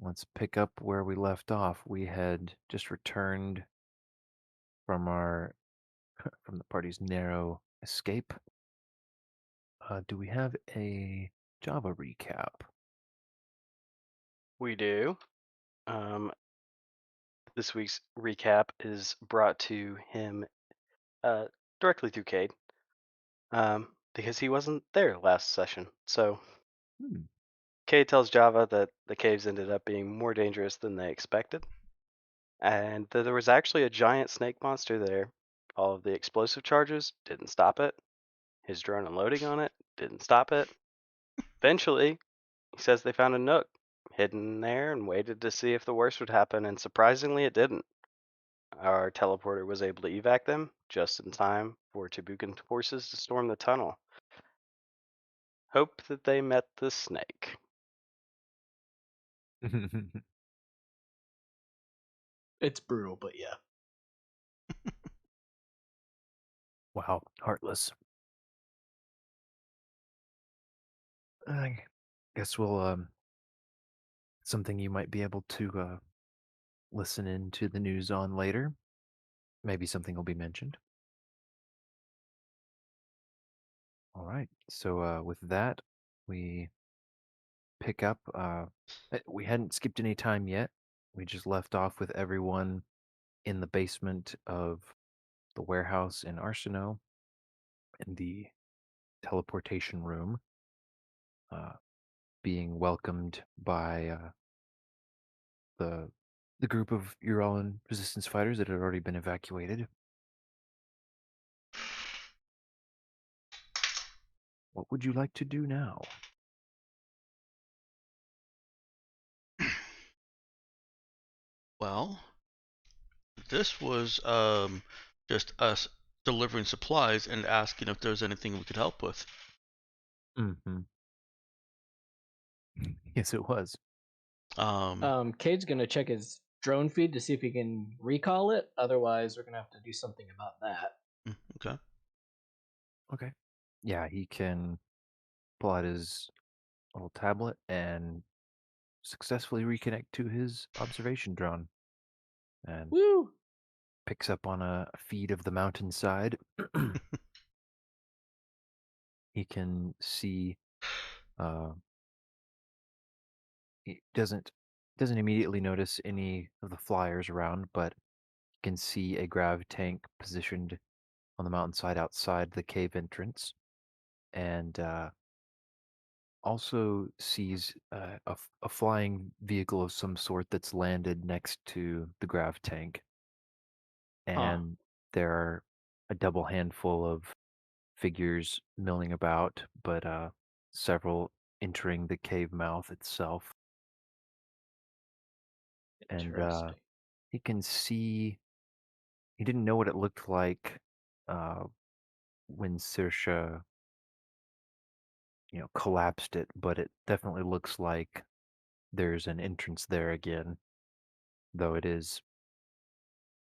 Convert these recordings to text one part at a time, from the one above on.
let's pick up where we left off. We had just returned from our from the party's narrow escape. Do we have a Java recap? We do. Um, this week's recap is brought to him uh, directly through Cade because he wasn't there last session. So Hmm. Cade tells Java that the caves ended up being more dangerous than they expected, and that there was actually a giant snake monster there. All of the explosive charges didn't stop it. His drone unloading on it didn't stop it. Eventually, he says they found a nook hidden there and waited to see if the worst would happen, and surprisingly, it didn't. Our teleporter was able to evac them just in time for Tabukan forces to storm the tunnel. Hope that they met the snake. It's brutal, but yeah. Wow, heartless. I guess we'll something you might be able to listen into the news on later. Maybe something will be mentioned. All right. So with that, we pick up. We hadn't skipped any time yet. We just left off with everyone in the basement of the warehouse in Arsino in the teleportation room, uh, being welcomed by the the group of Urallan resistance fighters that had already been evacuated. What would you like to do now? Well, this was just us delivering supplies and asking if there's anything we could help with. Mm-hmm. Yes, it was. Um, Cade's gonna check his drone feed to see if he can recall it. Otherwise, we're gonna have to do something about that. okay. Okay. Yeah, he can pull out his little tablet and successfully reconnect to his observation drone and Woo! picks up on a feed of the mountainside. He can see uh he doesn't immediately notice any of the flyers around, but can see a grav tank positioned on the mountainside outside the cave entrance, and also sees a flying vehicle of some sort that's landed next to the grav tank, Huh. and there are a double handful of figures milling about, but several entering the cave mouth itself. And Interesting. he can see, he didn't know what it looked like uh, when Saoirse, collapsed it, but it definitely looks like there's an entrance there again, though it is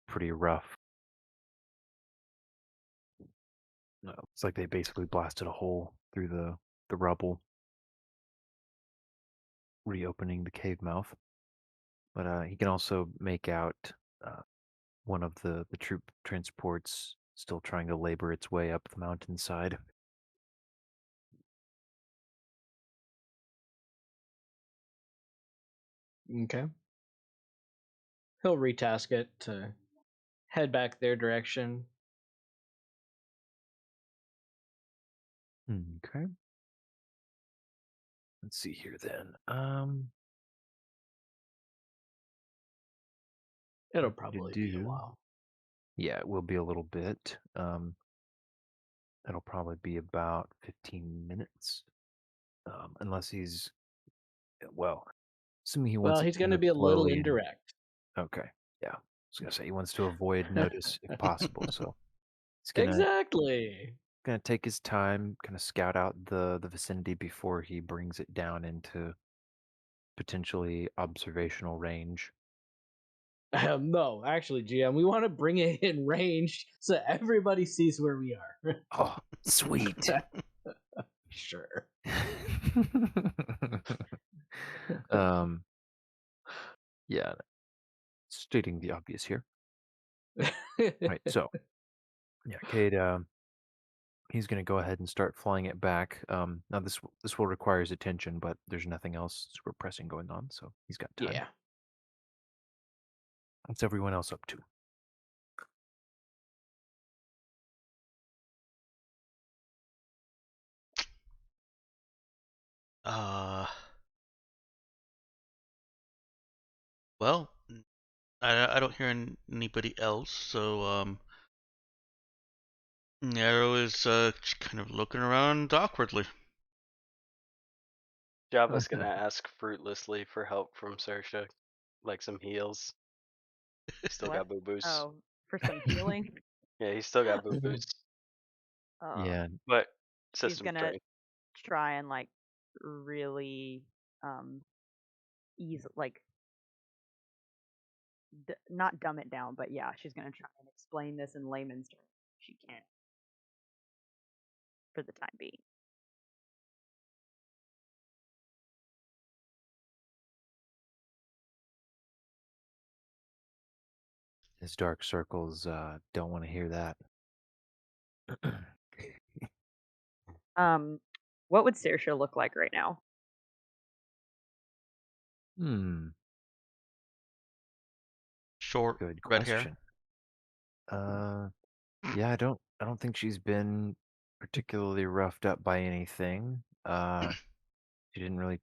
pretty rough. No, it's like they basically blasted a hole through the rubble, reopening the cave mouth. But he can also make out uh, one of the troop transports still trying to labor its way up the mountainside. Okay. He'll retask it to head back their direction. Okay. Let's see here then. It'll To probably be a do. while. Yeah, it will be a little bit. It'll probably be about 15 minutes. Unless he's, well, assuming he wants Well, it he's to gonna move be a little slowly and indirect. okay. Yeah. I was gonna say he wants to avoid notice if possible, so he's Exactly. gonna take his time, kind of scout out the vicinity before he brings it down into potentially observational range. No, actually, GM, we want to bring it in range so everybody sees where we are. Oh, sweet. Sure. um, Yeah, stating the obvious here. Right. So yeah, Cade. He's going to go ahead and start flying it back. Now this will require his attention, but there's nothing else super pressing going on, so he's got time. Yeah. What's everyone else up to? Uh, well, I don't hear anybody else, so Nero is just kind of looking around awkwardly. Java's gonna ask fruitlessly for help from Sersha, like some heals. Still What? got boo boos. Oh, for some healing. Yeah, he's still got boo boos, Yeah, but She's system gonna drain. try and like really ease like not dumb it down, but yeah, she's gonna try and explain this in layman's terms. She can't for the time being. his dark circles don't want to hear that. Um, what would Saoirse look like right now? Hmm, Short, good red hair. question. Uh, yeah, I don't think she's been particularly roughed up by anything. She didn't really.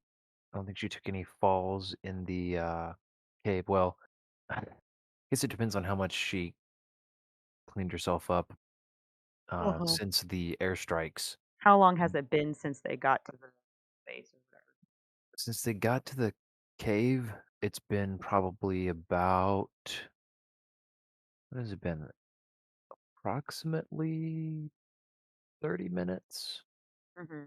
I don't think she took any falls in the cave. Well, I guess it depends on how much she cleaned herself up Uh-huh. since the airstrikes. How long has it been since they got to the base or whatever? Since they got to the cave, it's been probably about what has it been? Approximately 30 minutes, Mm-hmm.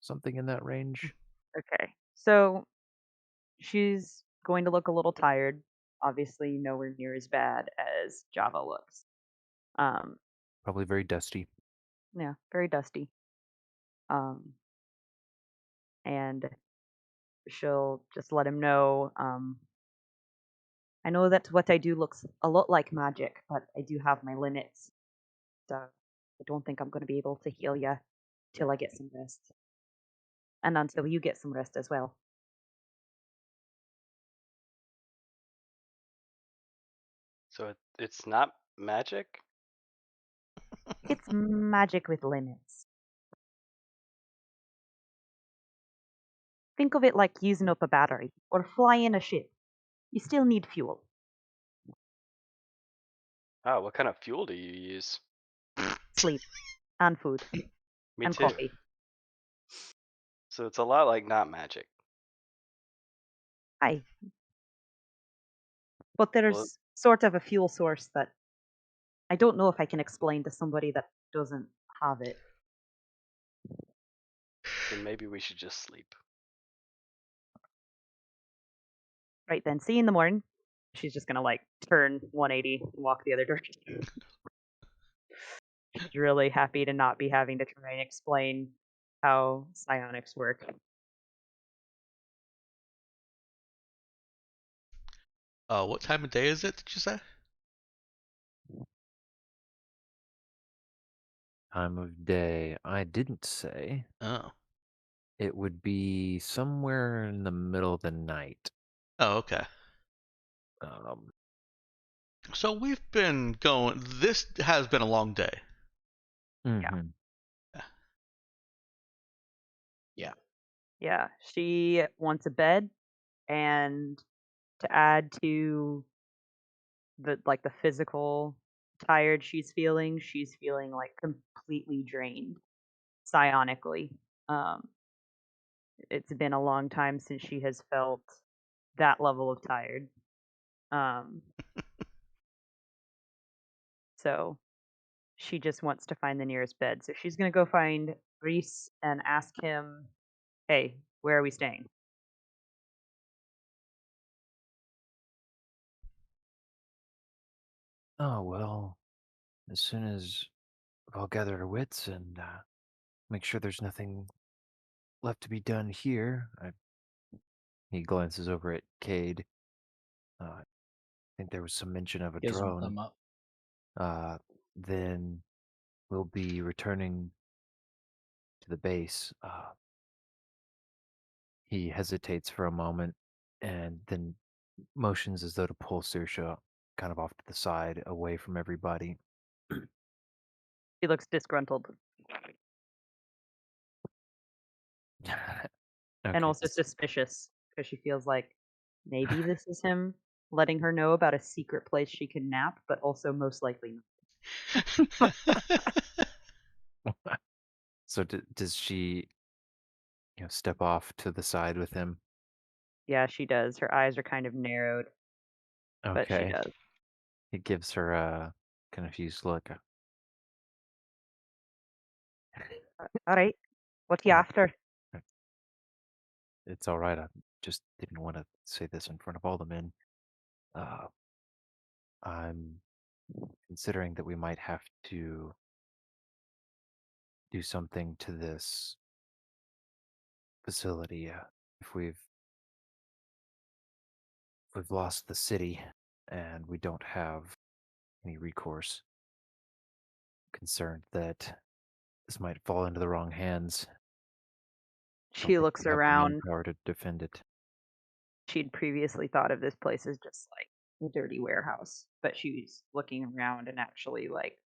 something in that range. Okay, so she's going to look a little tired. Obviously, nowhere near as bad as Java looks. Um, Probably very dusty. yeah, very dusty. Um, and she'll just let him know. I know that what I do looks a lot like magic, but I do have my limits. So I don't think I'm going to be able to heal you till I get some rest, and until you get some rest as well. So it's not magic. It's magic with limits. Think of it like using up a battery or flying a ship. You still need fuel. Oh, what kind of fuel do you use? Sleep, and food, Me and too. coffee. So it's a lot like not magic. Aye. But Well, there's sort of a fuel source that I don't know if I can explain to somebody that doesn't have it. then maybe we should just sleep. Right then, see you in the morning. She's just gonna like turn 180 and walk the other direction. She's really happy to not be having to try and explain how psionics work. What time of day is it? Did you say? Time of day. I didn't say. Oh. It would be somewhere in the middle of the night. Oh, okay. Um, So we've been going. This has been a long day. mhm. Yeah, she wants a bed, and to add to the physical tired she's feeling like completely drained psionically. Um, it's been a long time since she has felt that level of tired. Um, so she just wants to find the nearest bed. So she's gonna go find Reese and ask him, "Hey, where are we staying?" Oh, well, as soon as we've all gathered our wits and make sure there's nothing left to be done here, He glances over at Cade. I think there was some mention of a Gives him a drone. thumb up. Then we'll be returning to the base. He hesitates for a moment and then motions as though to pull Saoirse kind of off to the side, away from everybody. She looks disgruntled and Okay. also suspicious because she feels like maybe this is him letting her know about a secret place she can nap, but also most likely not. So does she, step off to the side with him? Yeah, she does. Her eyes are kind of narrowed, but she Okay. does. He gives her a confused look. All right, what you Uh, after? It's all right. I just didn't want to say this in front of all the men. Uh, I'm considering that we might have to do something to this facility. If we've lost the city and we don't have any recourse, concerned that this might fall into the wrong hands. Don't She think looks we have the around. manpower to defend it. She'd previously thought of this place as just like a dirty warehouse, but she's looking around and actually like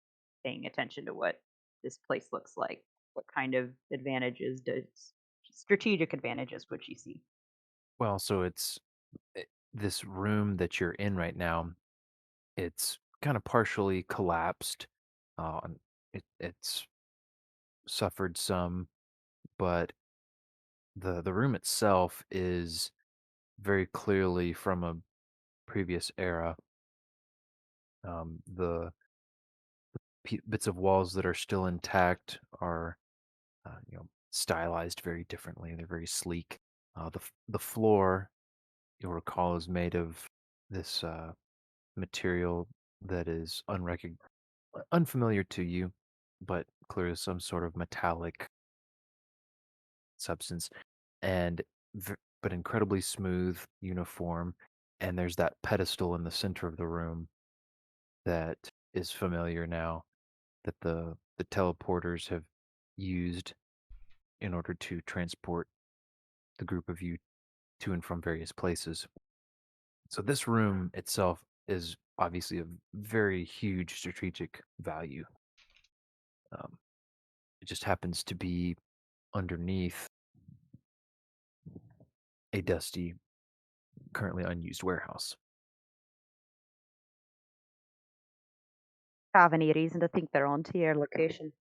paying attention to what this place looks like. What kind of advantages does strategic advantages would she see? Well, so this room that you're in right now. It's kind of partially collapsed. And it's suffered some, but the room itself is very clearly from a previous era. The bits of walls that are still intact are, stylized very differently. They're very sleek. The floor, you'll recall, is made of this material that is unfamiliar to you, but clearly some sort of metallic substance, and but incredibly smooth, uniform. And there's that pedestal in the center of the room that is familiar now, that the teleporters have used in order to transport the group of you to and from various places. So this room itself is obviously of very huge strategic value. Um, it just happens to be underneath a dusty, currently unused warehouse. Have any reason to think they're onto your location?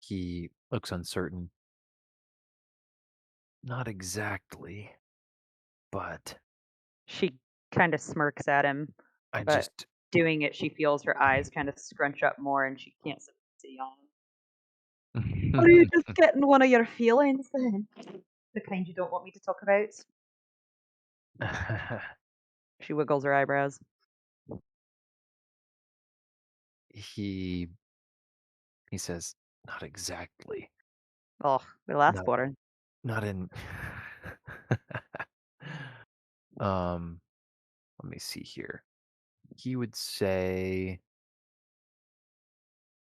He looks uncertain. Not exactly, but She kind of smirks at him, I but just. doing it, she feels her eyes kind of scrunch up more and she can't see on. Are you just getting one of your feelings then? The kind you don't want me to talk about? She wiggles her eyebrows. he he says, not exactly. Oh, well, that's Not boring. not in. um, Let me see here. He would say,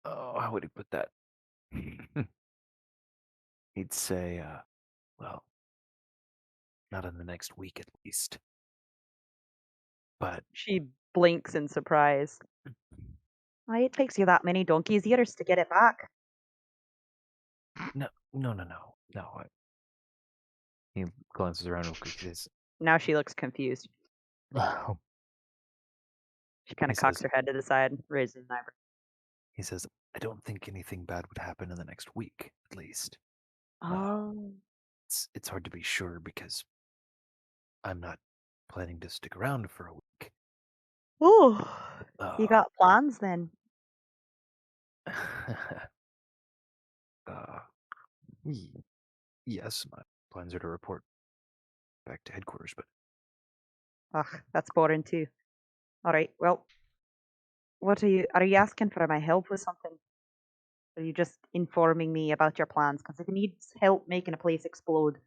oh, how would he put that? He'd say, well, not in the next week at least. But She blinks in surprise. Why it takes you that many donkey's years to get it back? no, no, no, no, no. He glances around real quick. He says, Now she looks confused. oh, She kind he of cocks says, her head to the side, raises an eyebrow. he says, I don't think anything bad would happen in the next week, at least. Oh. It's hard to be sure because I'm not planning to stick around for a week. Oh, you Uh, got plans then? uh, yes, my plans are to report back to headquarters, but Ugh, that's boring too. All right, well, what are you asking for my help with something? Are you just informing me about your plans? Because if he needs help making a place explode,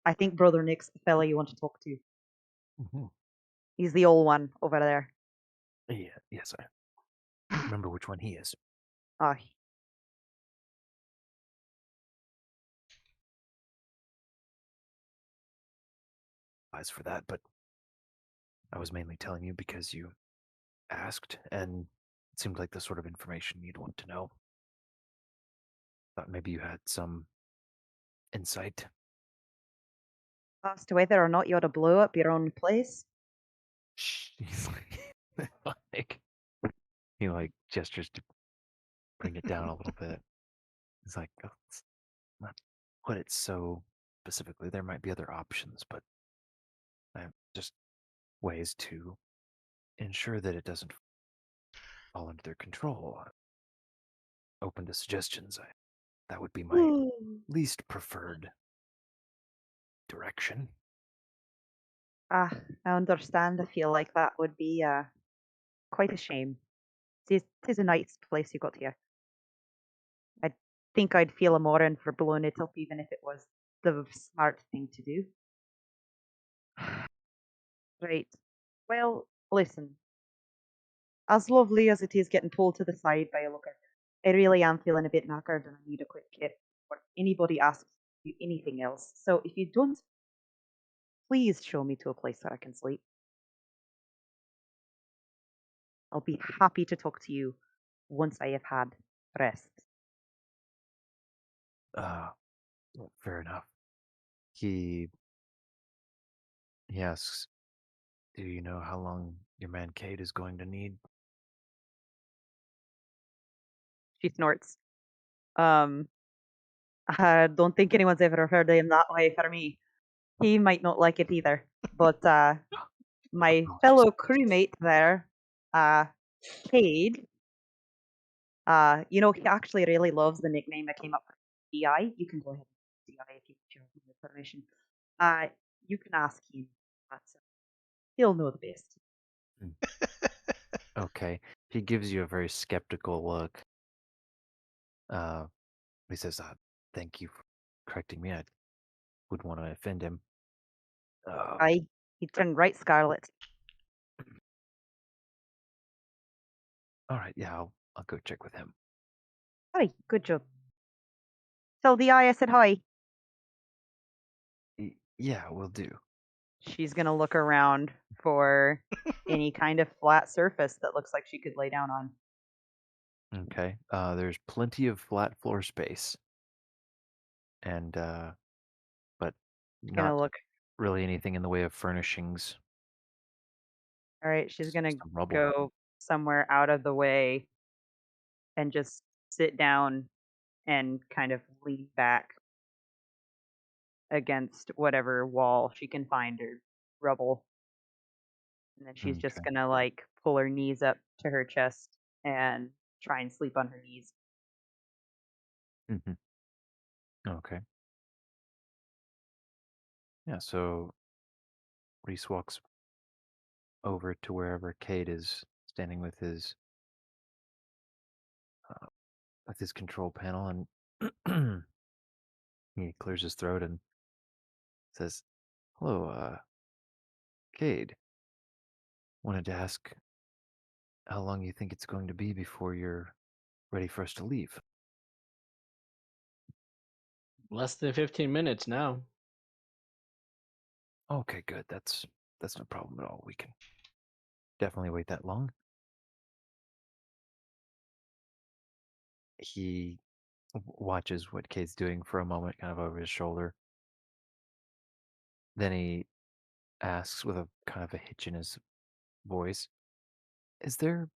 I think Brother Nick's the fella you want to talk to. Mhm. He's the old one over there. Yeah, yes, I don't remember which one he is. Ah, As for that, but I was mainly telling you because you asked, and it seemed like the sort of information you'd want to know. Thought maybe you had some insight. as to whether or not you ought to blow up your own place. Shh. He's like, he like gestures to bring it down a little bit. He's like, oh, let's not put it so specifically. There might be other options, but just ways to ensure that it doesn't fall under their control. Open to suggestions. That would be my least preferred direction. Ah, I understand. I feel like that would be quite a shame. Tis a nice place you got here. I think I'd feel a moron for blowing it up, even if it was the smart thing to do. Right. Well, listen. As lovely as it is getting pulled to the side by a looker, I really am feeling a bit knackered and I need a quick kit before anybody asks you anything else. So if you don't, please show me to a place where I can sleep. I'll be happy to talk to you once I have had rest. Uh, well, fair enough. He asks, "Do you know how long your man Cade is going to need?" She snorts. Um, I don't think anyone's ever heard of him that way for me. He might not like it either. But my Apologies. fellow crewmate there, Cade, he actually really loves the nickname I came up with, DI. You can go ahead and DI if you want your permission. You can ask him. But he'll know the best. Hmm. Okay. He gives you a very skeptical look. Uh, he says, "Thank you for correcting me. I would want to offend him." Uh, He turned right scarlet. all right. Yeah, I'll go check with him. Hi, good job. Tell DI I said hi. Yeah, we'll do. She's gonna look around for any kind of flat surface that looks like she could lay down on. Okay. There's plenty of flat floor space, and but Gonna not look. really anything in the way of furnishings. All right, she's gonna Some rubble. go somewhere out of the way and just sit down and kind of lean back against whatever wall she can find or rubble. And then she's just Okay. gonna like pull her knees up to her chest and try and sleep on her knees. Hmm. Okay. Yeah. So Reese walks over to wherever Cade is standing uh, with his control panel, and he clears his throat and says, "Hello, Cade. Wanted to ask how long you think it's going to be before you're ready for us to leave." Less than 15 minutes now. Okay, good. That's no problem at all. We can definitely wait that long. He watches what Cade's doing for a moment, kind of over his shoulder. Then he asks with a kind of a hitch in his voice, "Is there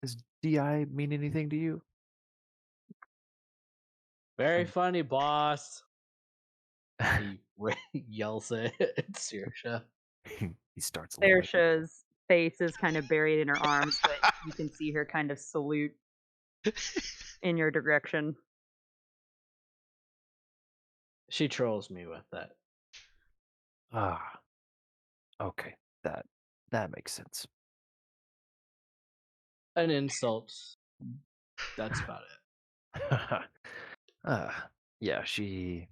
does DI mean anything to you?" Very Um, funny, boss. He yells at Saoirse. he starts laughing. Saoirse's face is kind of buried in her arms, but you can see her kind of salute in your direction. She trolls me with that. Ah, okay. That makes sense. An insult That's about it. uh, yeah, she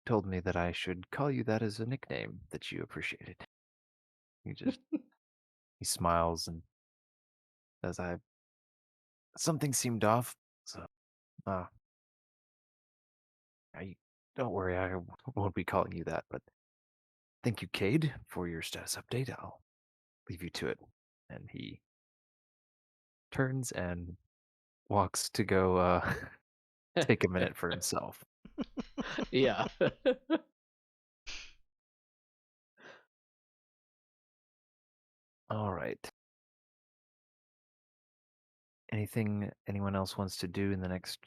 told me that I should call you that as a nickname that you appreciated. He just he smiles and says, "I something seemed off, so uh, I don't worry, I won't be calling you that, but thank you, Cade, for your status update. I'll leave you to it." And he turns and walks to go take a minute for himself. Yeah. All right. Anything anyone else wants to do in the next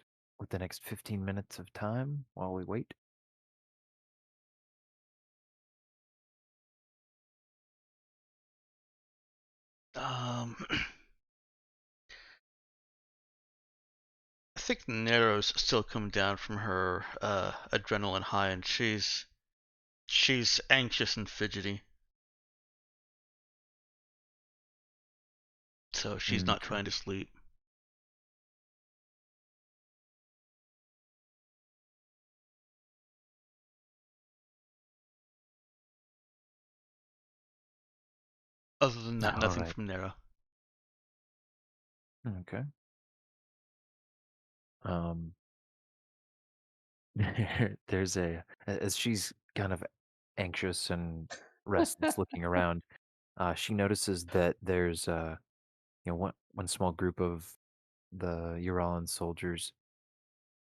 15 minutes of time while we wait? Um, I think Nero's still coming down from her adrenaline high, and she's anxious and fidgety, so she's not Okay. trying to sleep. Other than that, All nothing right. from Nero. Okay. Um, there's as she's kind of anxious and restless looking around, she notices that there's one small group of the Uralan soldiers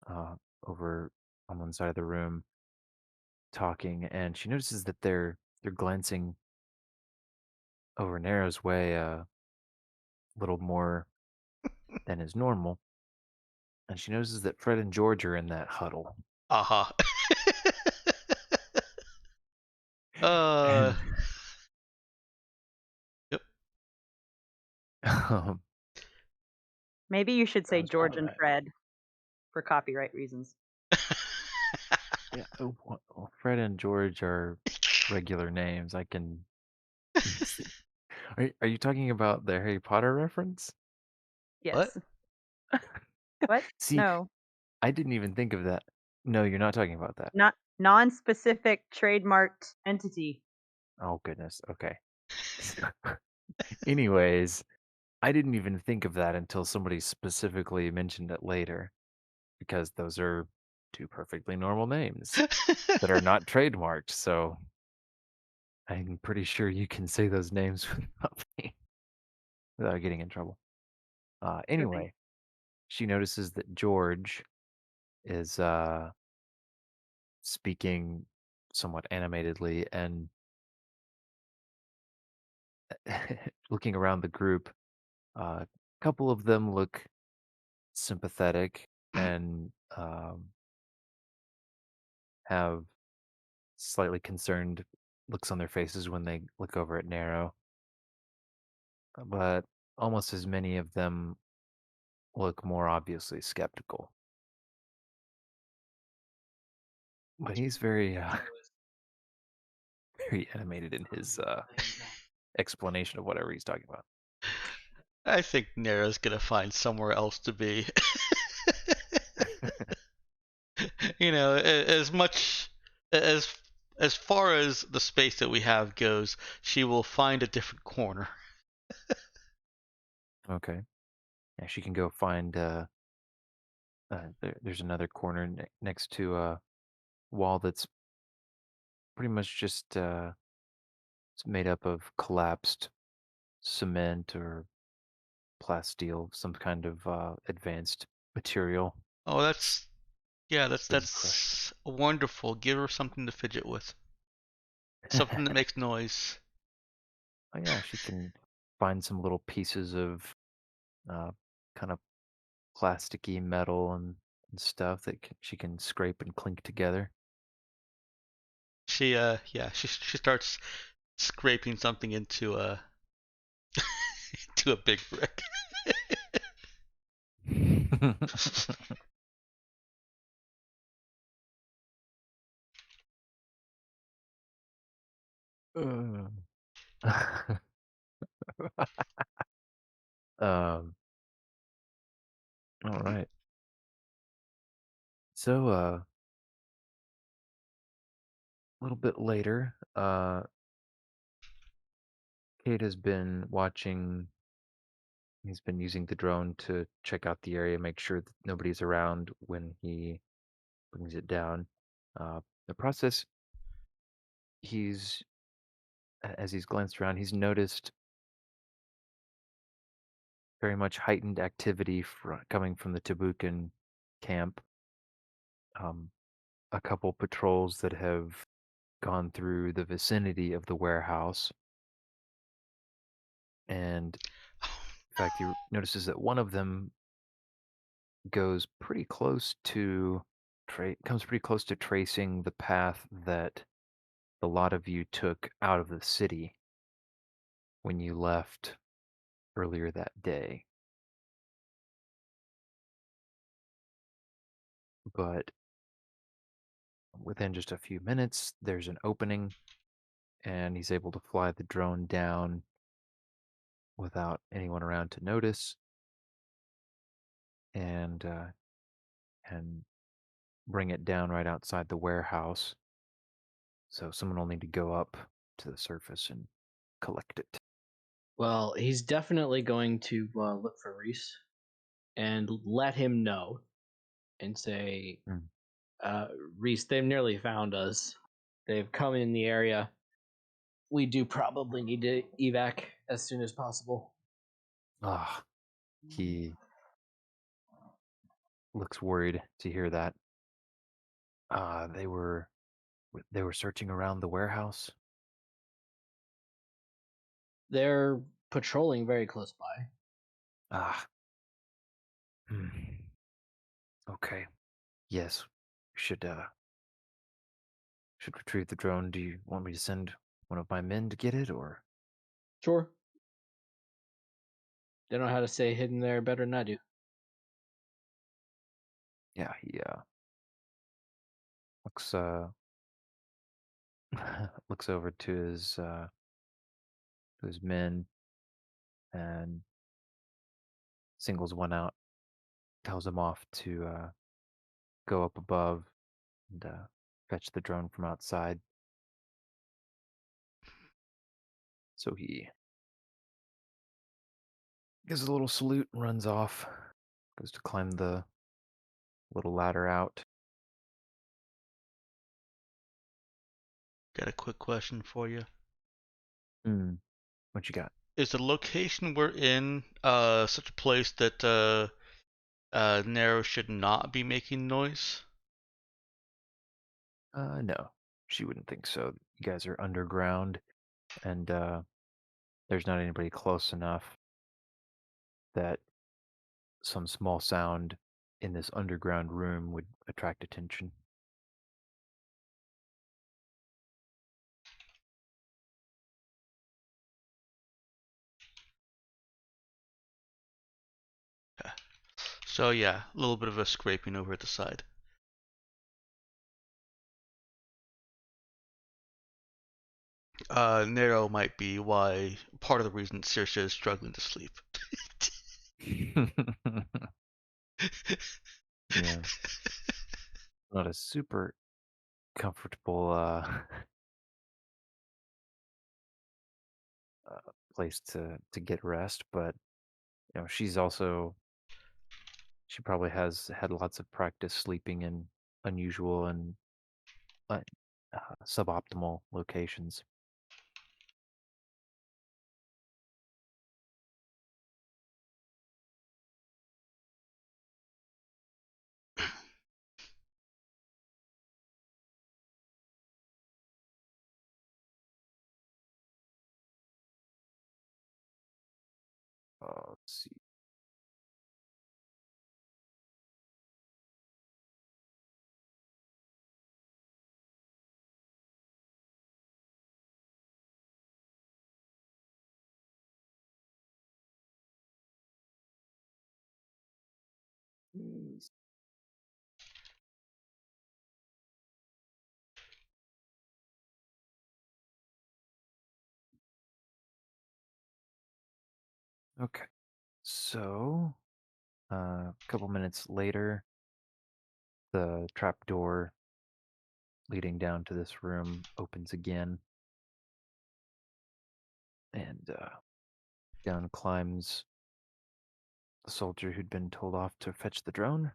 uh over on one side of the room talking, and she notices that they're glancing over Nero's way a little more than is normal, and she notices that Fred and George are in that huddle. Aha. uh, And yep. um, Maybe you should say Sounds George about and right. Fred for copyright reasons. yeah, well, Fred and George are regular names. I can. see. Are you talking about the Harry Potter reference? What? Yes. What? See, No. I didn't even think of that. No, you're not talking about that. Not non-specific trademarked entity. Oh goodness. Okay. Anyways, I didn't even think of that until somebody specifically mentioned it later, because those are two perfectly normal names that are not trademarked. So I'm pretty sure you can say those names without getting in trouble. Sure thing. Anyway, she notices that George is speaking somewhat animatedly and looking around the group. A couple of them look sympathetic and have slightly concerned looks on their faces when they look over at Nero, but almost as many of them look more obviously skeptical. But he's very, very animated in his explanation of whatever he's talking about. I think Nero's gonna find somewhere else to be. As much as as far as the space that we have goes, she will find a different corner. Okay, yeah, she can go find. There's another corner next to a wall that's pretty much just it's made up of collapsed cement or plasteel, some kind of advanced material. Oh, that's Been crushed. that's wonderful. Give her something to fidget with. Something that makes noise. Oh yeah, she can find some little pieces of uh, kind of plasticky metal and stuff that she can scrape and clink together. She starts scraping something into a to a big brick. um, All right. So, a little bit later, Kate has been watching. He's been using the drone to check out the area, make sure that nobody's around when he brings it down. The process, he's as he's glanced around, he's noticed very much heightened activity coming from the Tabukan camp. Um, a couple patrols that have gone through the vicinity of the warehouse, and in fact, he notices that one of them goes pretty close to comes pretty close to tracing the path that a lot of you took out of the city when you left earlier that day. But within just a few minutes, there's an opening, and he's able to fly the drone down without anyone around to notice, and and bring it down right outside the warehouse. So someone will need to go up to the surface and collect it. Well, he's definitely going to look for Reese and let him know and say, Mm. Reese, they've nearly found us. They've come in the area. We do probably need to evac as soon as possible. Ah, he looks worried to hear that. They were searching around the warehouse. They're patrolling very close by. Ah, hmm. Okay. Yes, should retrieve the drone. Do you want me to send one of my men to get it, or? Sure. They know how to stay hidden there better than I do. Yeah, he looks looks over to his men and singles one out, tells him off to go up above and fetch the drone from outside. So he gives a little salute and runs off. Goes to climb the little ladder out. Got a quick question for you. Hmm. What you got? Is the location we're in such a place that Nero should not be making noise? No, she wouldn't think so. You guys are underground, and there's not anybody close enough that some small sound in this underground room would attract attention. Okay. So yeah, a little bit of a scraping over at the side. Nero might be why part of the reason Saoirse is struggling to sleep. Yeah, not a super comfortable place to get rest, but she probably has had lots of practice sleeping in unusual and uh, suboptimal locations. Let's see. Okay, so A couple minutes later, the trap door leading down to this room opens again, and down climbs the soldier who'd been told off to fetch the drone,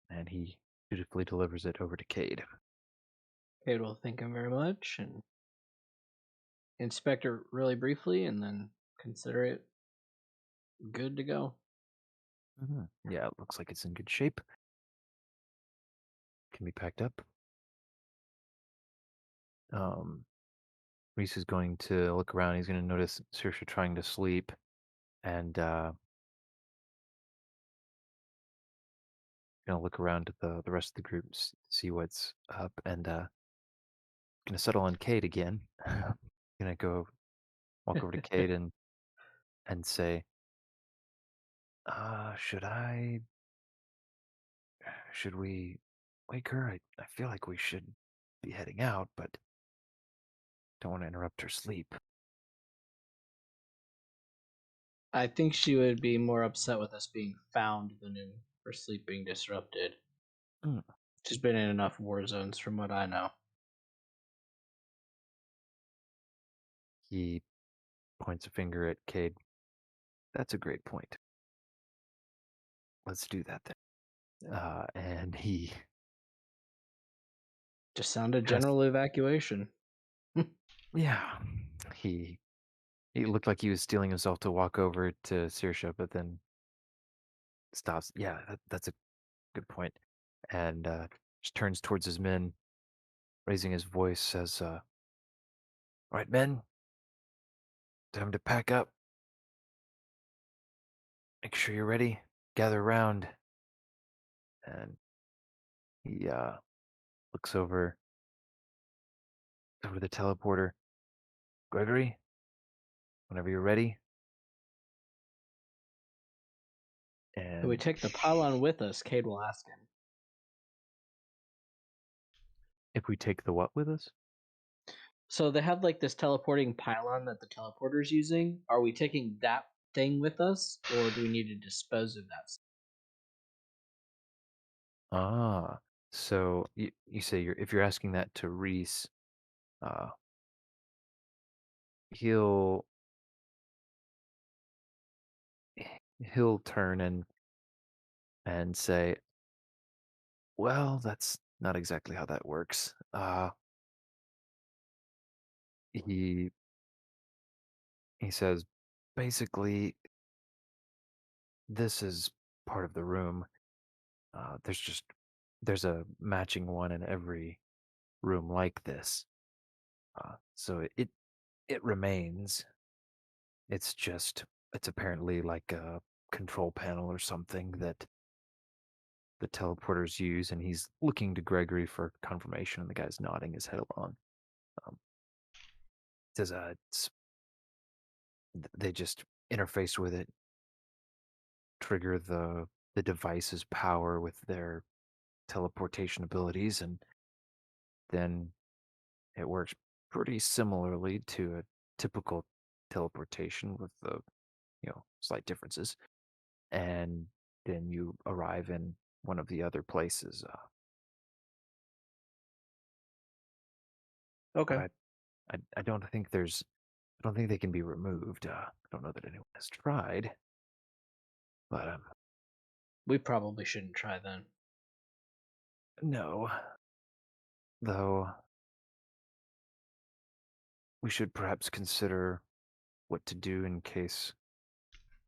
and he dutifully delivers it over to Cade. Cade will thank him very much and inspect it really briefly, and then consider it good to go. Yeah, it looks like it's in good shape. Can be packed up. Reese is going to look around. He's going to notice Saoirse trying to sleep, and going to look around at the rest of the group, see what's up, and going to settle on Cade again. Going to go walk over to Cade and say, should we wake her? I feel like we should be heading out, but don't want to interrupt her sleep. I think she would be more upset with us being found than in her sleep being disrupted. Mm. She's been in enough war zones, from what I know. He points a finger at Cade. That's a great point. Let's do that then. And he Just sounded Trust- general evacuation. yeah, he looked like he was steeling himself to walk over to Saoirse, but then stops. Yeah, that's a good point. And just turns towards his men, raising his voice, says, "All right, men, time to pack up. Make sure you're ready. Gather around." And he looks over the teleporter. Gregory, whenever you're ready. If we And take the pylon with us, Cade will ask him. if we take the what with us? So they have like this teleporting pylon that the teleporter's using. Are we taking that thing with us, or do we need to dispose of that? So you say if you're asking that to Reese, uh, he'll he'll turn and say, "Well, that's not exactly how that works." He he says, basically, this is part of the room. There's a matching one in every room like this. So it remains. It's apparently like a control panel or something that the teleporters use, and he's looking to Gregory for confirmation, and the guy's nodding his head along. Um, says, they just interface with it, trigger the device's power with their teleportation abilities, and then it works pretty similarly to a typical teleportation with the slight differences. And then you arrive in one of the other places. Okay. But I don't think they can be removed. I don't know that anyone has tried, but We probably shouldn't try then. no. Though we should perhaps consider what to do in case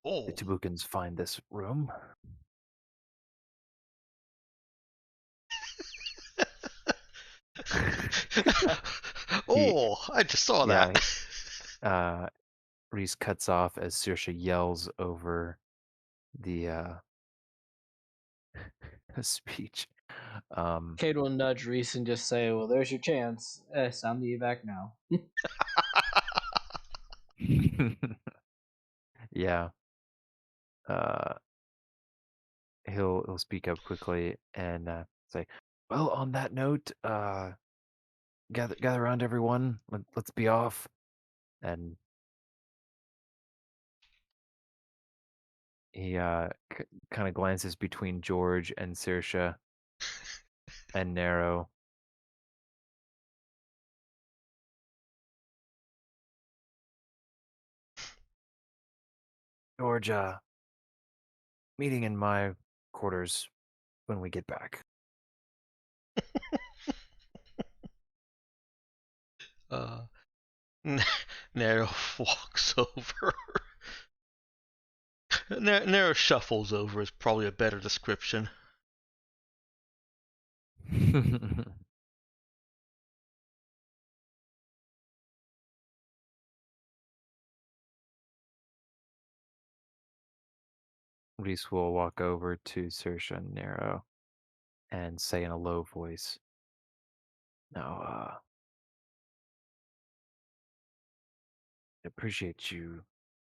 Oh. the Tabukans find this room. Oh, I just saw that. Reese cuts off as Saoirse yells over the speech. Cade will nudge Reese and just say, "Well, there's your chance. Sound the evac now." Yeah. He'll speak up quickly and say, "Well, on that note, gather around, everyone. Let's be off." And He kind of glances between George and Saoirse and Nero. George, meeting in my quarters when we get back. Uh, Nero walks over. Nero shuffles over is probably a better description. Reese will walk over to Saoirse and Nero and say in a low voice, "Now, I appreciate you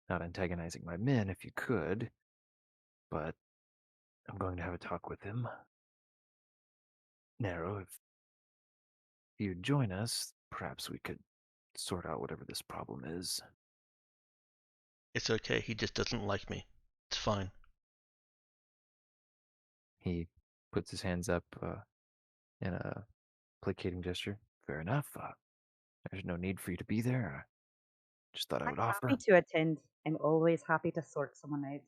not antagonizing my men if you could, but I'm going to have a talk with him. Nero, if you'd join us, perhaps we could sort out whatever this problem is." It's okay. He just doesn't like me. It's fine. He puts his hands up in a placating gesture. Fair enough. There's no need for you to be there. Just thought I I'm would happy offer. to attend. I'm always happy to sort someone out.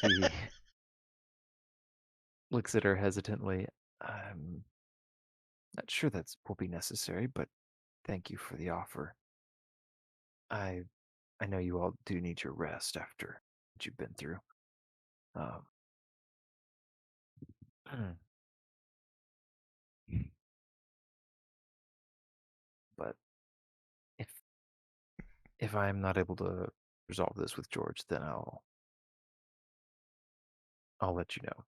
He looks at her hesitantly. I'm not sure that will be necessary, but thank you for the offer. I I know you all do need your rest after what you've been through. Um, but if if I am not able to resolve this with George, then I'll let you know.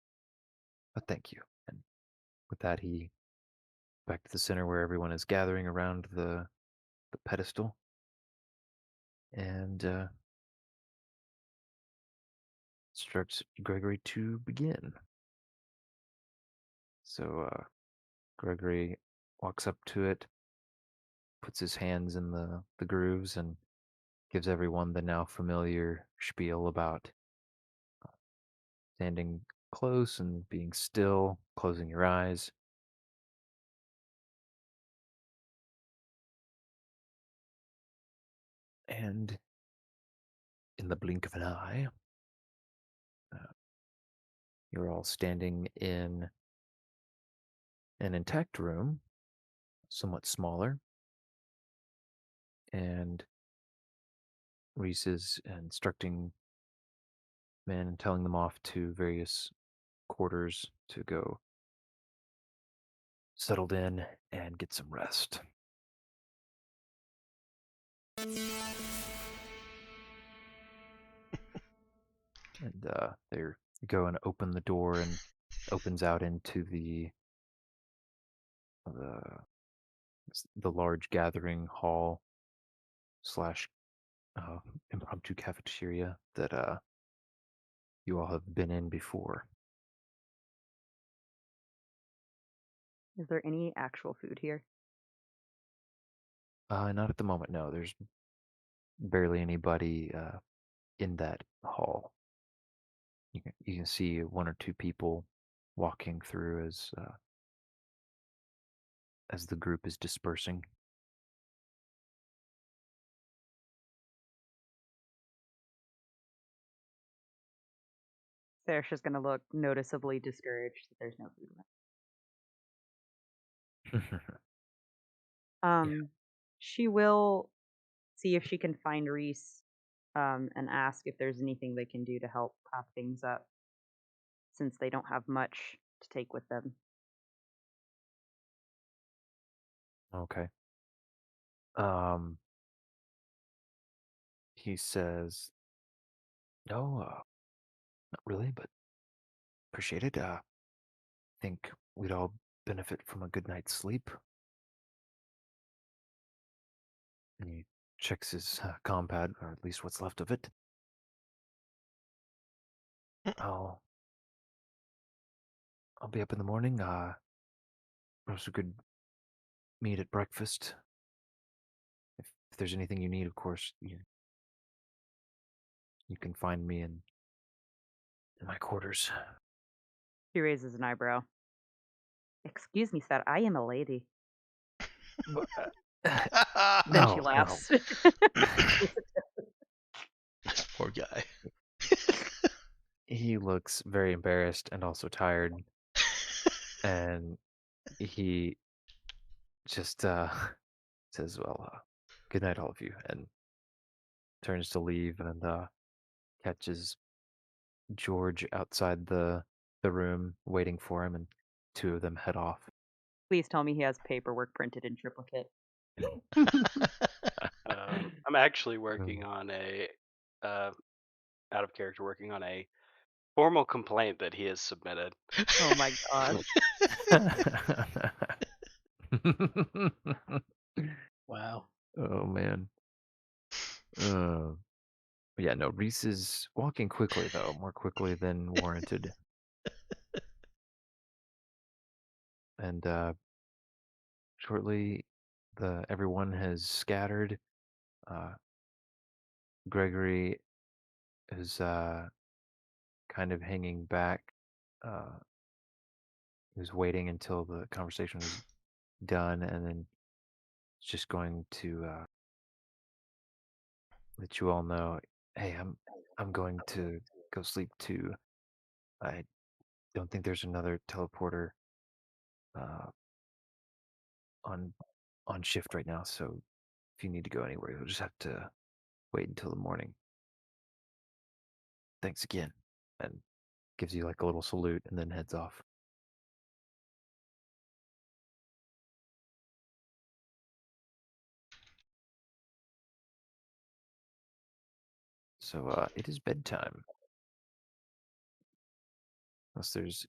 But thank you. And with that, he back to the center where everyone is gathering around the pedestal, and instructs Gregory to begin. So Gregory walks up to it, puts his hands in the grooves, and gives everyone the now familiar spiel about standing close and being still, closing your eyes. And in the blink of an eye, uh, you're all standing in an intact room, somewhat smaller, and Reese is instructing men and telling them off to various quarters to go settled in and get some rest. And they go and open the door, and opens out into the the large gathering hall slash impromptu cafeteria that you all have been in before. Is there any actual food here? Not at the moment, no. There's barely anybody in that hall. You can see one or two people walking through as the group is dispersing. Saoirse's gonna look noticeably discouraged that there's no food left. She will see if she can find Reese, and ask if there's anything they can do to help prop things up, since they don't have much to take with them. Okay. Um, he says, "No, not really, but appreciate it. Think we'd all benefit from a good night's sleep." And he checks his compad, or at least what's left of it. I'll I'll be up in the morning. Perhaps we could meet at breakfast. If there's anything you need, of course, You can find me in my quarters. He raises an eyebrow. Excuse me, sir. I am a lady. Then she No, no. laughs. This poor guy. He looks very embarrassed and also tired, and he just says, "Well, good night, all of you," and turns to leave and catches George outside the room waiting for him, and two of them head off. Please tell me he has paperwork printed in triplicate. I'm actually working on a out of character, working on a formal complaint that he has submitted. Oh my god. Wow. Oh man. Yeah, no, Reese is walking quickly though, more quickly than warranted. And shortly everyone has scattered. Uh Gregory is kind of hanging back. He was waiting until the conversation was done, and then just going to let you all know, hey, I'm going to go sleep too. I don't think there's another teleporter uh, on on shift right now, so if you need to go anywhere, you'll just have to wait until the morning. Thanks again, and gives you like a little salute, and then heads off. So it is bedtime. Unless there's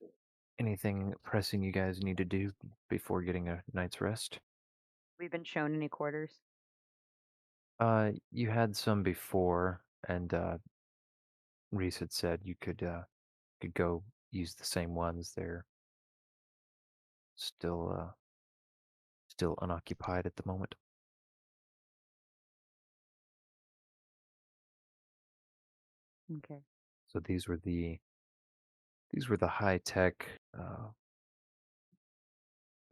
anything pressing you guys need to do before getting a night's rest. We've been shown any quarters. You had some before, and Reese had said you could go use the same ones. They're still unoccupied at the moment. Okay. So these were the high tech,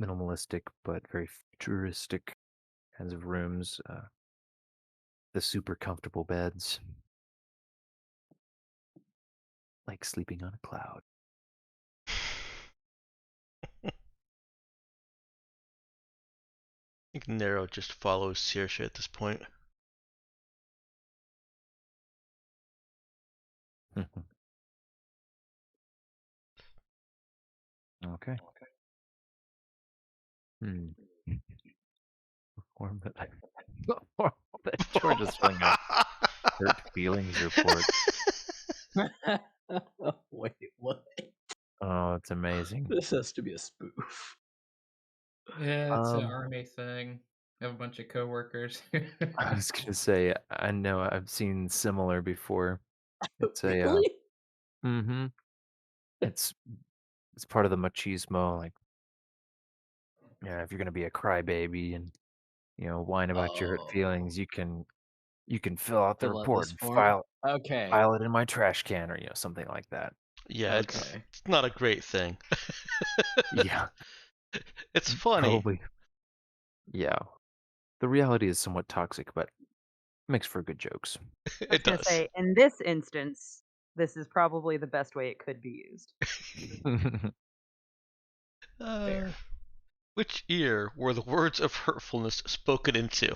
minimalistic but very futuristic kinds of rooms. The super comfortable beds, like sleeping on a cloud. I think Nero just follows Saoirse at this point. Okay. Hmm. Perform that. That George is filling out hurt feelings report. Wait, what? Oh, it's amazing. This has to be a spoof. Yeah, it's an Um, army thing. I have a bunch of coworkers. I was gonna say, I know I've seen similar before. It's a Really? mm-hmm. It's it's part of the machismo, like, yeah, if you're gonna be a crybaby and whine about your hurt Oh, feelings, you can fill out the fill out report this and form. Okay. file it in my trash can, or something like that. Yeah, it's Okay. it's not a great thing. Yeah, It's funny. probably. Yeah, the reality is somewhat toxic, but makes for good jokes. I was It gonna does. say, in this instance, this is probably the best way it could be used. Fair. Which ear were the words of hurtfulness spoken into?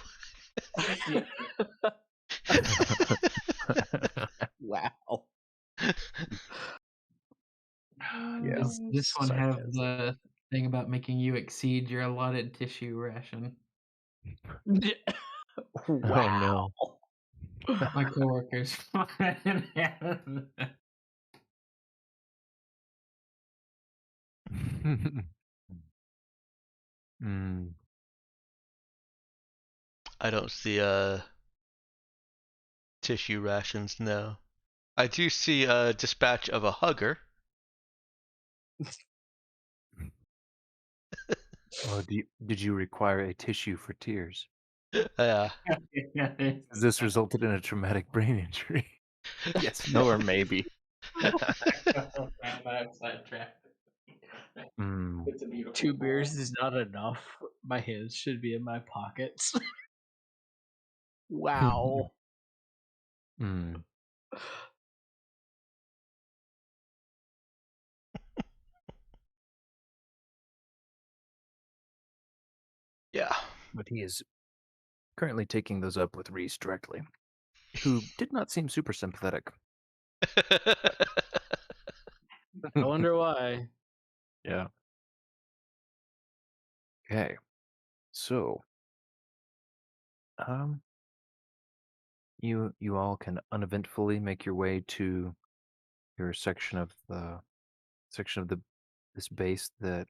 Wow. Yeah. Does this one have Sarcasm. the thing about making you exceed your allotted tissue ration? Wow. My coworkers. Mm. I don't see tissue rations, no. I do see a dispatch of a hugger. Oh, did you require a tissue for tears? Yeah. This resulted in a traumatic brain injury. Yes, no, or maybe. I'm sidetracked. Mm. It's a beautiful 2 poem. beers is not enough. My hands should be in my pockets. Wow. Mm. Yeah. But he is currently taking those up with Reese directly, who did not seem super sympathetic. I wonder why. Yeah. Okay. So, um, you all can uneventfully make your way to your section of the this base that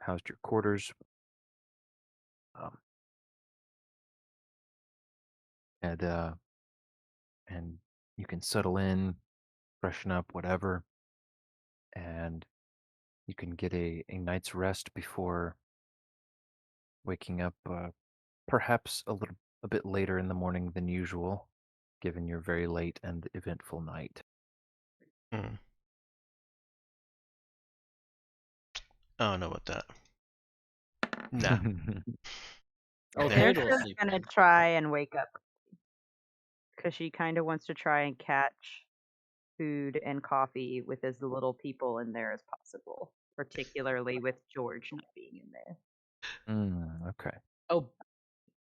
housed your quarters. Um, and and you can settle in, freshen up, whatever, and you can get a night's rest before waking up, perhaps a bit later in the morning than usual, given your very late and eventful night. Hmm. I don't know about that. Nah. Oh, Yeah. Cade will Saoirse's sleep gonna in. try and wake up because she kind of wants to try and catch food and coffee with as little people in there as possible, particularly with George not being in there. Okay. Oh,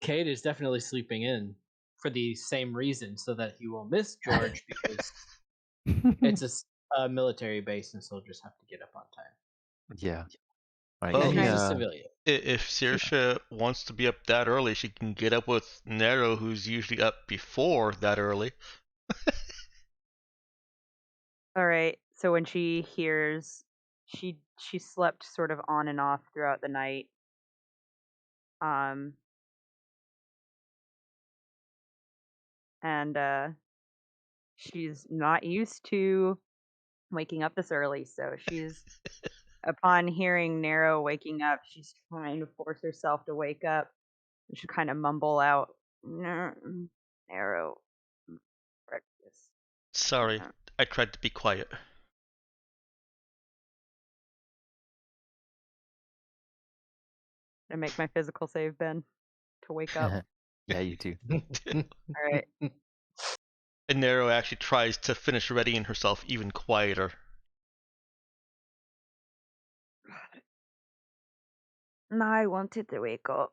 Cade is definitely sleeping in for the same reason, so that he will miss George because it's a military base and soldiers have to get up on time. Yeah. All right. Well, And Any he's Okay. a civilian. if Saoirse wants to be up that early, she can get up with Nero, who's usually up before that early. All right. So when she hears, she slept sort of on and off throughout the night. Um, and she's not used to waking up this early, so she's upon hearing Nero waking up, she's trying to force herself to wake up. And she kind of mumble out, Nero, breakfast. Sorry, uh," I tried to be quiet. and make my physical save, Ben, to wake up. Yeah, you too. All right. And Nero actually tries to finish readying herself even quieter. No, I wanted to wake up.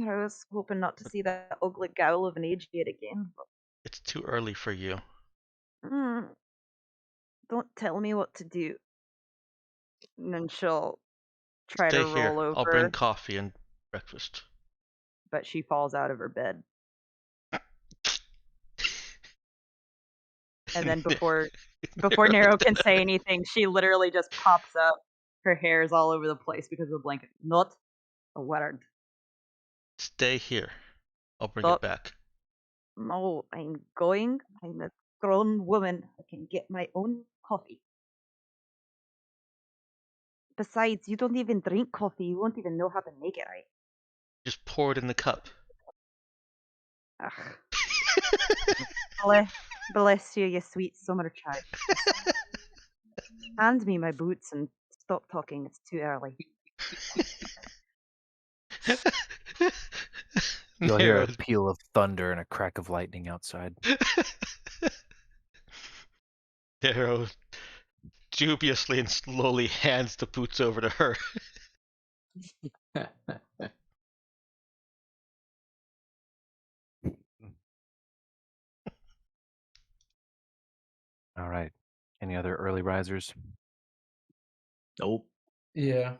I was hoping not to see that ugly gowl of an idiot again. It's too early for you. But, don't tell me what to do. And then she'll try to Stay here. roll I'll bring over, coffee and breakfast. but she falls out of her bed. And then before Nero can say anything, she literally just pops up. Her hair's all over the place because of the blanket. Not a word. Stay here. I'll bring it Stop. back. No, I'm going. I'm a grown woman. I can get my own coffee. Besides, you don't even drink coffee. You won't even know how to make it right. Just pour it in the cup. Ugh. Bless you, you sweet summer child. Hand me my boots and stop talking. It's too early. You'll hear Nero. a peal of thunder and a crack of lightning outside. Nero dubiously and slowly hands the boots over to her. All right. Any other early risers? Nope. Yeah.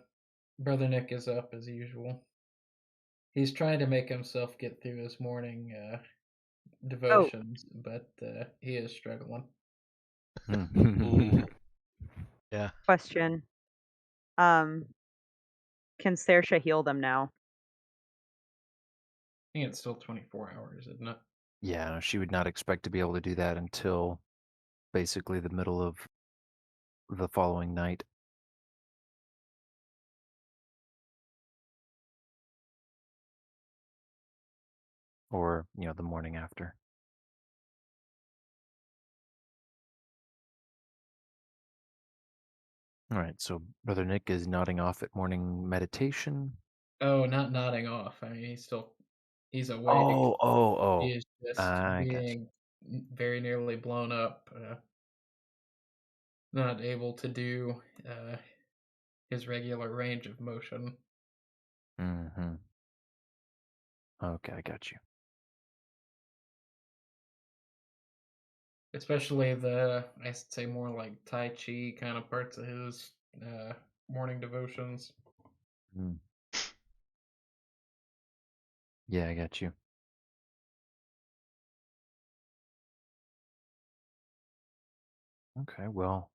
Brother Nick is up as usual. He's trying to make himself get through his morning devotions, but he is struggling. Ooh. Yeah. Question. Can Saoirse heal them now? I think it's still 24 hours, isn't it? Yeah, no, she would not expect to be able to do that until basically the middle of the following night. Or, the morning after. All right, so Brother Nick is nodding off at morning meditation. Oh, not nodding off. I mean, he's awake. Oh. He is just I got you. being very nearly blown up, not able to do his regular range of motion. Mm-hmm. Okay, I got you. Especially I'd say more like Tai Chi kind of parts of his morning devotions. Mm. Yeah, I got you. Okay, well,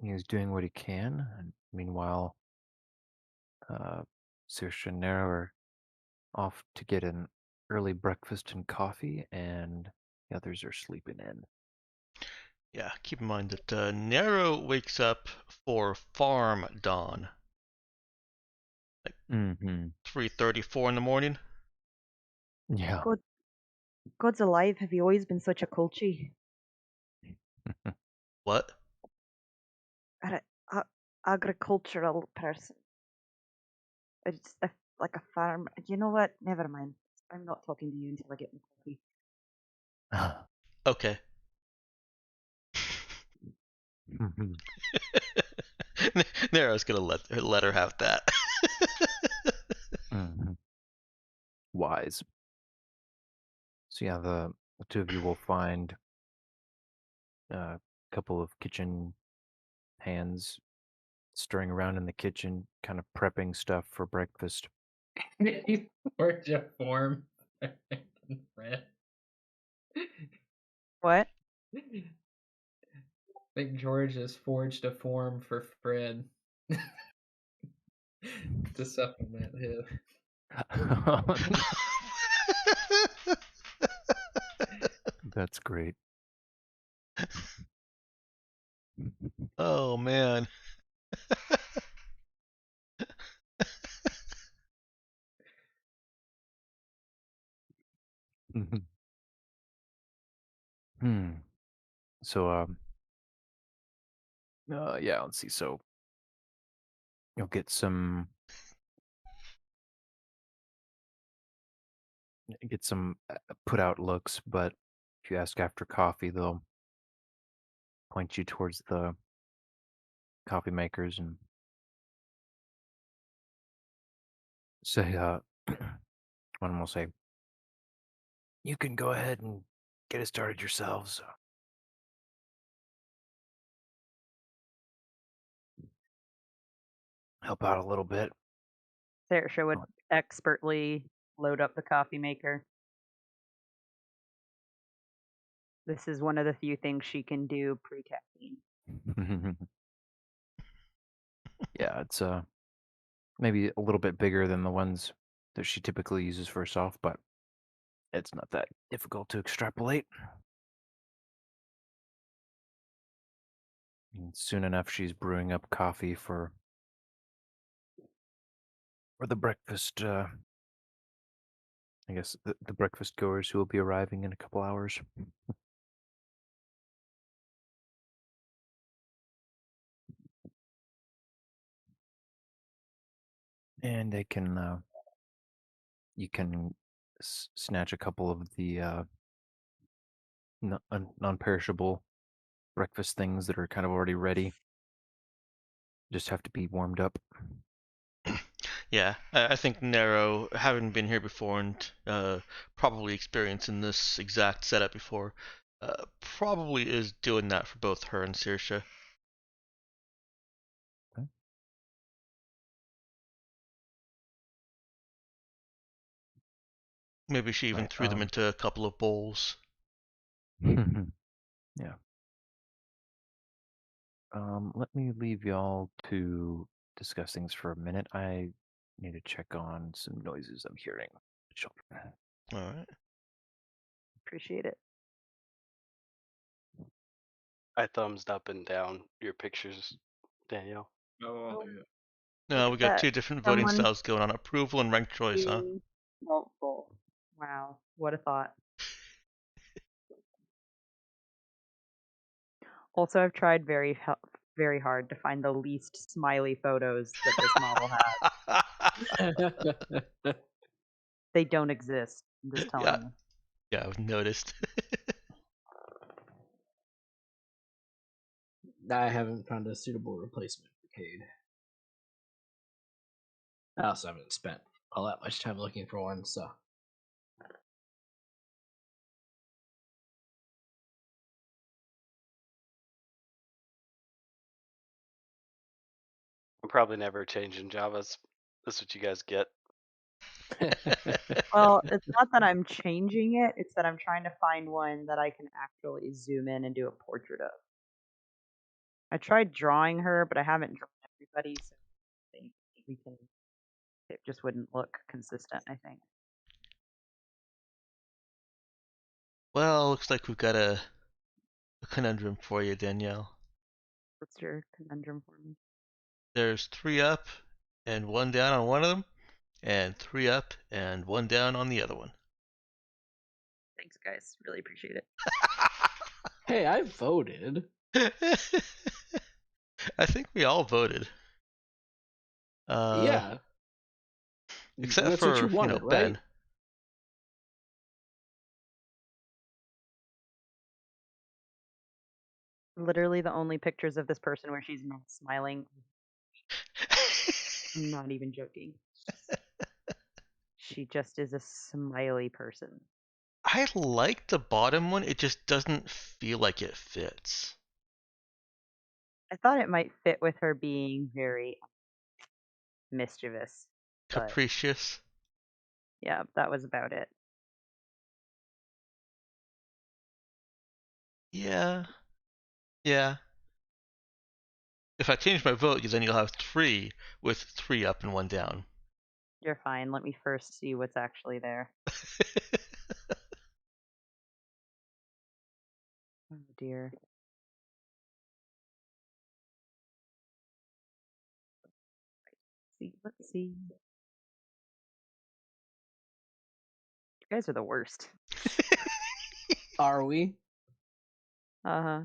he's doing what he can, and meanwhile, Saoirse and Nero are off to get an early breakfast and coffee, and the others are sleeping in. Yeah, keep in mind that Nero wakes up for farm dawn, Mm-hmm. 3:34 in the morning. Yeah. God, God's alive. Have you always been such a culchie? What? Agricultural person. It's like a farm. You know what? Never mind. I'm not talking to you until I get my coffee. Okay. Mhm. Nero's gonna let her have that. Mhm. Wise. So yeah, the two of you will find a couple of kitchen hands stirring around in the kitchen, kind of prepping stuff for breakfast. He forged a form. Fred. What? I think George has forged a form for Fred to supplement his. That's great. Oh man. Mhm. Hmm. So yeah, let's see. So you'll get some put out looks, but if you ask after coffee, they'll point you towards the coffee makers and say, one of them will say, "You can go ahead and get it started yourselves. Help out a little bit." Saoirse would Oh. expertly load up the coffee maker. This is one of the few things she can do pre-caffeine. Yeah, it's maybe a little bit bigger than the ones that she typically uses first off, but it's not that difficult to extrapolate. And soon enough, she's brewing up coffee for the breakfast. I guess the breakfast goers who will be arriving in a couple hours. And they can you can snatch a couple of the non-perishable breakfast things that are kind of already ready. Just have to be warmed up. Yeah, I think Nero, having been here before and probably experiencing this exact setup before, probably is doing that for both her and Saoirse. Okay. Maybe she even Right. threw them into a couple of bowls. Yeah. Let me leave y'all to discuss things for a minute. I need to check on some noises I'm hearing. Children. All right. Appreciate it. I thumbs up and down your pictures, Danielle. Oh, I'll do it. No, Look we at got that. two different voting Someone styles going on: approval and ranked choice, huh? being helpful. Wow, what a thought. Also, I've tried very very hard to find the least smiley photos that this model has. They don't exist. I'm just telling Yeah. you. Yeah, I've noticed. I haven't found a suitable replacement for Cade. I also haven't spent all that much time looking for one, so. I'm probably never changing Javas. That's what you guys get. Well, it's not that I'm changing it, it's that I'm trying to find one that I can actually zoom in and do a portrait of. I tried drawing her, but I haven't drawn everybody, so we can. It just wouldn't look consistent, I think. Well, looks like we've got a conundrum for you, Danielle. What's your conundrum for me? There's 3 up and 1 down on one of them, and 3 up and 1 down on the other one. Thanks, guys. Really appreciate it. Hey, I voted. I think we all voted. Yeah. Except That's for, what you wanted, right? Ben. Literally the only pictures of this person where she's not smiling. I'm not even joking. She just is a smiley person. I like the bottom one, it just doesn't feel like it fits. I thought it might fit with her being very mischievous. But Capricious. yeah, that was about it. Yeah. Yeah. If I change my vote, then you'll have 3 with 3 up and 1 down. You're fine. Let me first see what's actually there. Oh dear. Let's see. You guys are the worst. Are we? Uh-huh.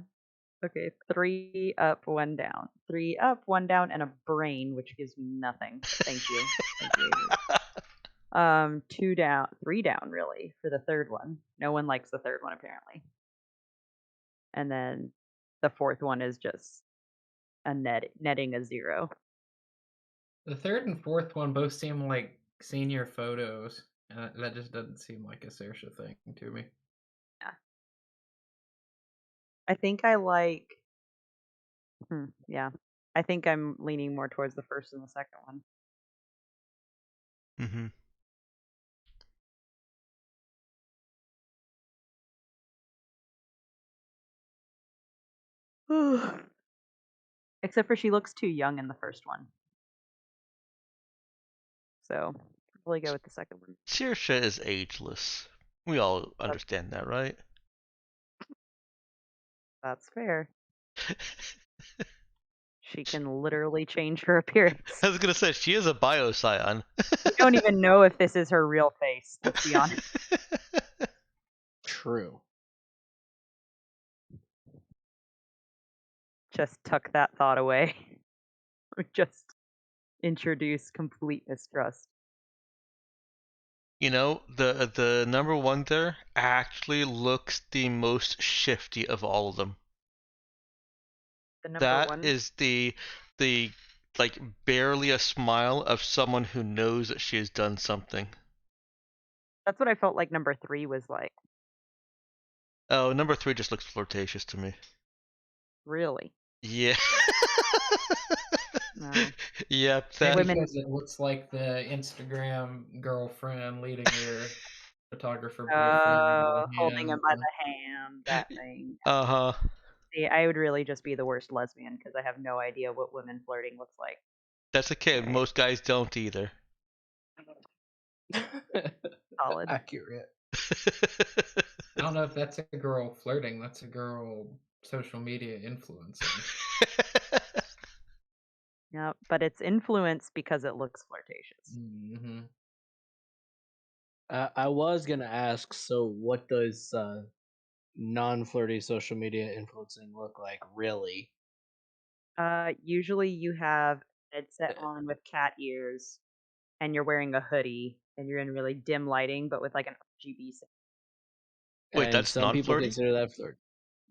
Okay, 3 up, 1 down. 3 up, 1 down, and a brain, which gives me nothing. Thank you. Thank you, Avery. 2 down, 3 down, really, for the third one. No one likes the third one, apparently. And then the fourth one is just a netting a 0. The third and fourth one both seem like senior photos, and that just doesn't seem like a Saoirse thing to me. I think I like. Yeah. I think I'm leaning more towards the first and the second one. Mm-hmm. Except for she looks too young in the first one. So, probably go with the second one. Saoirse is ageless. We all understand that, right? That's fair. She can literally change her appearance. I was gonna say, she is a bioscion. I don't even know if this is her real face, let's be honest. True. Just tuck that thought away. Or just introduce complete mistrust. You know, the number 1 there actually looks the most shifty of all of them. The number That one. is the like barely a smile of someone who knows that she has done something. That's what I felt like number 3 was like. Oh, number 3 just looks flirtatious to me. Really? Yeah. No. Yep. Maybe That. Women- because it looks like the Instagram girlfriend leading your photographer boyfriend. by the holding him hand. by the hand, that thing. Uh huh. See, I would really just be the worst lesbian because I have no idea what women flirting looks like. That's okay. Right. Most guys don't either. Solid. Accurate. I don't know if that's a girl flirting. That's a girl social media influencing. Yeah, but it's influence because it looks flirtatious. Mm-hmm. I was gonna ask. So, what does non-flirty social media influencing look like, really? Usually you have a headset on with cat ears, and you're wearing a hoodie, and you're in really dim lighting, but with like an RGB. Wait, And that's some not people flirty? consider that flirt.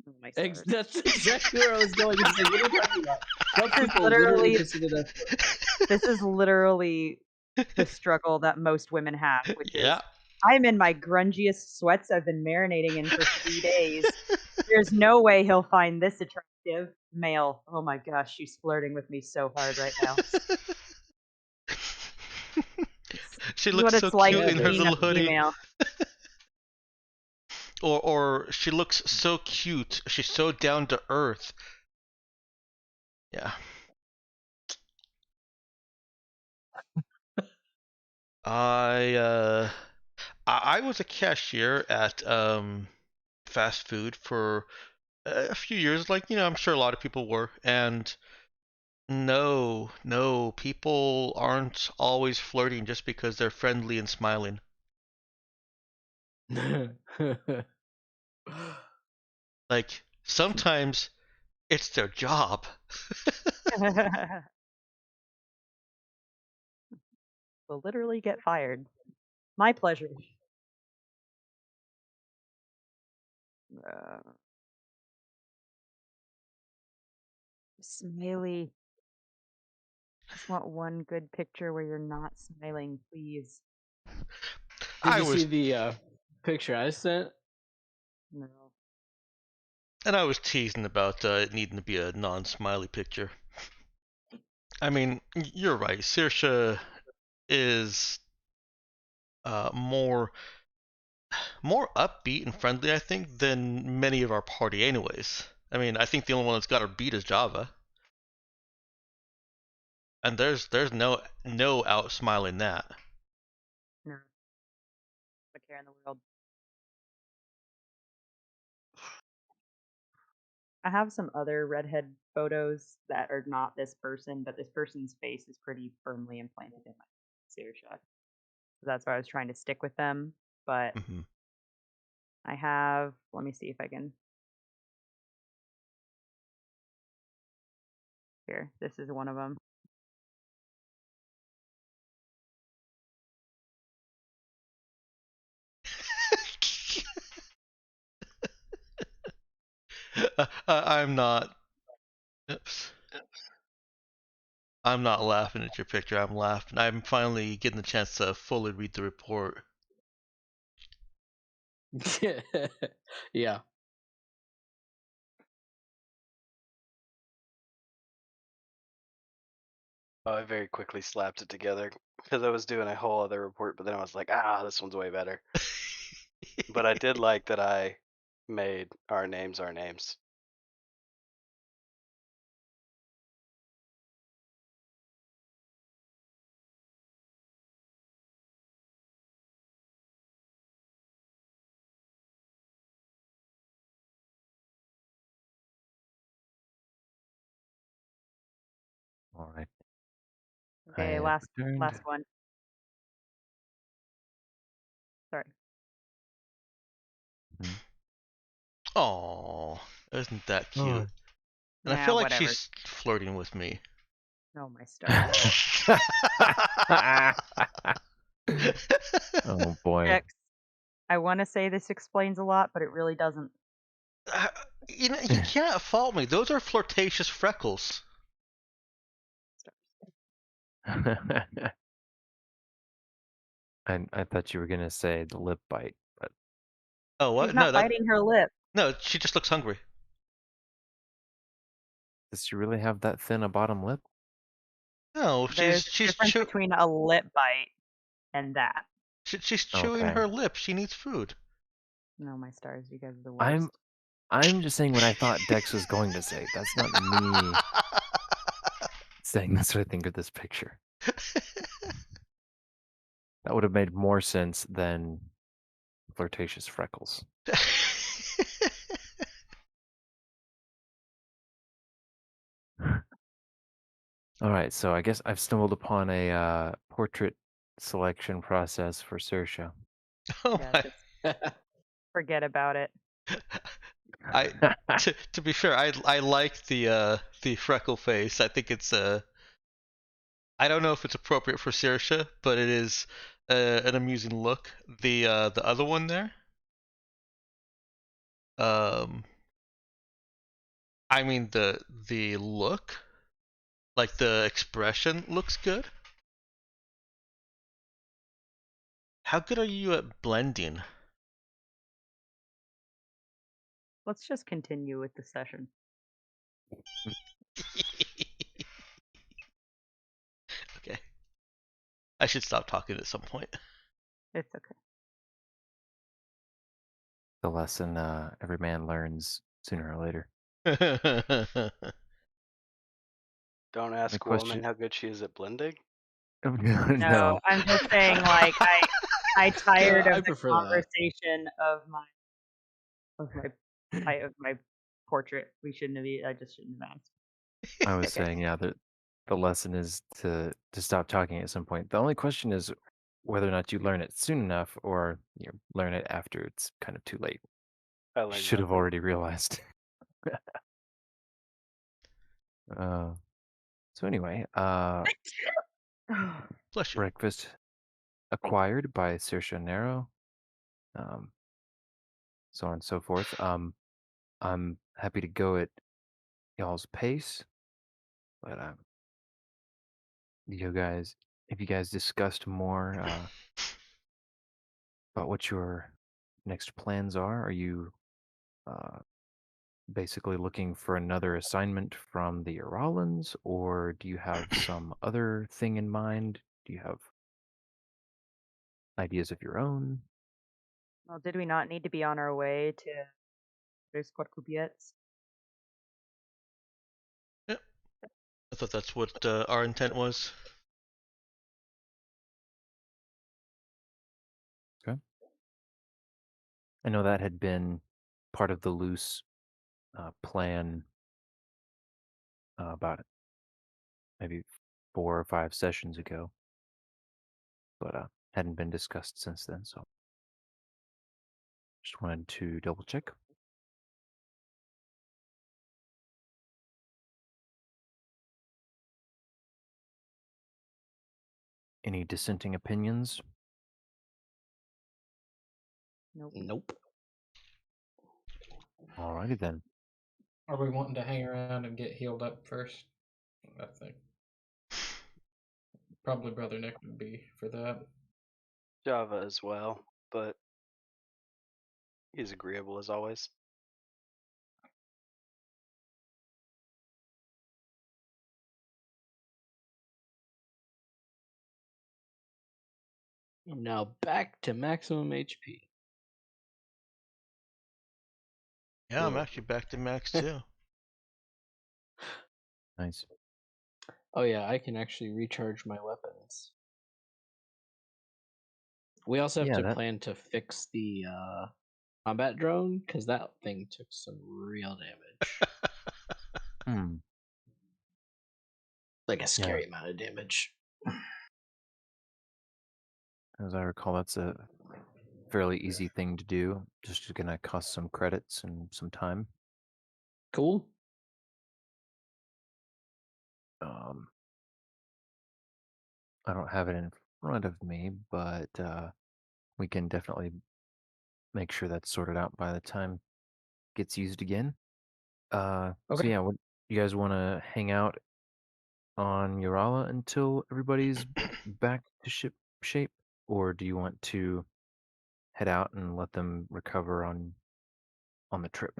Oh my stars. That's exactly where I was going. It's like, what are you talking about? Some This is people literally literally consider that flirt. this is literally the struggle that most women have, which is Yeah. I'm in my grungiest sweats I've been marinating in for 3 days. There's no way he'll find this attractive. Male. Oh my gosh, she's flirting with me so hard right now. She This is looks what so it's like cute in her being a little hoodie. female. Or she looks so cute. She's so down to earth. Yeah. I was a cashier at fast food for a few years, like, I'm sure a lot of people were, and no, people aren't always flirting just because they're friendly and smiling. Like, sometimes it's their job. Will literally get fired. My pleasure. Smiley. Just want one good picture where you're not smiling, please. Did I you was see the picture I sent? No. and I was teasing about it needing to be a non-smiley picture. I mean, you're right. Saoirse is more upbeat and friendly, I think, than many of our party, anyways. I mean, I think the only one that's got her beat is Java, and there's no out smiling that. No. What care in the world. I have some other redhead photos that are not this person, but this person's face is pretty firmly implanted in my Saoirse. So that's why I was trying to stick with them. But Mm-hmm. I have, let me see if I can. Here, this is one of them. I'm not. Oops. I'm not laughing at your picture. I'm laughing. I'm finally getting the chance to fully read the report. Yeah. Oh, I very quickly slapped it together because I was doing a whole other report, but then I was like, this one's way better. But I did like that I made our names our names. All right. I Okay, have last returned. one. Sorry. Oh, isn't that cute? Oh. And I Nah, feel like whatever. she's flirting with me. Oh my stars. Oh boy. X. I want to say this explains a lot, but it really doesn't. You can't fault me. Those are flirtatious freckles. I thought you were gonna say the lip bite, but Oh, what? She's not biting her lip. No, she just looks hungry. does she really have that thin a bottom lip? No, There's a she's difference between a lip bite and that. she's chewing Okay. her lip. She needs food. No, my stars, you guys are the worst. I'm just saying what I thought Dex was going to say. That's not me saying that's what I think of this picture. That would have made more sense than flirtatious freckles. All right, so I guess I've stumbled upon a portrait selection process for Saoirse. Oh Yeah, my. just forget about it. To be fair, I like the freckle face. I think it's I don't know if it's appropriate for Saoirse, but it is an amusing look. The other one there, um, I mean the look, like the expression looks good. How good are you at blending? Let's just continue with the session. Okay. I should stop talking at some point. It's okay. The lesson every man learns sooner or later. Don't ask a woman how good she is at blending. No, No. I'm just saying, like, I tired I of the prefer that. conversation of my portrait. We shouldn't have. I just shouldn't have asked. I was Okay. saying, yeah, the lesson is to stop talking at some point. The only question is whether or not you learn it soon enough or learn it after it's kind of too late. I You learned should have nothing. already realized. uh, so anyway, Bless you. breakfast acquired by Saoirse Nero, so on and so forth. I'm happy to go at y'all's pace, but you guys, if you guys discussed more about what your next plans are you uh, basically looking for another assignment from the Uralans, or do you have some other thing in mind? Do you have ideas of your own? Well, did we not need to be on our way to there's Quadcoupiets? Yep. I thought that's what our intent was. Okay. I know that had been part of the loose plan about maybe 4 or 5 sessions ago, but hadn't been discussed since then. So just wanted to double check. Any dissenting opinions? Nope. Nope. Alrighty then. Are we wanting to hang around and get healed up first? I think probably Brother Nick would be for that. Java as well, but he's agreeable as always. Now back to maximum HP. Yeah, I'm Ugh. actually back to max too. Nice. Oh yeah, I can actually recharge my weapons. We also have Yeah, to that plan to fix the combat drone because that thing took some real damage. Like a scary amount of damage. as I recall, that's a fairly easy thing to do. Just gonna cost some credits and some time. Cool. Um, I don't have it in front of me, but we can definitely make sure that's sorted out by the time it gets used again. So Okay. yeah, what you guys want to hang out on Urala until everybody's back to ship shape, or do you want to head out and let them recover on the trip?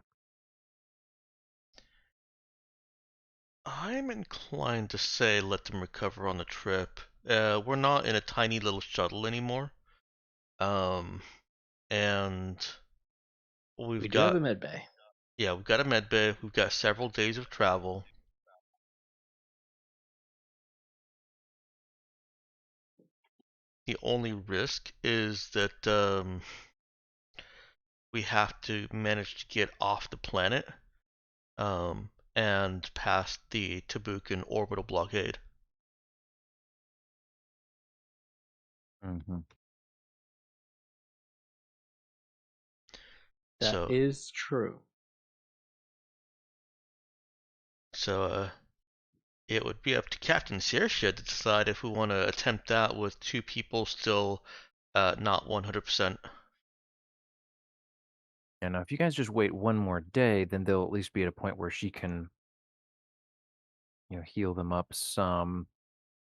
I'm inclined to say let them recover on the trip. We're not in a tiny little shuttle anymore. And We we've do have a got med bay. yeah, we've got a med bay. We've got several days of travel. The only risk is that we have to manage to get off the planet and past the Tabukan orbital blockade. Mm-hmm. That So is true. So it would be up to Captain Saoirse to decide if we want to attempt that with 2 people still not 100%. And if you guys just wait one more day, then they'll at least be at a point where she can, heal them up some.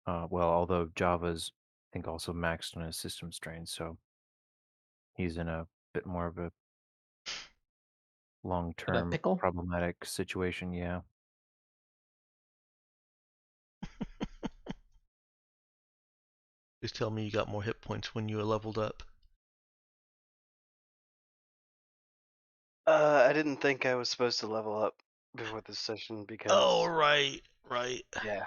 Well, although Java's, I think, also maxed on his system strain, so he's in a bit more of a long-term pickle? problematic situation. Yeah. Please tell me you got more hit points when you were leveled up. I didn't think I was supposed to level up before this session because. Oh, right. Yeah.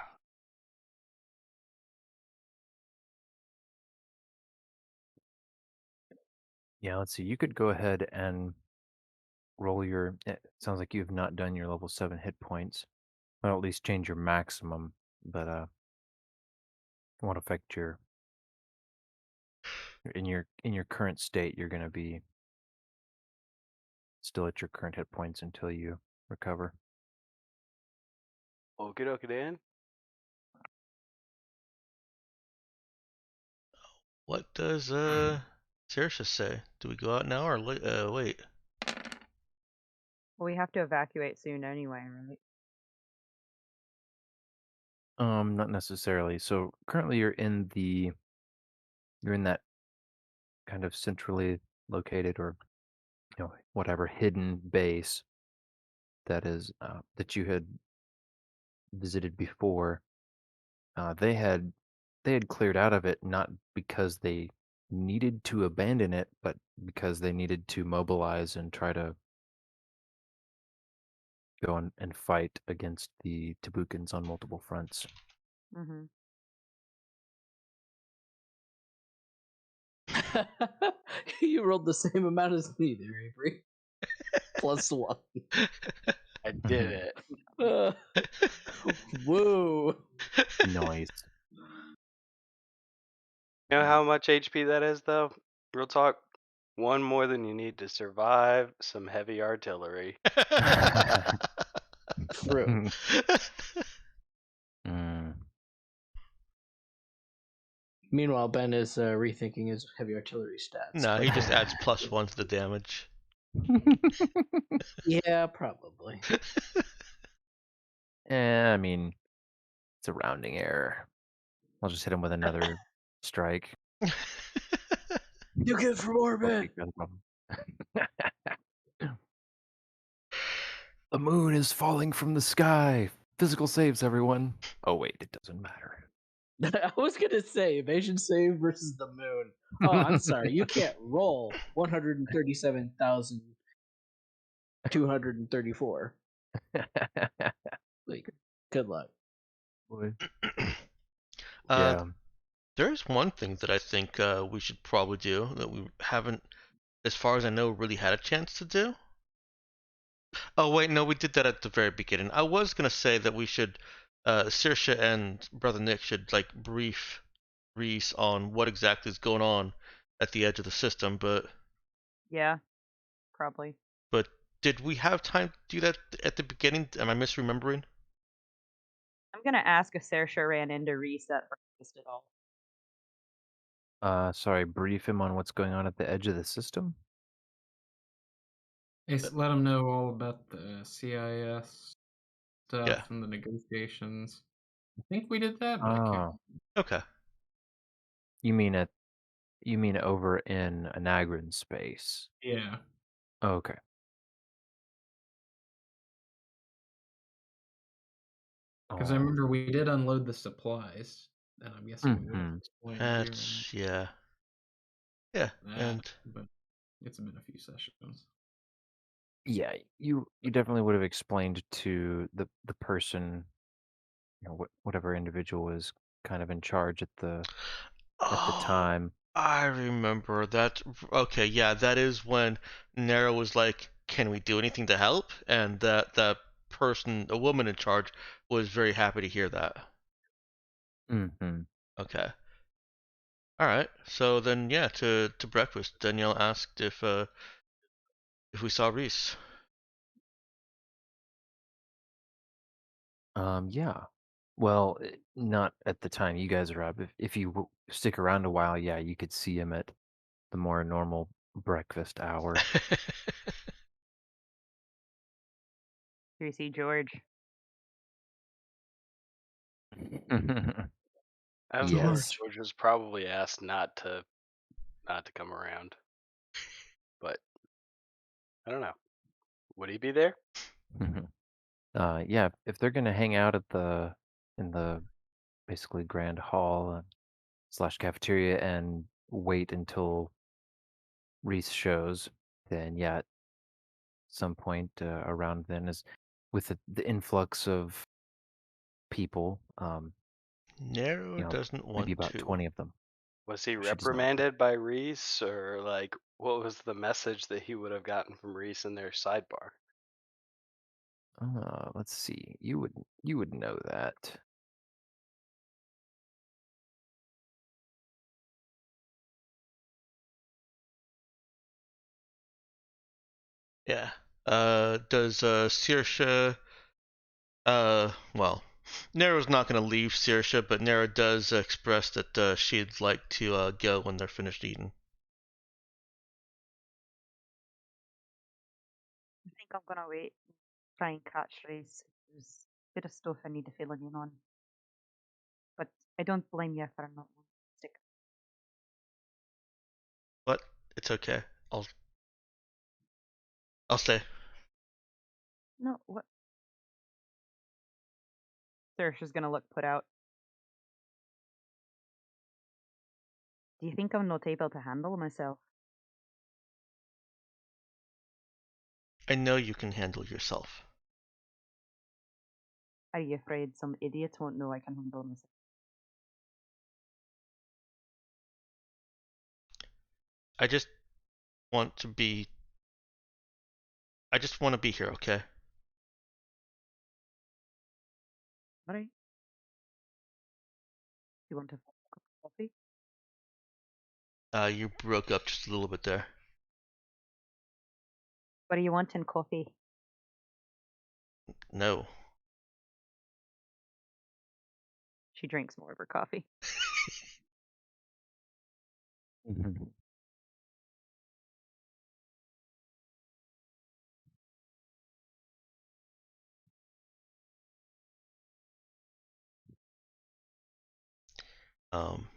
Yeah, let's see. You could go ahead and roll your. It sounds like you've not done your level 7 hit points. Well, at least change your maximum, but it won't affect your. In your current state, you're going to be still at your current hit points until you recover. Okie dokie then. What does Saoirse say? Do we go out now or wait? Well, we have to evacuate soon anyway, right? Not necessarily. So currently you're in that kind of centrally located or whatever hidden base that you had visited before. They had cleared out of it not because they needed to abandon it, but because they needed to mobilize and try to go and fight against the Tabukans on multiple fronts. Mm-hmm. You rolled the same amount as me there, Avery. +1. I did it. Whoa. Noise. You know how much HP that is, though? Real talk. One more than you need to survive some heavy artillery. True. Mm. Meanwhile, Ben is rethinking his heavy artillery stats. No, but- he just adds +1 to the damage. Yeah, probably. I mean, it's a rounding error. I'll just hit him with another strike. You get from Won't orbit. be a problem. The moon is falling from the sky. Physical saves, everyone. Oh wait, it doesn't matter. I was gonna say evasion save versus the moon. Oh, I'm sorry. You can't roll 137,234. Like, good luck. Boy. uh, Yeah. There's one thing that I think we should probably do that we haven't, as far as I know, really had a chance to do. Oh wait, no, we did that at the very beginning. I was gonna say that we should, Saoirse and Brother Nick should like brief Reese on what exactly is going on at the edge of the system, but Yeah, probably. did we have time to do that at the beginning? Am I misremembering? I'm gonna ask if Saoirse ran into Reese at breakfast at all. Sorry, brief him on what's going on at the edge of the system. Let him know all about the CIS stuff Yeah. and the negotiations. I think we did that, but I can't. Oh, Okay. you mean over in Anagran space? Yeah. Okay. Because I remember we did unload the supplies, and I'm guessing we would have Mhm. explained That's yeah. Yeah, that, and but it's been a few sessions. Yeah, you definitely would have explained to the person, whatever individual was kind of in charge at the oh, time. I remember that. Okay, yeah, that is when Nero was like, "Can we do anything to help?" And that person, a woman in charge, was very happy to hear that. Mm-hmm. Okay. All right. So then, yeah, to breakfast, Danielle asked if we saw Reese. Yeah. Well, not at the time you guys are up. If you stick around a while, yeah, you could see him at the more normal breakfast hour. Do you see George? Of course, Yes. George. George was probably asked not to come around, but I don't know. Would he be there? Yeah, if they're gonna hang out at in the basically grand hall slash cafeteria and wait until Reese shows, then yeah, at some point around then is with the influx of people, Nero doesn't maybe want about to. 20 of them. Was he She does not. reprimanded by Reese, or like what was the message that he would have gotten from Reese in their sidebar? Let's see. You would know that. Yeah. Does Saoirse? Well, Nero's not going to leave Saoirse, but Nero does express that she'd like to go when they're finished eating. I think I'm gonna wait and try and catch Reese. There's a bit of stuff I need to fill in on. But I don't blame you for not wanting to stick. But it's okay. I'll stay. No, what? Saoirse's gonna look put out. Do you think I'm not able to handle myself? I know you can handle yourself. Are you afraid some idiot won't know I can handle myself? I just want to be. I just want to be here, okay? Alright. You want a cup of coffee? You broke up just a little bit there. What do you want in coffee? No. She drinks more of her coffee. Mhm. Um,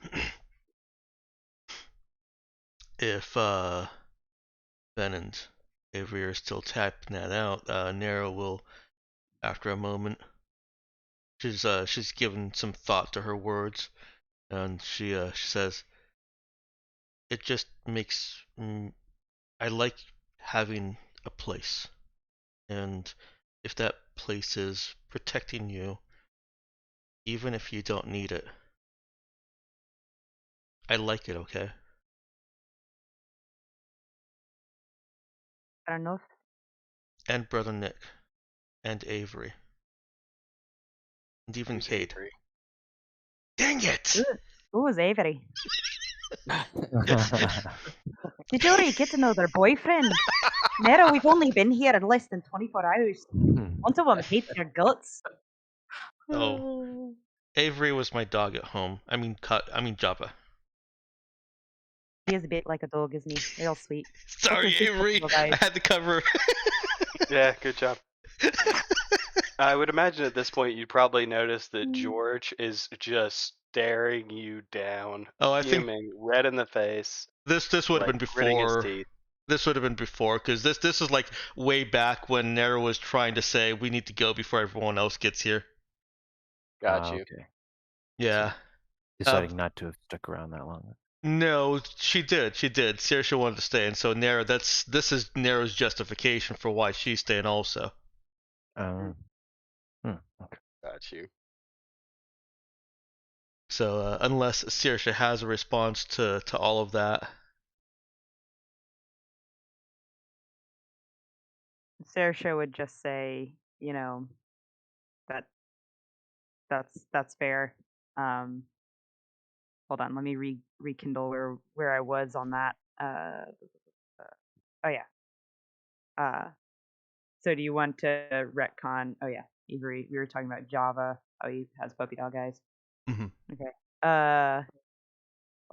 if Ben and Avery are still tapping that out, Nero will, after a moment, she's given some thought to her words, and she says, "It just makes I like having a place, and if that place is protecting you, even if you don't need it, I like it. Okay." Fair enough. And brother Nick, and Avery, and even Who's Cade. Avery? Dang it! Who was Avery? Did you already get to know their boyfriend? Nero, we've only been here in less than 24 hours. One of them hates your guts. Oh, Avery was my dog at home. I mean Java. He is a bit like a dog, isn't he? Real sweet. Sorry, What's his Avery. couple of eyes? I had to cover. Yeah, good job. I would imagine at this point you'd probably notice that Mm. George is just staring you down, Oh, I think fuming, red in the face, this would have like been gritting his before. teeth. This would have been before, because this is like way back when Nero was trying to say we need to go before everyone else gets here. Got you. Okay. Yeah. Deciding not to have stuck around that long. No, she did. She did. Saoirse wanted to stay, and so Nero. This is Nero's justification for why she's staying also. Okay. Got you. So unless Saoirse has a response to all of that, Saoirse would just say, you know, that's fair. Hold on, let me rekindle where I was on that. Oh yeah. So do you want to retcon? Oh yeah. Avery, we were talking about Java, how he has puppy dog eyes. Mhm. Okay.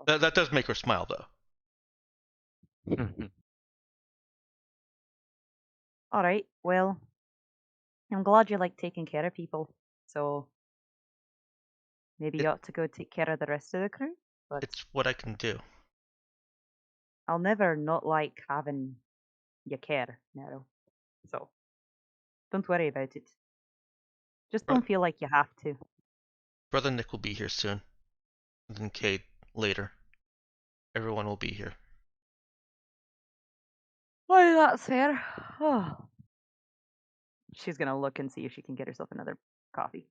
That does make her smile, though. All right. Well, I'm glad you like taking care of people. So maybe you ought to go take care of the rest of the crew. But It's what I can do. I'll never not like having you care, Nero. So don't worry about it. Just Bro- don't feel like you have to. Brother Nick will be here soon. And then Kate later. Everyone will be here. Why, that's fair. Oh. She's gonna look and see if she can get herself another coffee.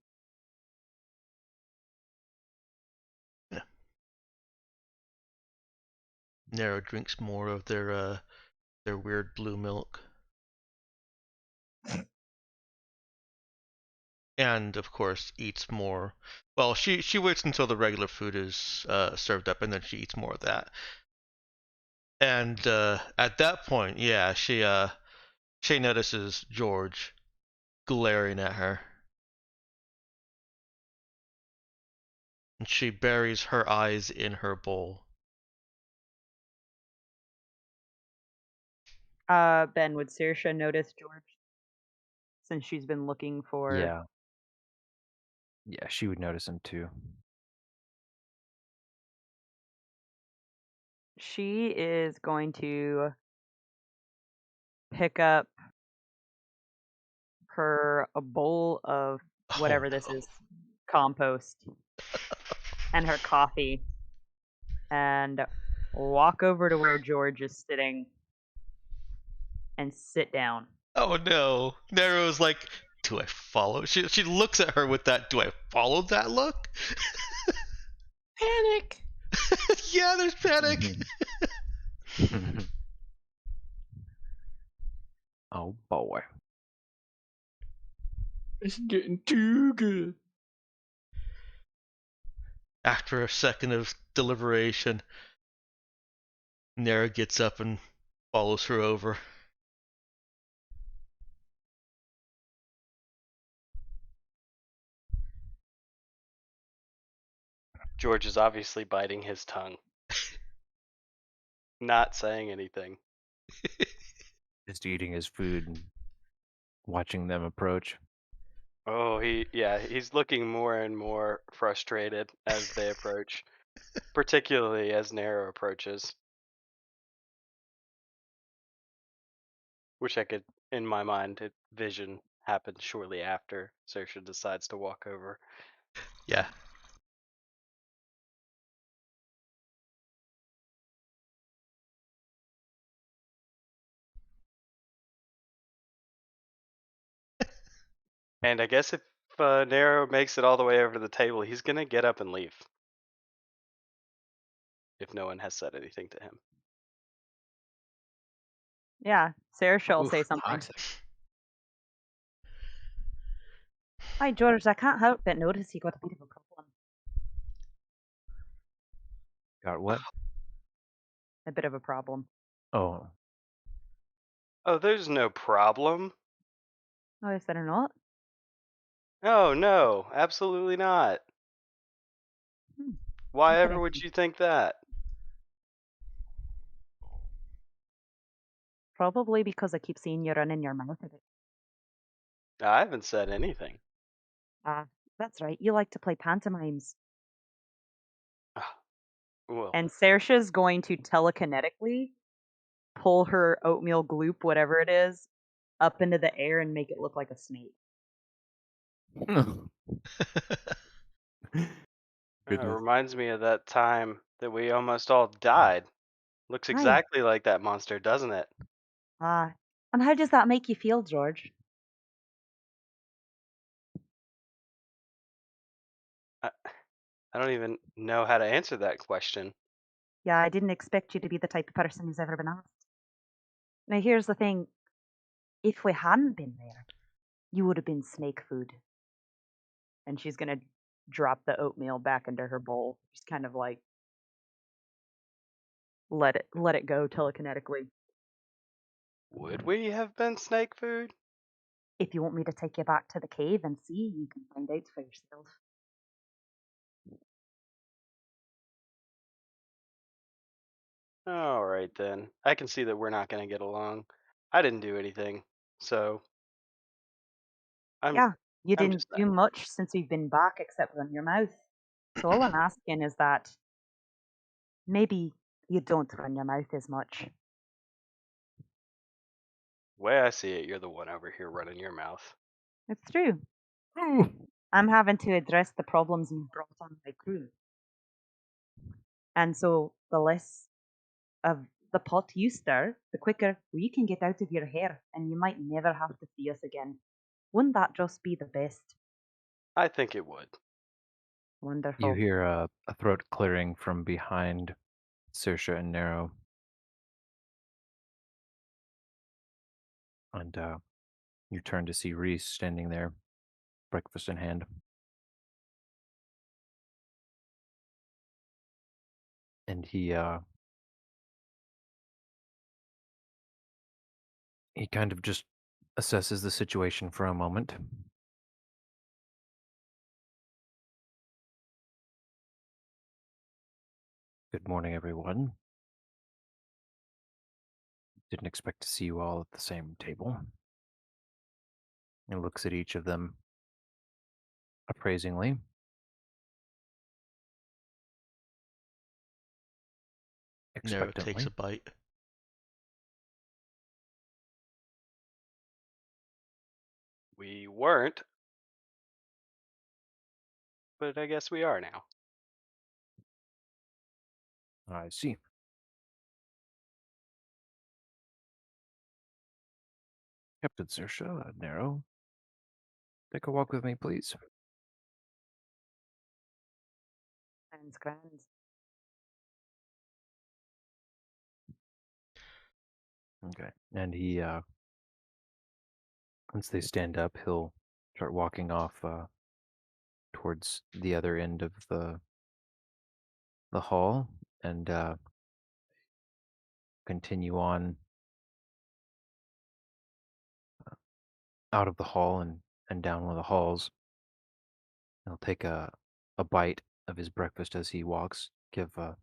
Nero drinks more of their weird blue milk. And of course eats more. Well, she waits until the regular food is served up, and then she eats more of that. And at that point, yeah, she notices George glaring at her, and she buries her eyes in her bowl. Ben, would Saoirse notice George? Since she's been looking for. Yeah. Yeah, she would notice him too. She is going to pick up a bowl of whatever this no. is, compost, and her coffee, and walk over to where George is sitting and sit down. Oh no. Nero's like, do I follow? She looks at her with that, do I follow that look? Panic! Yeah, there's panic. Oh boy. It's getting too good. After a second of deliberation, Nero gets up and follows her over. George is obviously biting his tongue, not saying anything. Just eating his food and watching them approach. Oh, he's looking more and more frustrated as they approach, particularly as Nero approaches. Which I could, in my mind, vision happens shortly after Saoirse decides to walk over. Yeah. And I guess if Nero makes it all the way over to the table, he's gonna get up and leave. If no one has said anything to him. Yeah, Saoirse will say Oof, something. toxic. Hi, George, I can't help but notice you got a bit of a problem. Got what? A bit of a problem. Oh, Oh, there's no problem. Oh, is there not? Oh, no, absolutely not. Hmm. Why ever would Interesting. you think that? Probably because I keep seeing you running your mouth a bit. I haven't said anything. Ah, that's right. You like to play pantomimes. Well, And Saoirse's going to telekinetically pull her oatmeal gloop, whatever it is, up into the air and make it look like a snake. it goodness. reminds me of that time that we almost all died. Looks Aye. exactly like that monster, doesn't it? Ah, and how does that make you feel, George? I don't even know how to answer that question. Yeah, I didn't expect you to be the type of person who's ever been asked. Now, here's the thing. If we hadn't been there, you would have been snake food. And she's going to drop the oatmeal back into her bowl. Just kind of like let it go telekinetically. Would we have been snake food? if you want me to take you back to the cave and see, you can find out for yourself. All right then. I can see that we're not going to get along. I didn't do anything, so I'm Yeah, you I'm didn't just do much since we've been back except run your mouth. So all I'm asking is that maybe you don't run your mouth as much. way I see it. You're the one over here running your mouth. It's true. I'm having to address the problems you've brought on my crew. And so the less of the pot you stir, the quicker we can get out of your hair, and you might never have to see us again. Wouldn't that just be the best? I think it would. You Wonderful. hear a throat clearing from behind Saoirse and Nero, and you turn to see Reese standing there, breakfast in hand. And he kind of just assesses the situation for a moment. Good morning, everyone. Didn't expect to see you all at the same table. And looks at each of them appraisingly. Nero takes Expectantly. a bite. We weren't, but I guess we are now. I see. Captain Saoirse, Nero, take a walk with me, please. Sounds grand. Okay. And he, once they stand up, he'll start walking off towards the other end of the hall and continue on out of the hall and down one of the halls. He'll take a bite of his breakfast as he walks, give a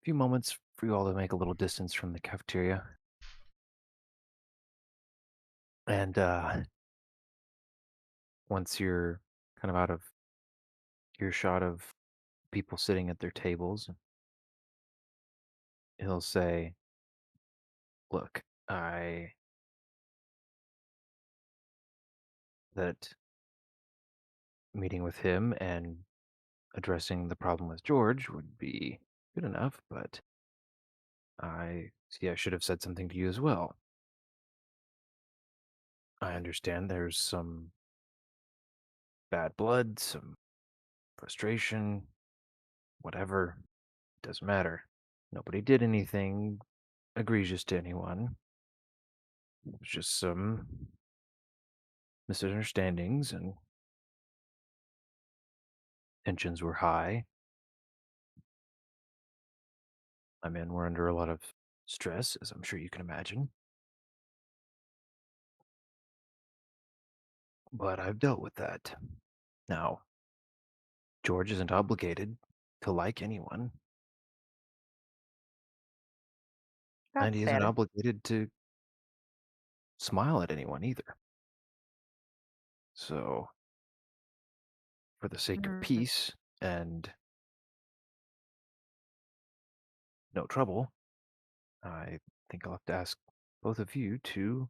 few moments for you all to make a little distance from the cafeteria. And once you're kind of out of earshot of people sitting at their tables, he'll say, "Look, that meeting with him and addressing the problem with George would be good enough, but I see I should have said something to you as well. I understand there's some bad blood, some frustration, whatever, doesn't matter. Nobody did anything egregious to anyone. It was just some misunderstandings and tensions were high. My men were under a lot of stress, as I'm sure you can imagine. But I've dealt with that. Now, George isn't obligated to like anyone, and That's he isn't fair. obligated to smile at anyone either. So, for the sake of Mm, peace and no trouble, I think I'll have to ask both of you to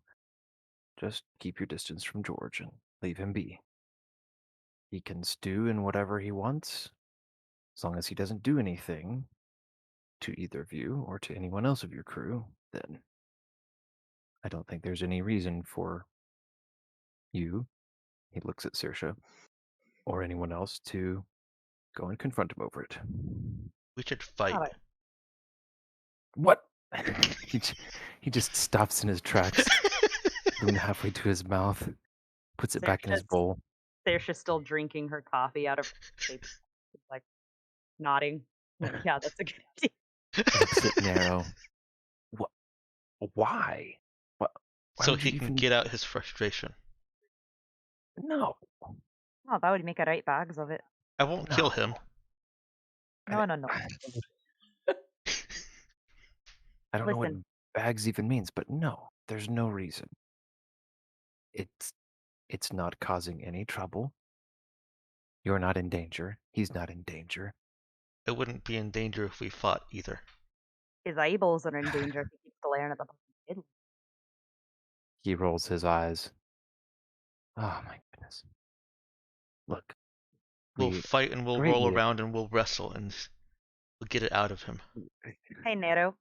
just keep your distance from George and leave him be. He can stew in whatever he wants, as long as he doesn't do anything to either of you or to anyone else of your crew, then I don't think there's any reason for you, he looks at Saoirse, or anyone else to go and confront him over it. We should fight. Alright. What? he just stops in his tracks, spoon halfway to his mouth, puts it back in his bowl. Saoirse's still drinking her coffee out of her paper, like nodding. Like, yeah, that's a good idea. Looks at Nero. What? Why? What? Why So would you he can even? get out his frustration. No, Oh, that would make a right bags of it. I won't kill no. him. No, no, no. I don't know what Listen, bags even means, but no, there's no reason. It's it's not causing any trouble. You're not in danger. He's not in danger. I wouldn't be in danger if we fought either. his eyeballs are in danger if he keeps glaring at the fucking He rolls his eyes. Oh my goodness. Look, We'll we fight and we'll great roll meeting. around and we'll wrestle and we'll get it out of him. Hey, Nero,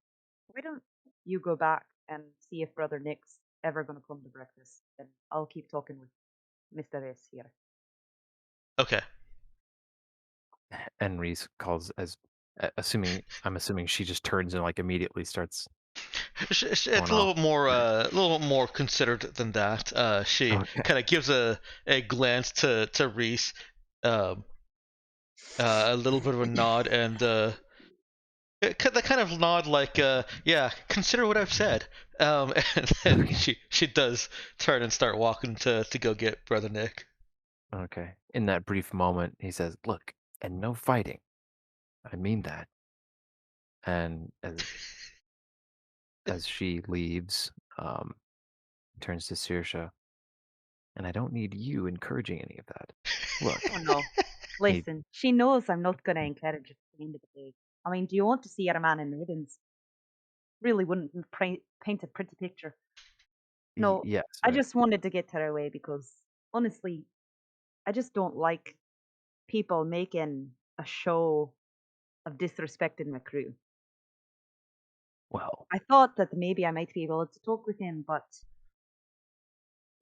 why don't you go back and see if Brother Nick's ever going to come to breakfast? And I'll keep talking with Mr. S here. Okay. And Reese calls as I'm assuming she just turns and like immediately starts It's going a off. a little bit more considered than that. She Okay. kind of gives a glance to Reese, um, a little bit of a nod, and the kind of nod like, yeah, consider what I've said. And then Okay. she does turn and start walking to go get Brother Nick. Okay. In that brief moment, he says, "Look, and no fighting. I mean that." And as she leaves, turns to Saoirse, and I don't need you encouraging any of that. Look, Oh, no. he, Listen, she knows I'm not going to encourage it at the end of the day. I mean, do you want to see a man in ribbons? Really wouldn't paint a pretty picture. No, yes, I just wanted to get her away because, honestly, I just don't like people making a show of disrespecting my crew. well, I thought that maybe I might be able to talk with him, but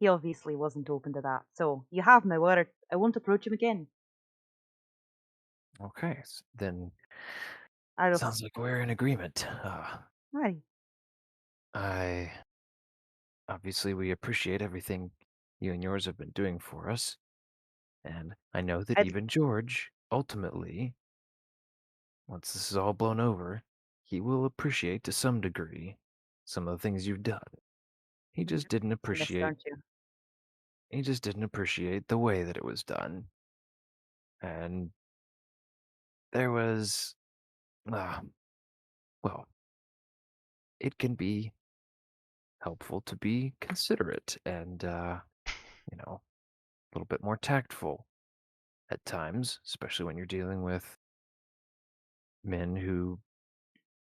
he obviously wasn't open to that. So you have my word. I won't approach him again. okay, then I just, sounds like we're in agreement. right. I obviously we appreciate everything you and yours have been doing for us, and I know that I'd, even George, ultimately, once this is all blown over, he will appreciate to some degree some of the things you've done. He you're just didn't saying this, appreciate aren't you? he just didn't appreciate the way that it was done. And there was uh, well, it can be helpful to be considerate and a little bit more tactful at times, especially when you're dealing with men who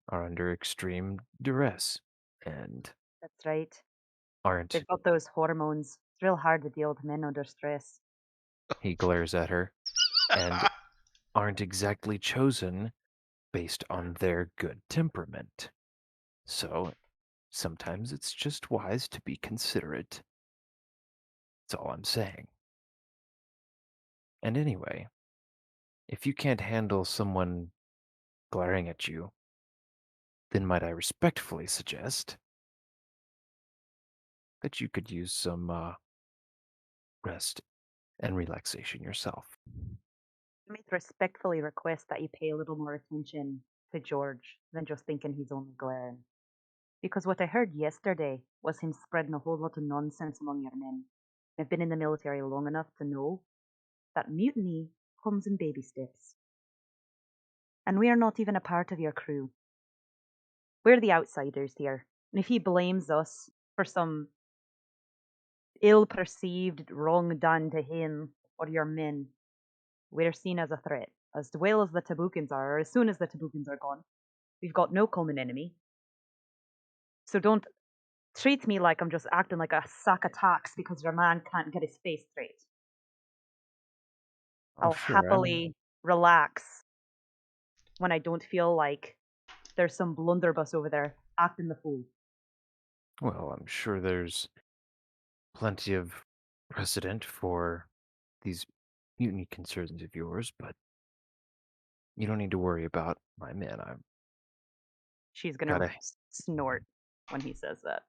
are under extreme duress and That's right. aren't. They've got those hormones. It's real hard to deal with men under stress. He glares at her, and aren't exactly chosen based on their good temperament. So sometimes it's just wise to be considerate. That's all I'm saying. And anyway, if you can't handle someone glaring at you, then might I respectfully suggest that you could use some rest and relaxation yourself. I might respectfully request that you pay a little more attention to George than just thinking he's only glaring. Because what I heard yesterday was him spreading a whole lot of nonsense among your men. I've been in the military long enough to know that mutiny comes in baby steps. And we are not even a part of your crew. We're the outsiders here. And if he blames us for some ill perceived wrong done to him or your men, we're seen as a threat, as well as the Tabukans are, or as soon as the Tabukans are gone. We've got no common enemy. So don't treat me like I'm just acting like a sack of tacks because your man can't get his face straight. Oh, I'll sure. happily relax when I don't feel like there's some blunderbuss over there acting the fool. Well, I'm sure there's plenty of precedent for these mutiny concerns of yours, but you don't need to worry about my men. I've She's gonna gotta. snort when he says that.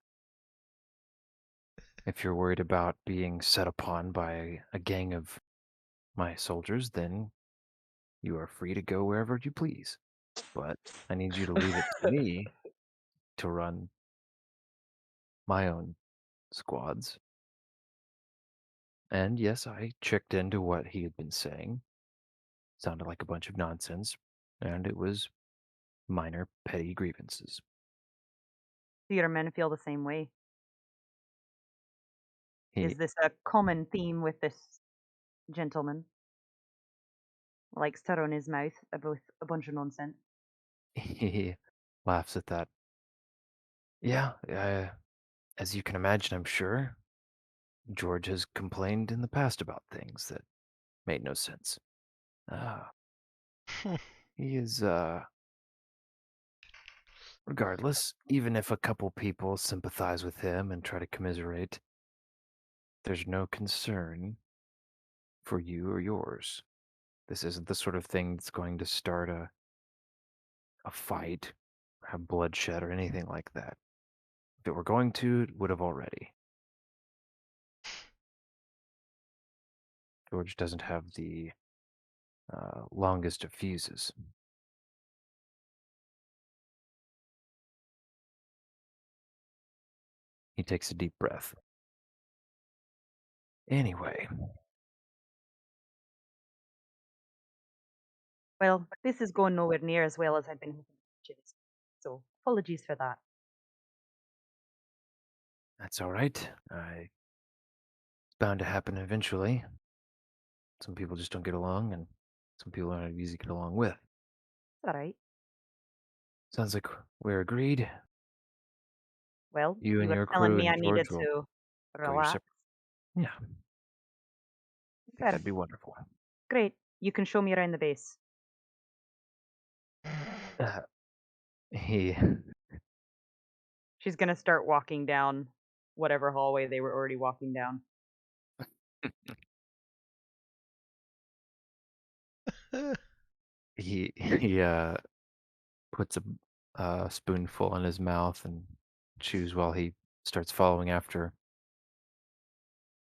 If you're worried about being set upon by a gang of my soldiers, then you are free to go wherever you please. But I need you to leave it to me to run my own squads. And yes, I checked into what he had been saying. Sounded like a bunch of nonsense, and it was minor petty grievances. Do your men feel the same way? He Is this a common theme with this gentleman? Likes to run his mouth about a bunch of nonsense. he laughs at that. Yeah, as you can imagine, I'm sure, George has complained in the past about things that made no sense. Ah, he is, regardless, even if a couple people sympathize with him and try to commiserate, there's no concern for you or yours. This isn't the sort of thing that's going to start a fight, have bloodshed, or anything like that. If it were going to, it would have already. George doesn't have the longest of fuses. He takes a deep breath. Anyway, Well, this is going nowhere near as well as I've been hoping it is. So apologies for that. that's all right. It's bound to happen eventually. Some people just don't get along, and some people aren't easy to get along with. It's all right. Sounds like we're agreed. Well, You and were your telling crew me I and needed George will to go your relax. separate. Yeah, Fair. that'd be wonderful. Great. You can show me around the base. Uh, he She's gonna start walking down whatever hallway they were already walking down. he puts a spoonful in his mouth and chews while he starts following after.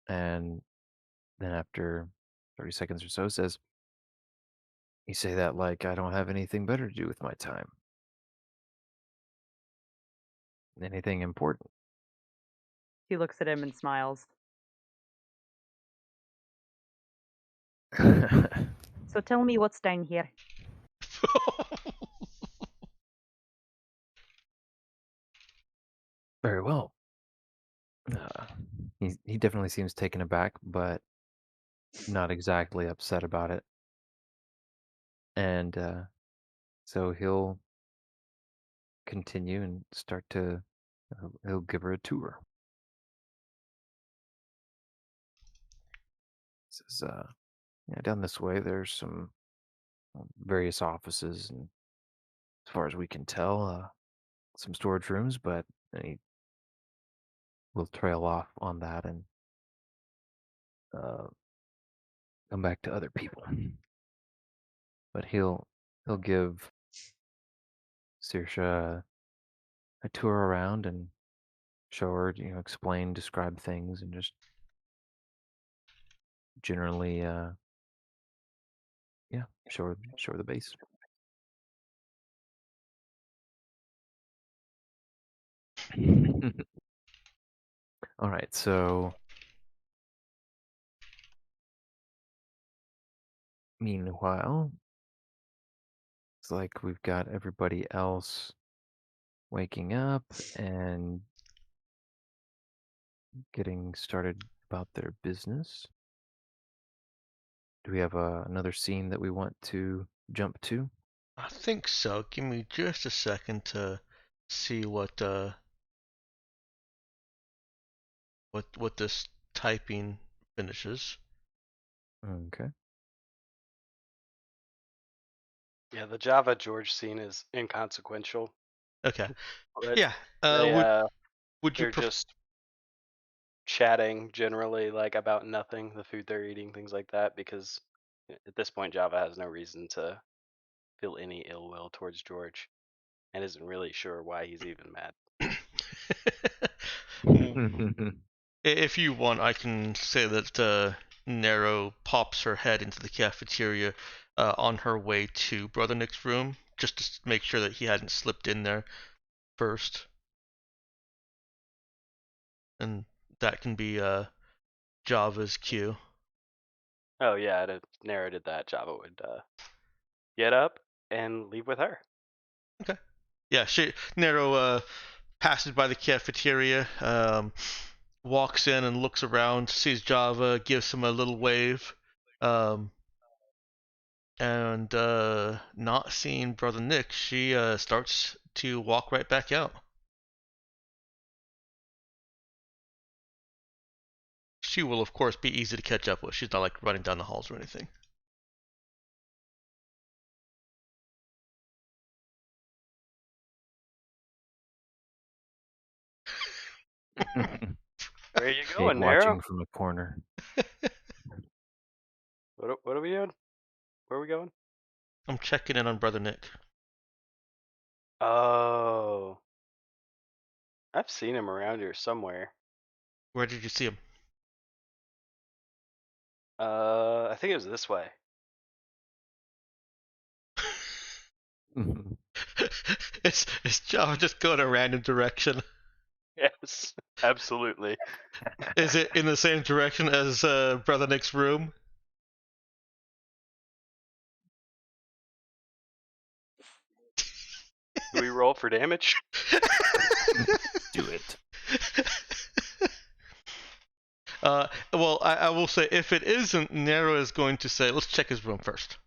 And then after 30 seconds or so says, "You say that like I don't have anything better to do with my time. Anything important?" She looks at him and smiles. So tell me what's down here. Very well. He definitely seems taken aback, but not exactly upset about it. And so he'll continue and start to. He'll give her a tour. Says, yeah, down this way, there's some various offices, and as far as we can tell, some storage rooms, but he will trail off on that and uh, come back to other people. But he'll give Saoirse a tour around and show her, explain, describe things, and just generally, yeah, show her the base. All right, so meanwhile, it's like we've got everybody else waking up and getting started about their business. Do we have another scene that we want to jump to? I think so. Give me just a second to see what this typing finishes. Okay. Yeah, the Java George scene is inconsequential. Okay. But Yeah. they, Would you they're just chatting generally, like about nothing, the food they're eating, things like that, because at this point Java has no reason to feel any ill will towards George and isn't really sure why he's even mad. If you want, I can say that Nero pops her head into the cafeteria on her way to Brother Nick's room, just to make sure that he hadn't slipped in there first. And that can be Java's cue. Oh yeah, and if Nero did that, Java would get up and leave with her. Okay. Yeah, Nero passes by the cafeteria, walks in and looks around, sees Java, gives him a little wave, and not seeing Brother Nick, she starts to walk right back out. She will, of course, be easy to catch up with. She's not like running down the halls or anything. Where are you Kate going, Nero? watching from a corner. What are we doing? Where are we going? I'm checking in on Brother Nick. Oh, I've seen him around here somewhere. Where did you see him? I think it was this way. Is Java just going a random direction? Yes, absolutely. Is it in the same direction as Brother Nick's room? Do we roll for damage? Do it. Well, I will say, if it isn't, Nero is going to say, let's check his room first.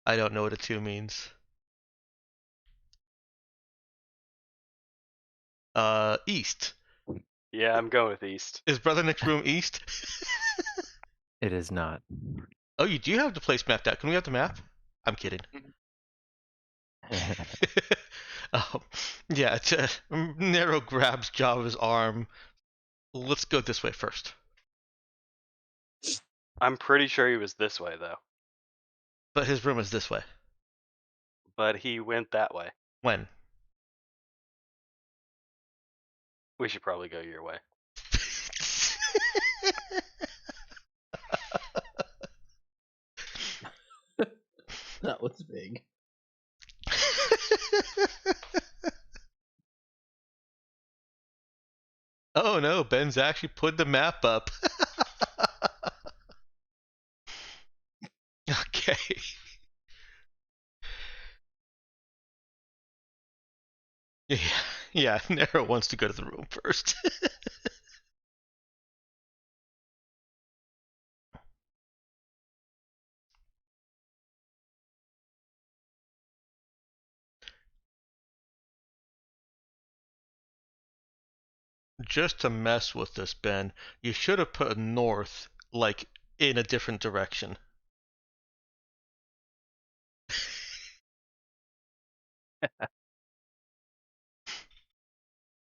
I don't know what a 2 means. East. Yeah, I'm going with east. Is Brother Nick's room east? It is not. Oh, you do have the place mapped out. Can we have the map? I'm kidding. Yeah, Nero grabs Java's arm. Let's go this way first. I'm pretty sure he was this way though, But his room is this way. but he went that way. When? We should probably go your way. That was big. Oh no, Ben's actually put the map up. Okay. Yeah, Nero wants to go to the room first. Just to mess with this, Ben, you should have put north, like, in a different direction.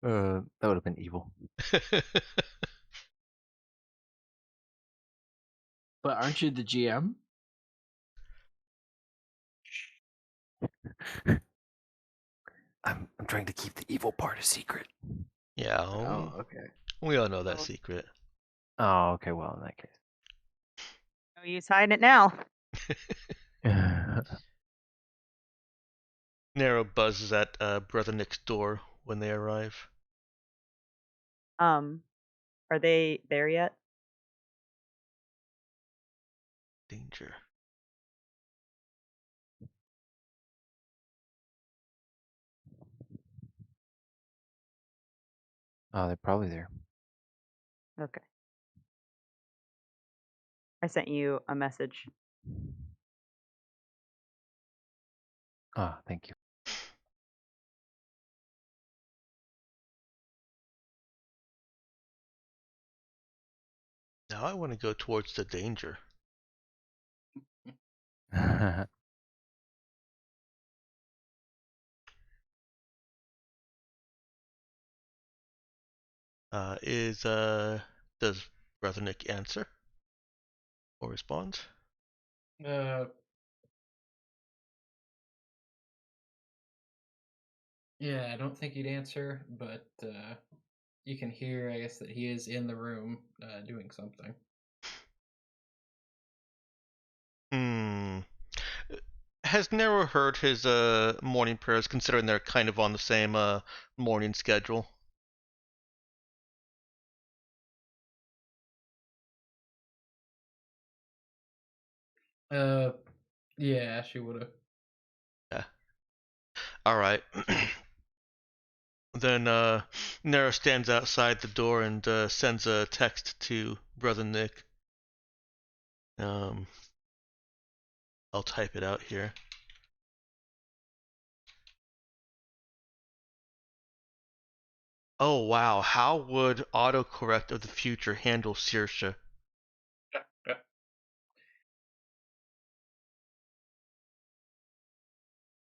That would have been evil. But aren't you the GM? I'm trying to keep the evil part a secret. Yeah, Oh, okay. we all know that Oh. secret. Oh, okay. Well, in that case. No use hiding it now. Nero buzzes at Brother Nick's door when they arrive. Are they there yet? Danger. Oh, they're probably there. Okay. I sent you a message. Ah, thank you. Now I want to go towards the danger. Does Brother Nick answer or respond? Yeah, I don't think he'd answer, but you can hear, I guess, that he is in the room doing something. has Nero heard his morning prayers, considering they're kind of on the same morning schedule? Yeah, she would have. Yeah. All right. Then Nero stands outside the door and sends a text to Brother Nick. I'll type it out here. Oh wow, how would autocorrect of the future handle Saoirse?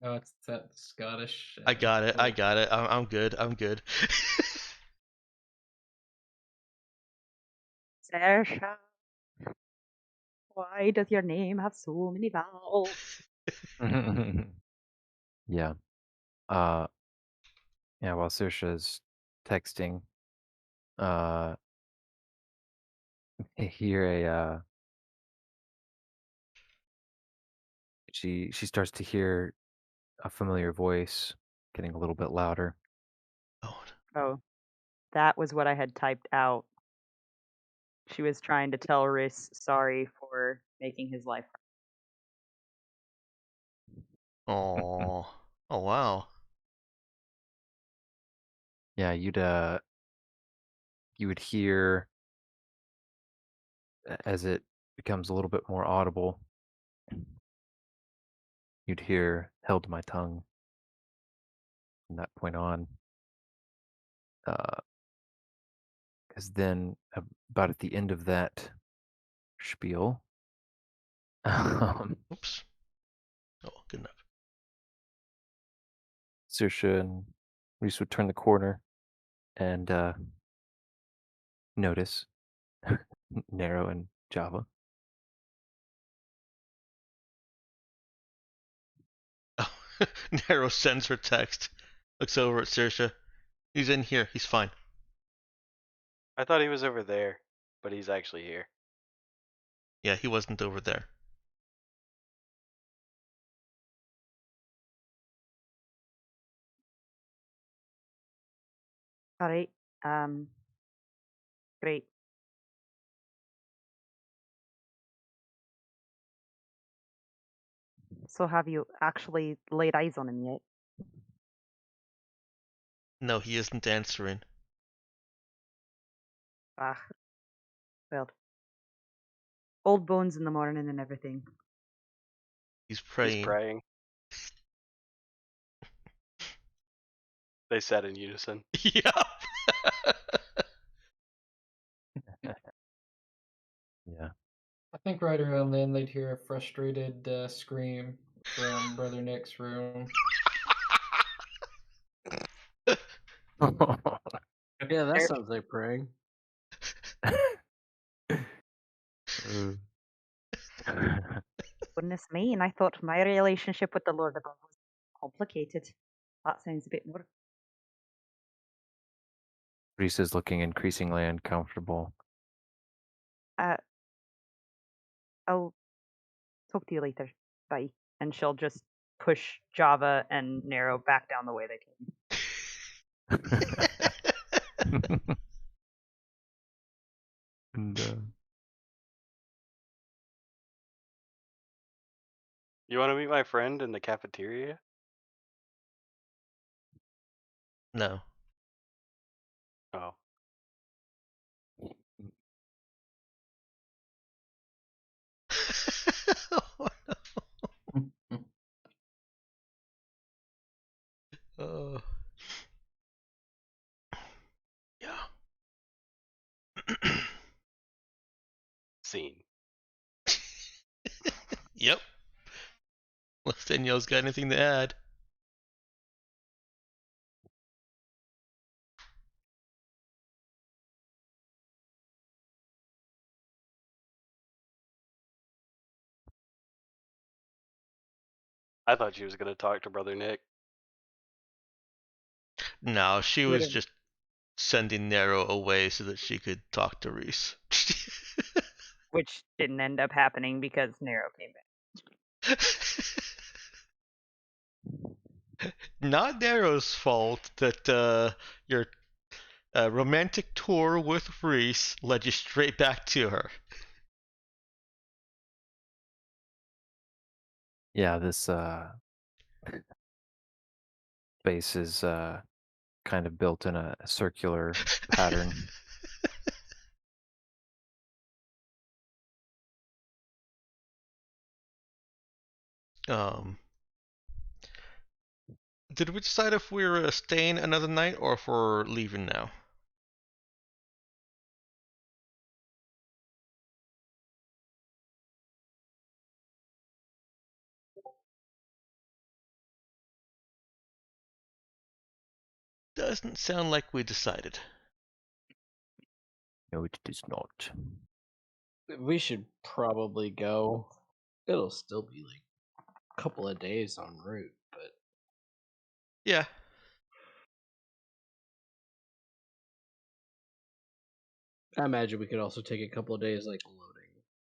Oh, it's that Scottish. I got it. I word. got it. I'm good. I'm good. Saoirse, why does your name have so many vowels? Yeah. Yeah, while Saoirse's texting, I hear she starts to hear a familiar voice getting a little bit louder. Oh, Oh, that was what I had typed out. She was trying to tell Rhys sorry for making his life oh, oh wow. Yeah, you would hear as it becomes a little bit more audible, you'd hear held my tongue from that point on. Because then about at the end of that spiel, Oops. Oh, good enough. Saoirse and Reese would turn the corner and notice Nero and Java. Oh, Nero sends her text. Looks over at Saoirse. He's in here. He's fine. I thought he was over there, but he's actually here. Yeah, he wasn't over there. All right. Great. So have you actually laid eyes on him yet? No, he isn't answering. Ah, well. Old bones in the morning and everything. He's He's praying. praying. They said in unison. Yep. Yeah. I think right around then they'd hear a frustrated scream from Brother Nick's room. Yeah, that sounds like praying. Goodness me, and I thought my relationship with the Lord above was complicated. That sounds a bit more. Reese is looking increasingly uncomfortable. I'll talk to you later. Bye. And she'll just push Java and Nero back down the way they came. And You want to meet my friend in the cafeteria? No. Oh. Oh, no. Oh. Yeah. Scene. Yep. Unless Danielle's got anything to add. I thought she was going to talk to Brother Nick. No, she was Would've- just sending Nero away so that she could talk to Reese. Which didn't end up happening because Nero came back. not Darrow's fault that your romantic tour with Reese led you straight back to her. Yeah, this base is kind of built in a circular pattern. Did we decide if we were staying another night or if we're leaving now? Doesn't sound like we decided. No, it is not. We should probably go. It'll still be like a couple of days en route, but Yeah. I imagine we could also take a couple of days like loading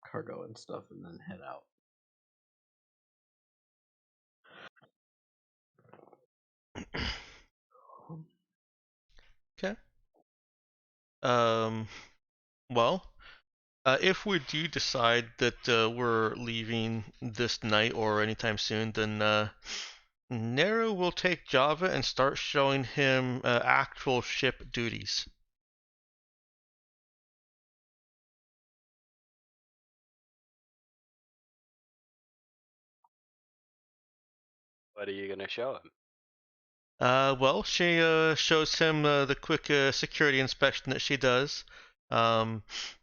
cargo and stuff and then head out. Okay. Well, if we do decide that we're leaving this night or anytime soon, then Nero will take Java and start showing him actual ship duties. What are you gonna show him? Well, she shows him the quick security inspection that she does,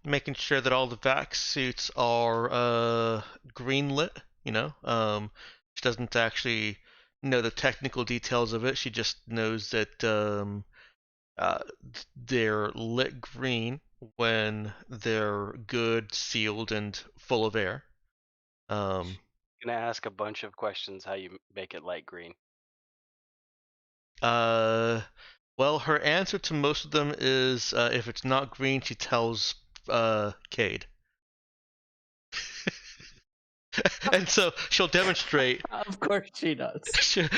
making sure that all the vac suits are green lit. She doesn't actually know the technical details of it. She just knows that they're lit green when they're good, sealed, and full of air. Gonna ask a bunch of questions how you make it light green. Well, her answer to most of them is if it's not green, she tells Cade. And so she'll demonstrate. Of course she does.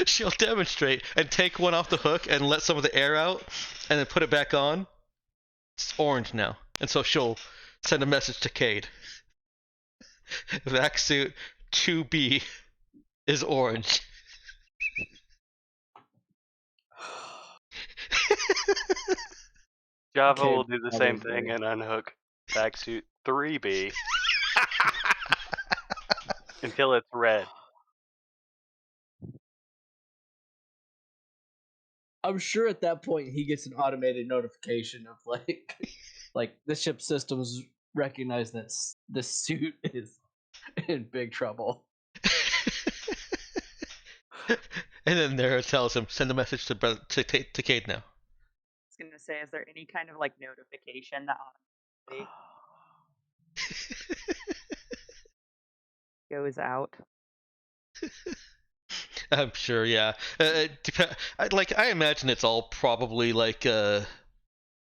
She'll demonstrate and take one off the hook and let some of the air out, and then put it back on. It's orange now, and so she'll send a message to Cade. Vac suit 2B is orange. Java Okay, will do the same probably. thing and unhook vac suit 3B until it's red. I'm sure at that point he gets an automated notification of like the ship systems recognize that this suit is in big trouble. And then Nero tells him, send a message to Cade now. I was gonna say, is there any kind of like notification that automatically goes out? I'm sure, yeah. I imagine it's all probably like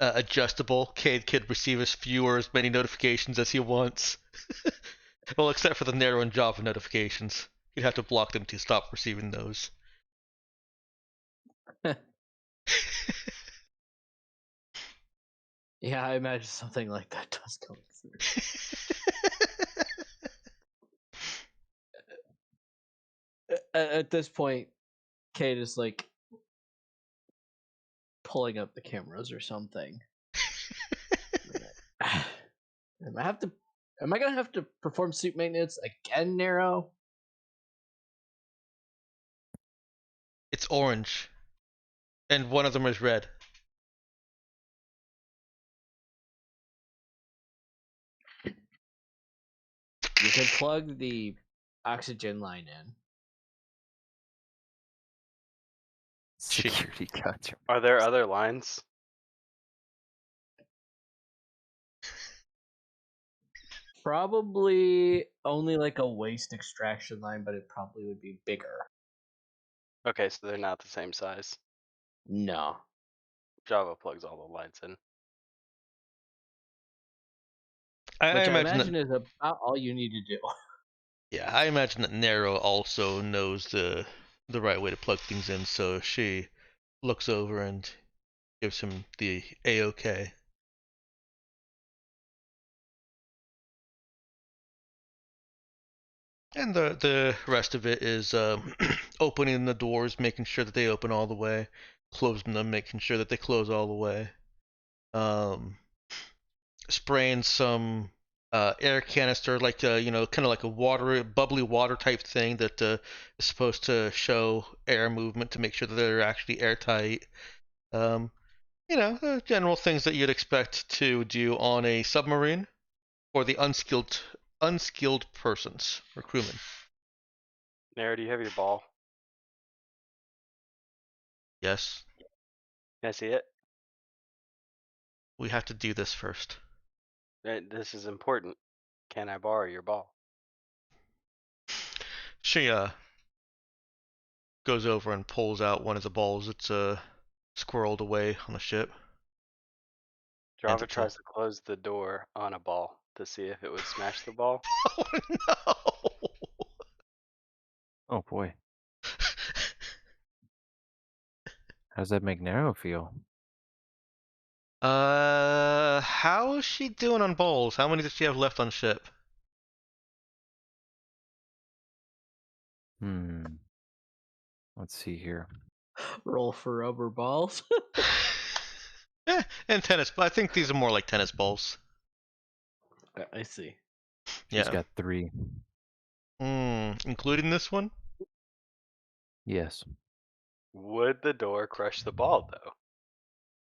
adjustable. Cade could receive as few or as many notifications as he wants. Well, except for the Nero and Java notifications. You'd have to block them to stop receiving those. Yeah, I imagine something like that does come through. At this point, Kate is like pulling up the cameras or something. Am I gonna have to perform suit maintenance again, Nero? It's orange. And one of them is red. You can plug the oxygen line in. Security cuts. Are there other lines? Probably only like a waste extraction line, but it probably would be bigger. Okay, so they're not the same size. No. Java plugs all the lines in. Which I imagine imagine is about all you need to do. Yeah, I imagine that Nero also knows the right way to plug things in, so she looks over and gives him the A-OK. And the rest of it is opening the doors, making sure that they open all the way, closing them, making sure that they close all the way, spraying some air canister, like kind of like a bubbly water type thing that is supposed to show air movement to make sure that they're actually airtight. The general things that you'd expect to do on a submarine for the unskilled persons or crewmen. Nero, do you have your ball? Yes, Can I see it? we have to do this first. This is important. Can I borrow your ball? She goes over and pulls out one of the balls that's squirreled away on the ship. Java tries to close the door on a ball to see if it would smash the ball. Oh no! Oh boy. How does that make Nero feel? How is she doing on balls? How many does she have left on ship? Let's see here. Roll for rubber balls. And tennis, but I think these are more like tennis balls. I see. She's Yeah. got 3. Including this one? Yes. Would the door crush the ball, though?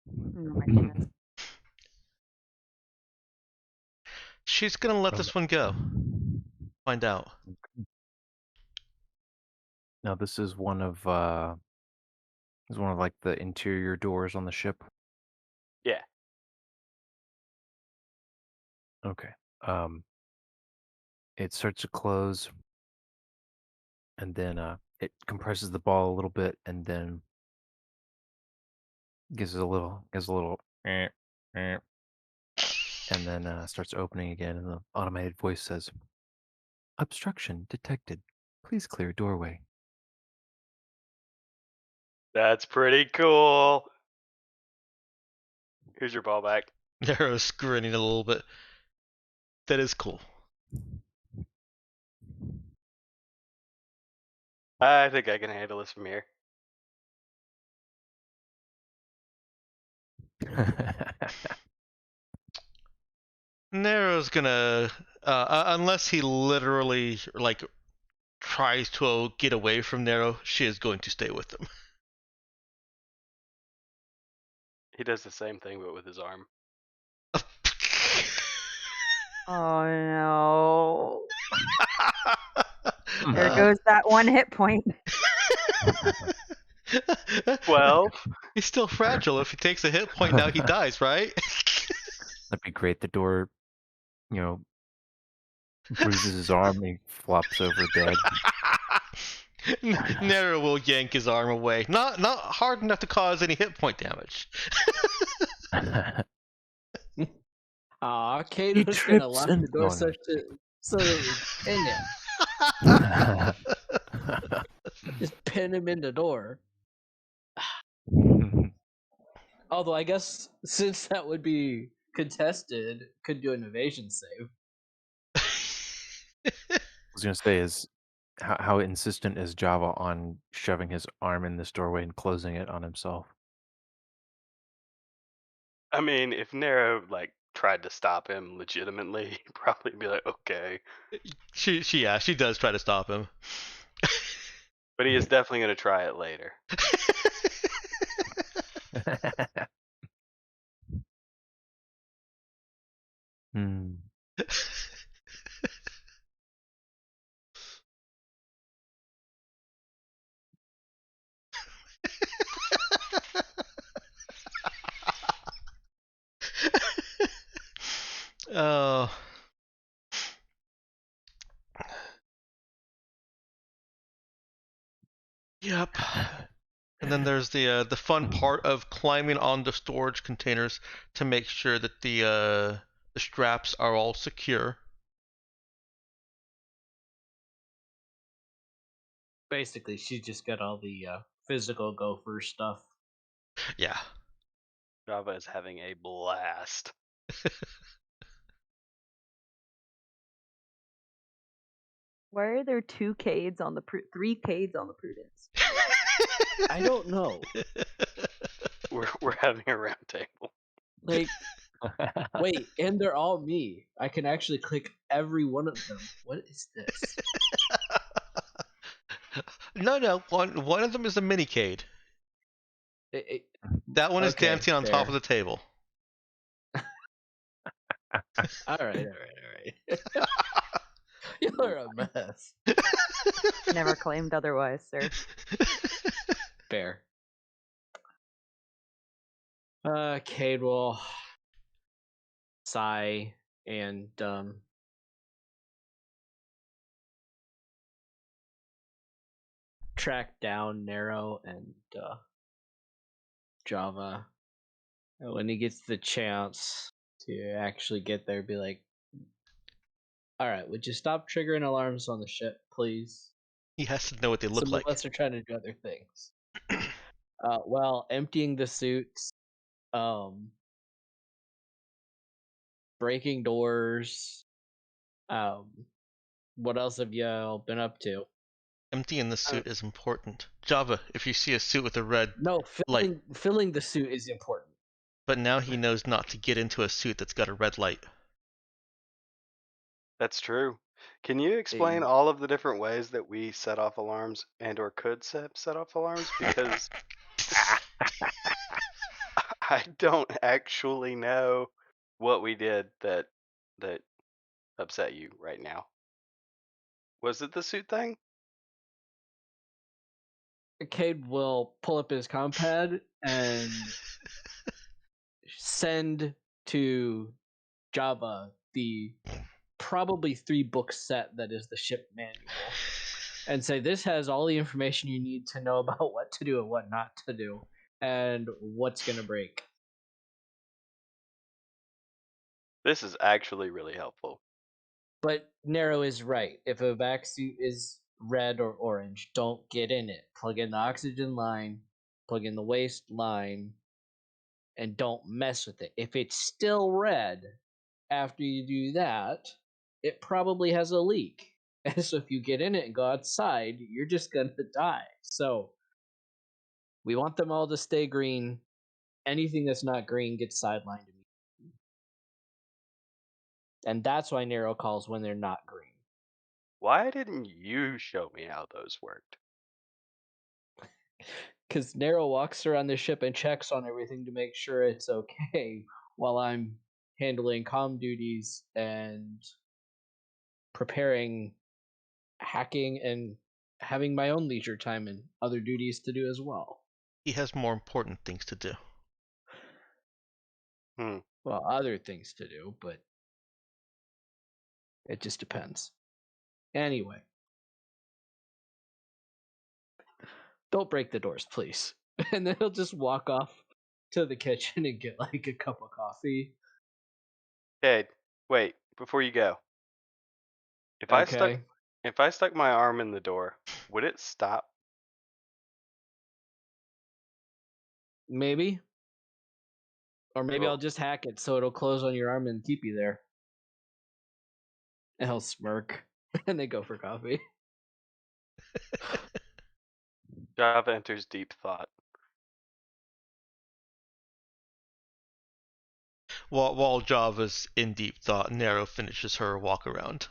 Oh my goodness. She's gonna let this one go. Find out. Now this is one of like the interior doors on the ship. Yeah. Okay. It starts to close, and then it compresses the ball a little bit, and then gives a little, and then starts opening again, and the automated voice says, "Obstruction detected. Please clear doorway." That's pretty cool. Here's your ball back. Nero's grinning a little bit. That is cool. I think I can handle this from here. Nero's gonna, unless he literally like tries to get away from Nero, she is going to stay with him. He does the same thing, but with his arm. Oh no. There goes that 1 hit point. 12. He's still fragile. If he takes a hit point now, he dies, right? That'd be great. The door, bruises his arm, and he flops over dead. Nero will yank his arm away. Not hard enough to cause any hit point damage. Aw, Kate He was gonna trips lock and- the door oh, so that we pin him. Just pin him in the door. Although I guess since that would be contested, could do an evasion save. I was gonna say, is how insistent is Java on shoving his arm in this doorway and closing it on himself? I mean, if Nero tried to stop him legitimately, he'd probably be like, okay. She does try to stop him. But he is definitely going to try it later. Oh. Yep. And then there's the fun part of climbing on the storage containers to make sure that the straps are all secure. Basically, she just got all the physical gopher stuff. Yeah. Java is having a blast. Why are there 2 Cades on the 3 Cades on the Prudence? I don't know. We're having a round table. Like, wait, and they're all me. I can actually click every one of them. What is this? No. One of them is a minicade. That one is Okay, dancing on top fair. of the table. All right. You're a mess. Never claimed otherwise, sir. Fair. Cade will sigh and track down Narrow and Java. And when he gets the chance to actually get there, be like, "All right, would you stop triggering alarms on the ship, please? He has to know what they look Some like. of us are trying to do other things." While emptying the suits, breaking doors. What else have y'all been up to? Emptying the suit is important. Java, if you see a suit with a red No, light. filling the suit is important. But now he knows not to get into a suit that's got a red light. That's true. Can you explain all of the different ways that we set off alarms and or could set off alarms? Because I don't actually know what we did that upset you right now. Was it the suit thing? Cade will pull up his compad and send to Java the probably 3-book set that is the ship manual, and say this has all the information you need to know about what to do and what not to do, and what's gonna break. This is actually really helpful. But Narrow is right. If a vac suit is red or orange, don't get in it. Plug in the oxygen line, plug in the waste line, and don't mess with it. If it's still red after you do that, it probably has a leak. And so if you get in it and go outside, you're just gonna die. So we want them all to stay green. Anything that's not green gets sidelined immediately. And that's why Narrow calls when they're not green. Why didn't you show me how those worked? Because Narrow walks around the ship and checks on everything to make sure it's okay while I'm handling comm duties and preparing hacking and having my own leisure time and other duties to do as well. He has more important things to do. Well, other things to do, but it just depends. Anyway. Don't break the doors, please. And then he'll just walk off to the kitchen and get like a cup of coffee. Hey, wait, before you go. If I stuck my arm in the door, would it stop? Maybe. Or maybe Cool. I'll just hack it so it'll close on your arm and keep you there. And he'll smirk. And they go for coffee. Java enters deep thought. While Java's in deep thought, Narrow finishes her walk around.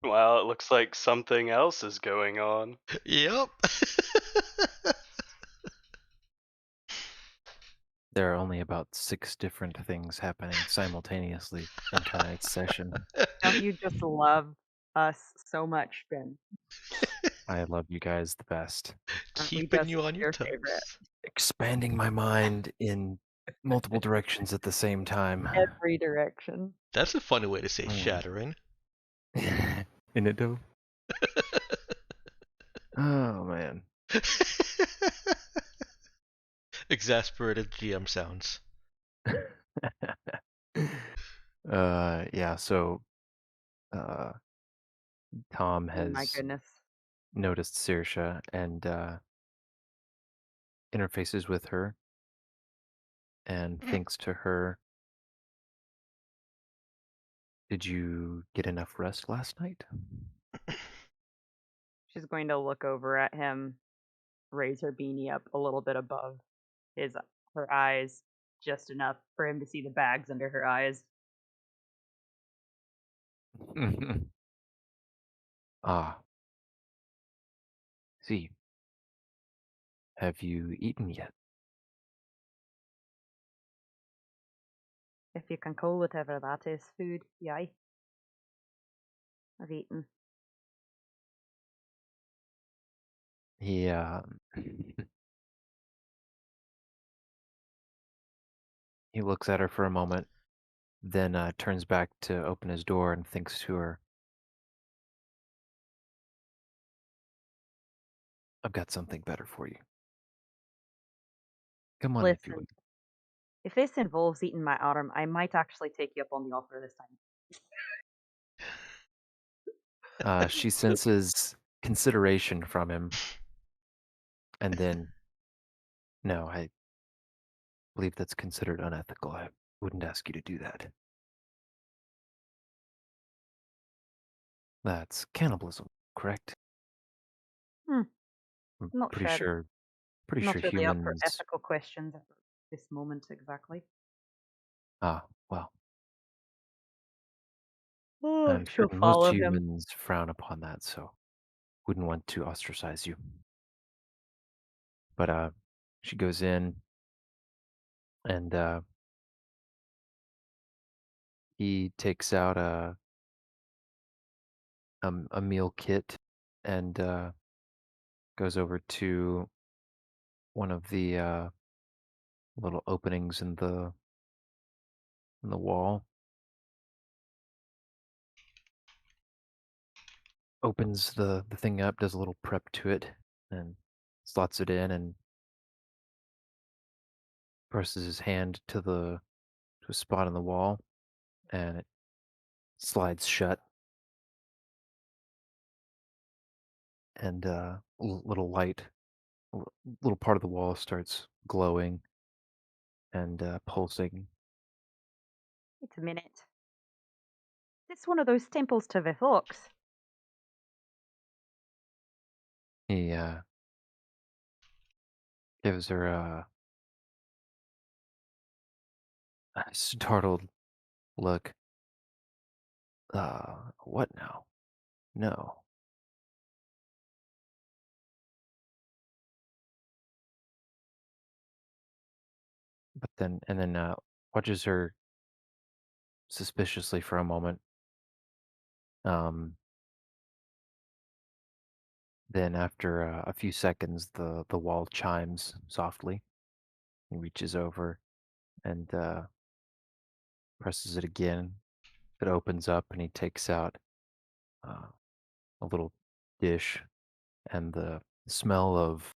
Well, it looks like something else is going on. Yep. There are only about 6 different things happening simultaneously in tonight's session. Don't you just love us so much, Ben? I love you guys the best. Aren't we Keeping just you on your your toes. favorite? Expanding my mind in multiple directions at the same time. Every direction. That's a funny way to say shattering. In it though? Oh man. exasperated GM sounds. Yeah, so Tom Oh my has goodness. noticed Saoirse and interfaces with her and thinks to her, "Did you get enough rest last night?" She's going to look over at him, raise her beanie up a little bit above her eyes, just enough for him to see the bags under her eyes. Ah, see, have you eaten yet? If you can call whatever that is food, yay. I've eaten. He he looks at her for a moment, then turns back to open his door and thinks to her, "I've got something better for you. Come on, if you Listen, if this involves eating my arm, I might actually take you up on the offer this time. would." She senses consideration from him, and then, "No, I believe that's considered unethical. I wouldn't ask you to do that. That's cannibalism, correct? Hmm, I'm not pretty sure. sure pretty Not sure really up for humans." ethical questions at this moment exactly. Ah, well, Oh, I'm she'll certain most follow him. humans frown upon that, so wouldn't want to ostracize you. But she goes in and he takes out a meal kit and goes over to one of the little openings in the wall, opens the thing up, does a little prep to it, and slots it in and presses his hand to a spot on the wall, and it slides shut, and little light, little part of the wall starts glowing and pulsing. Wait a minute. It's one of those temples to the fox. He gives her a startled look. What now? No. But then, and then watches her suspiciously for a moment. Um, then after a few seconds, the wall chimes softly. He reaches over and presses it again. It opens up, and he takes out uh, a little dish, and the smell of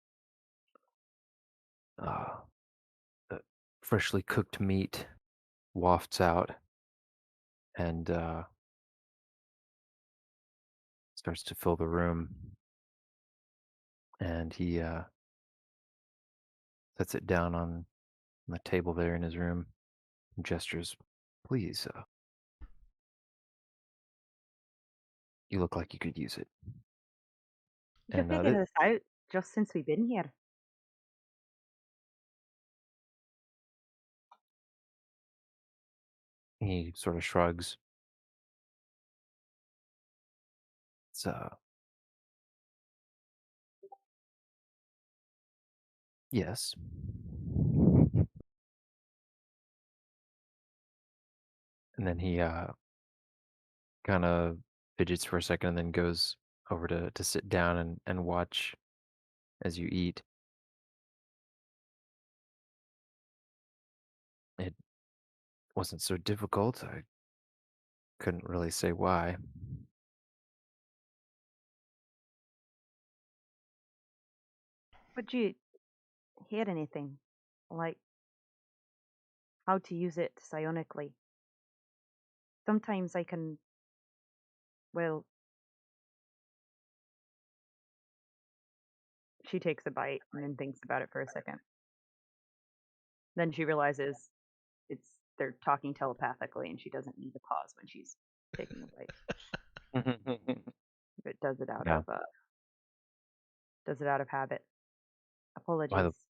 uh, freshly cooked meat wafts out and starts to fill the room. And he sets it down on the table there in his room and gestures, "Please, you look like you could use it." You have And figured this out just since we've been here. he sort of shrugs. It's yes. And then he kind of fidgets for a second and then goes over to sit down and watch as you eat. It wasn't so difficult. I couldn't really say why. Would you hear anything? like how to use it psionically. Sometimes I can, well, she takes a bite and then thinks about it for a second. Then she realizes they're talking telepathically and she doesn't need to pause when she's taking a bite. But does it out Yeah. of habit. By the Apologies.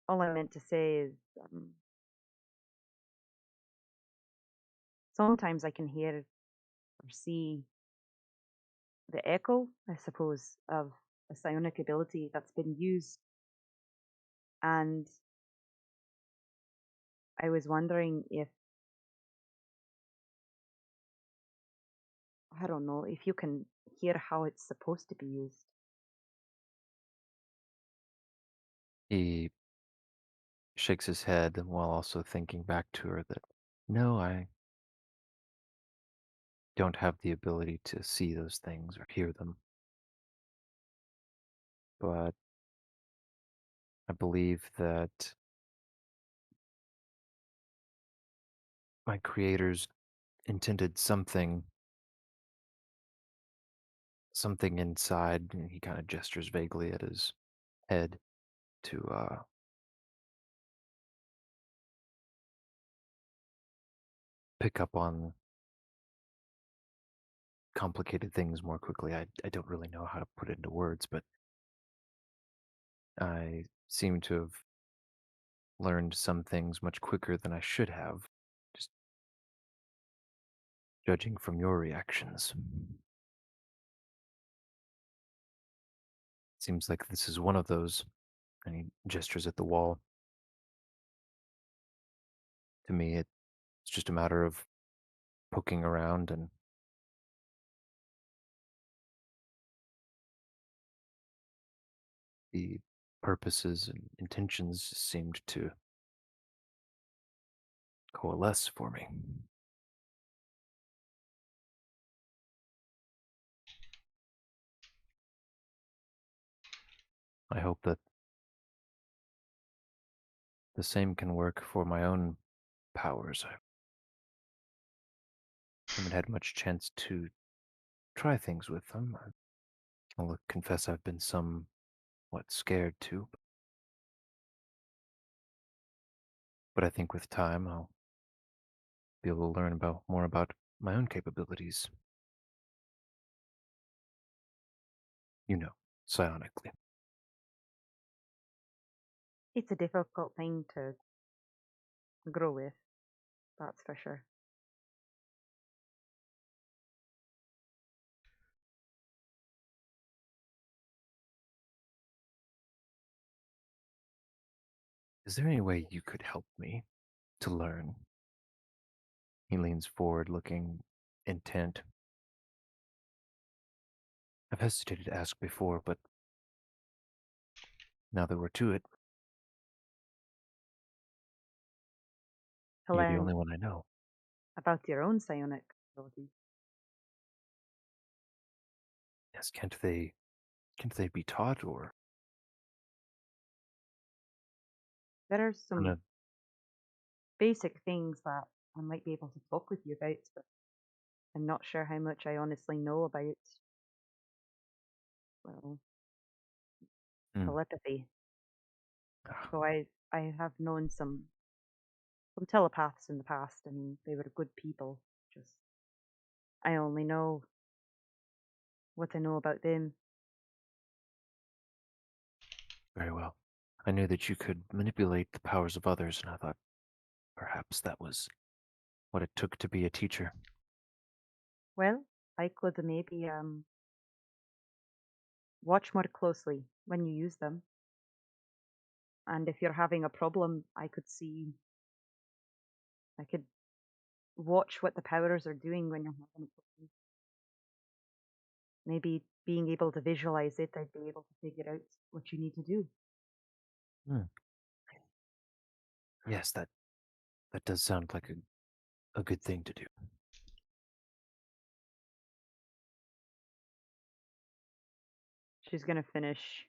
All I meant to say is sometimes I can hear or see the echo, I suppose, of a psionic ability that's been used. And I was wondering if, I don't know, if you can hear how it's supposed to be used. he shakes his head while also thinking back to her that, no, I don't have the ability to see those things or hear them. But I believe that my creators intended something inside, and he kind of gestures vaguely at his head to pick up on complicated things more quickly. I don't really know how to put it into words, but I seem to have learned some things much quicker than I should have, just judging from your reactions. Seems like this is one of those, and he gestures at the wall. To me, it's just a matter of poking around, and the purposes and intentions seemed to coalesce for me. I hope that the same can work for my own powers. I haven't had much chance to try things with them. I'll confess I've been somewhat scared too, but I think with time I'll be able to learn more about my own capabilities. You know, psionically. It's a difficult thing to grow with, that's for sure. Is there any way you could help me to learn? He leans forward, looking intent. I've hesitated to ask before, but now that we're to it, To you're the learn only one I know. about your own psionic abilities. Yes, can't they be taught or There are kind some of basic things that I might be able to talk with you about, but I'm not sure how much I honestly know about, well, Hmm. telepathy. Ah, So I have known some telepaths in the past. I mean, they were good people. Just I only know what I know about them. very well. I knew that you could manipulate the powers of others, and I thought perhaps that was what it took to be a teacher. Well, I could maybe watch more closely when you use them. And if you're having a problem, I could watch what the powers are doing when you're having a problem. Maybe being able to visualize it, I'd be able to figure out what you need to do. Hmm. Yes, that does sound like a good thing to do. She's gonna finish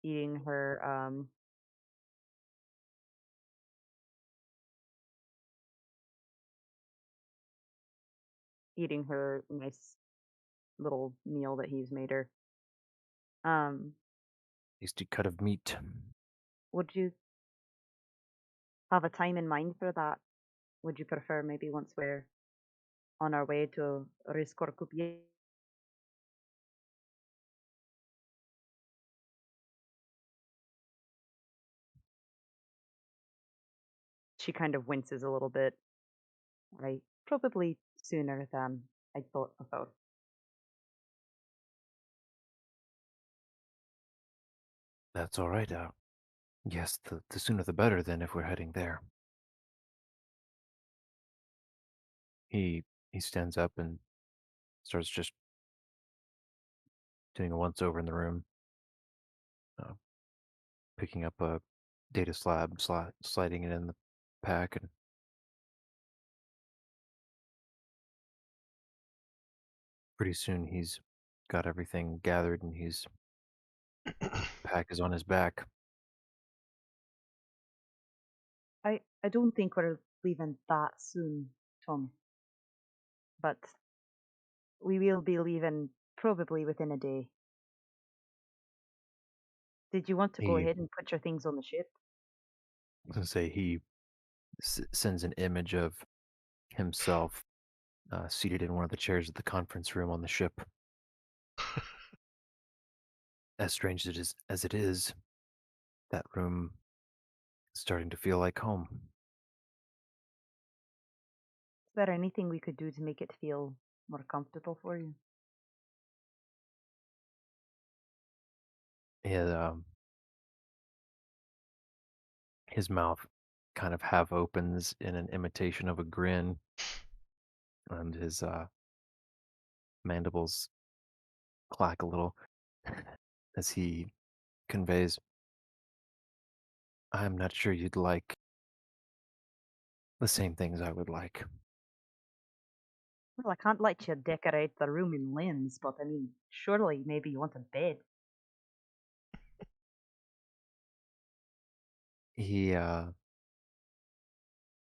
eating her nice little meal that he's made her. Tasty cut of meat. Would you have a time in mind for that? Would you prefer maybe once we're on our way to Riscorcupier? She kind of winces a little bit. Right. Probably sooner than I thought about. That's all right. Yes, the sooner the better. Then, if we're heading there, he stands up and starts just doing a once over in the room, uh, picking up a data slab, sliding it in the pack, and pretty soon he's got everything gathered and he's pack is on his back. I don't think we're leaving that soon, Tom. But we will be leaving probably within a day. Did you want to go He, ahead and put your things on the ship? I was gonna say, he sends an image of himself seated in one of the chairs of the conference room on the ship. As strange as it is, that room is starting to feel like home. Is there anything we could do to make it feel more comfortable for you? And, his mouth kind of half opens in an imitation of a grin, and his mandibles clack a little as he conveys, I'm not sure you'd like the same things I would like. Well, I can't let you decorate the room in lens, but I mean, surely maybe you want a bed. He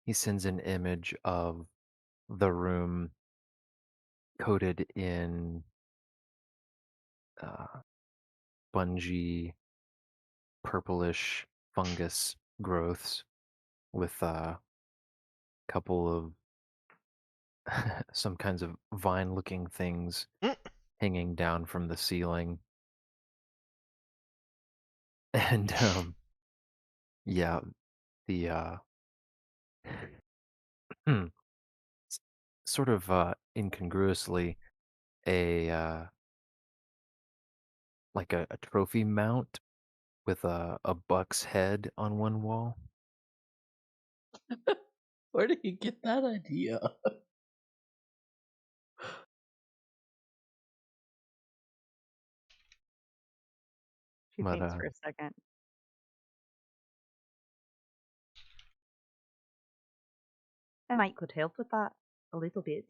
he sends an image of the room coated in uh, spongy, purplish fungus growths with a couple of some kinds of vine-looking things Mm. hanging down from the ceiling. And yeah, the s- sort of incongruously a like a trophy mount with a buck's head on one wall. Where did you get that idea? She But thinks for a second. I might could help with that a little bit.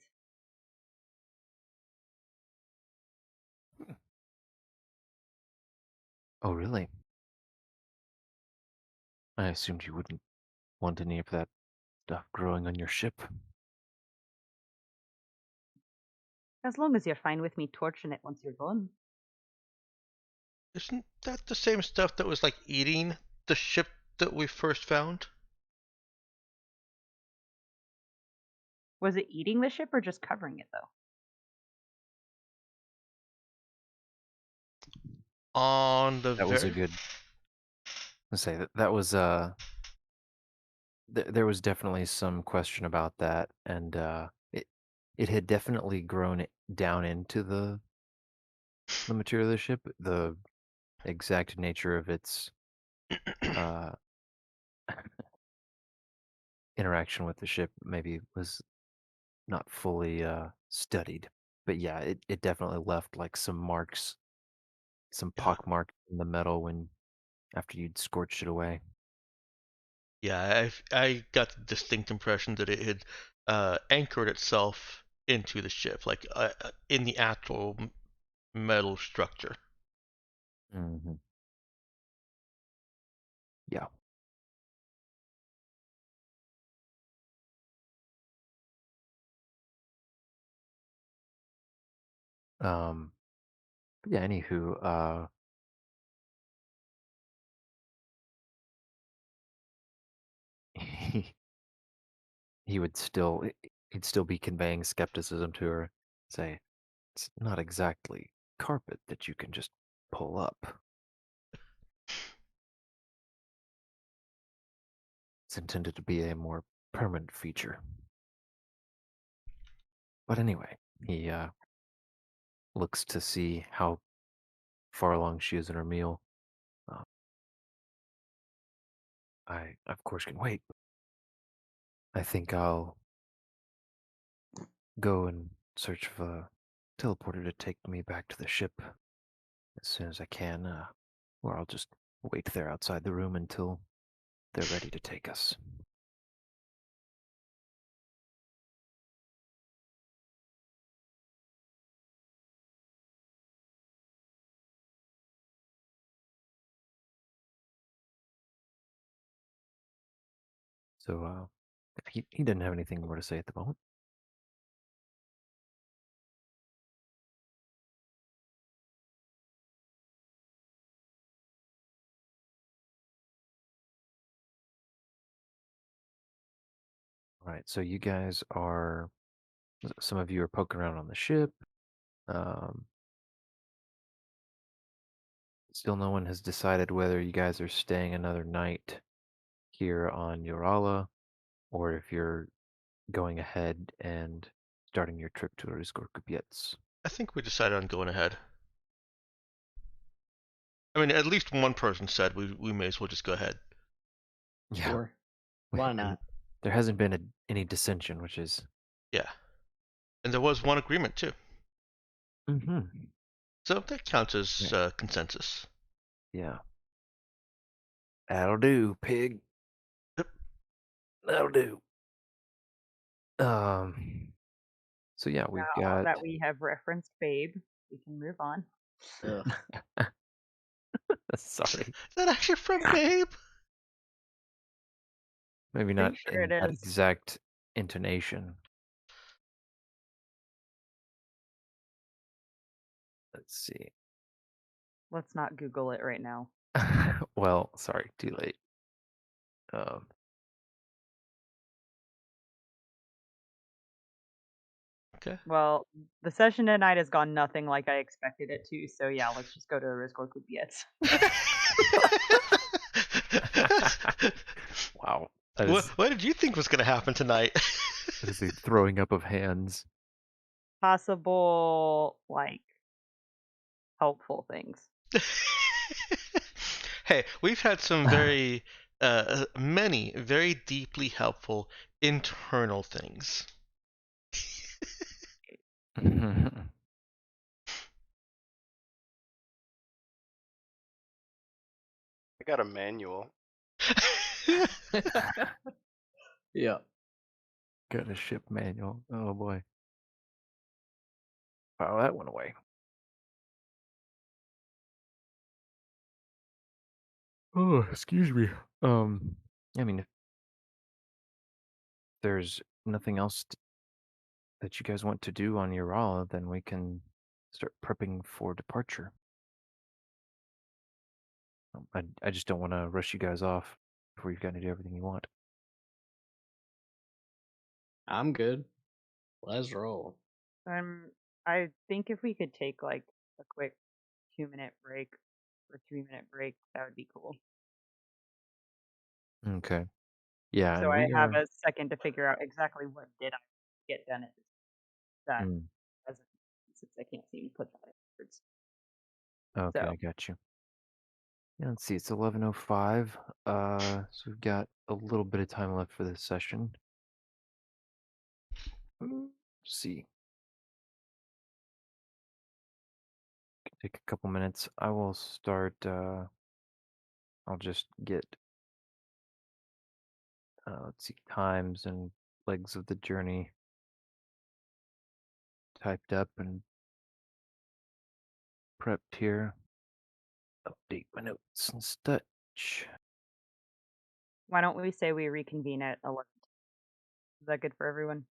oh really? I assumed you wouldn't want any of that stuff growing on your ship. As long as you're fine with me torching it once you're gone. Isn't that the same stuff that was like eating the ship that we first found? Was it eating the ship or just covering it though? On the That was a very good. Let's say that was there was definitely some question about that, and it had definitely grown down into the material of the ship. The exact nature of its uh, interaction with the ship maybe was not fully studied, but yeah, it definitely left like some marks, some yeah. pock marks in the metal when after you'd scorched it away. Yeah, I got the distinct impression that it had anchored itself into the ship, like in the actual metal structure. Hmm. But yeah, anywho, he he would still he'd still be conveying skepticism to her, say, it's not exactly carpet that you can just pull up. It's intended to be a more permanent feature. But anyway, he looks to see how far along she is in her meal. Uh, I, of course, can wait. I think I'll go and search for a teleporter to take me back to the ship as soon as I can, or I'll just wait there outside the room until they're ready to take us. So, he didn't have anything more to say at the moment. All right, so you guys are, some of you are poking around on the ship. Um, Still, no one has decided whether you guys are staying another night here on Yorala, or if you're going ahead and starting your trip to Rizgor-Kupietz. I think we decided on going ahead. I mean, at least one person said we may as well just go ahead. Yeah, Sure. Why and not? there hasn't been any dissension, which is. Yeah. And there was one agreement too. Mm-hmm. So that counts as consensus. Yeah. That'll do, pig. Yep. That'll do. So yeah, we've Now got. that we have referenced Babe, we can move on. Ugh. Sorry, Is that actually from Babe? maybe not Pretty sure in it that is. exact intonation. Let's see. Let's not Google it right now. Well, sorry, too late. Okay. Well, the session tonight has gone nothing like I expected it to, so yeah, let's just go to Rizgor Kupietz. Wow. What did you think was going to happen tonight? That is a throwing up of hands. Possible, like, helpful things. Hey, we've had some very, many very deeply helpful internal things. I got a manual. Yeah. Got a ship manual. Oh boy. Wow, that went away. Oh, excuse me. I mean, if there's nothing else that you guys want to do on Urala, then we can start prepping for departure. I just don't want to rush you guys off before you've got to do everything you want. I'm good. Let's roll. I think if we could take like a quick 2-minute break or 3-minute break, that would be cool. Okay. Yeah, So and I we have are. a second to figure out exactly what did I get done at that present, since I can't seem to put that in words. Okay, So I got you. Yeah, let's see. It's 11:05. So we've got a little bit of time left for this session. Let's see. Take a couple minutes. I will start. I'll just get. Let's see, times and legs of the journey typed up and prepped here. Update my notes and such. why don't we say we reconvene at 11? Is that good for everyone?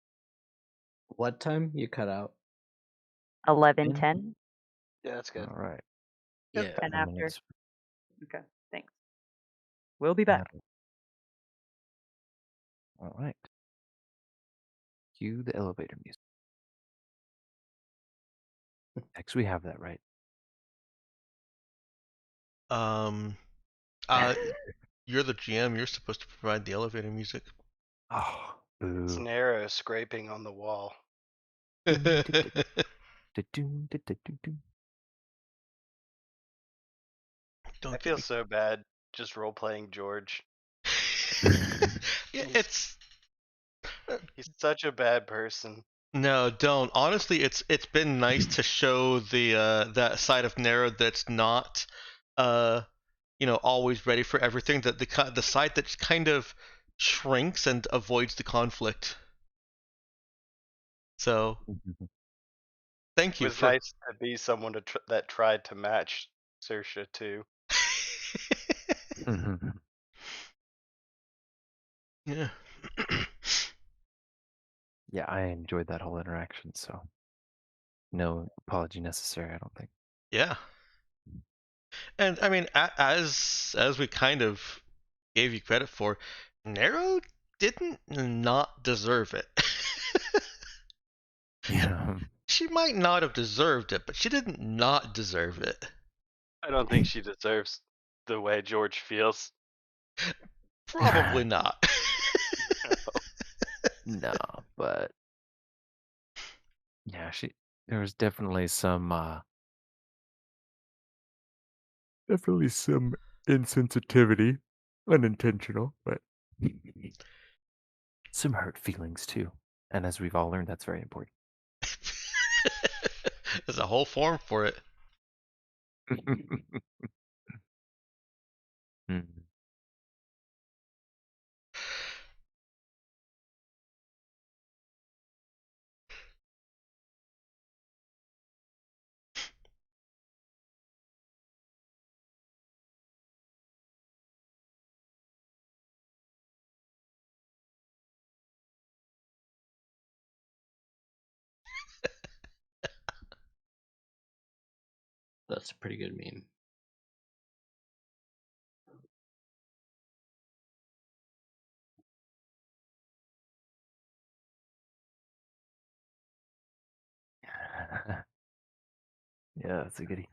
What time? You cut out. 11, Yeah. 10? Yeah, that's good. All right. Yeah. 10 10 after. minutes. Okay, thanks. We'll be back. All right. Cue the elevator music. Next, we have that right. Um, you're the GM. You're supposed to provide the elevator music. Oh, It's boo. Nero scraping on the wall. Du-dun-du-du-du-du. I Don't get feel me. so bad just role playing George. Yeah, it's He's such a bad person. no, don't. Honestly, it's been nice to show the that side of Nero that's not always ready for everything. That the side that kind of shrinks and avoids the conflict. So thank It you was for. nice to be someone that tried to match Saoirse too. Yeah. Yeah, I enjoyed that whole interaction, so no apology necessary, I don't think. Yeah. And I mean, as we kind of gave you credit for, Nero didn't not deserve it. Yeah. She might not have deserved it, but she didn't not deserve it. I don't think she deserves the way George feels. Probably not. No, but yeah, there was definitely some insensitivity, unintentional, but some hurt feelings too. And as we've all learned, that's very important. There's a whole form for it. Hmm. That's a pretty good meme. Yeah, that's a goodie.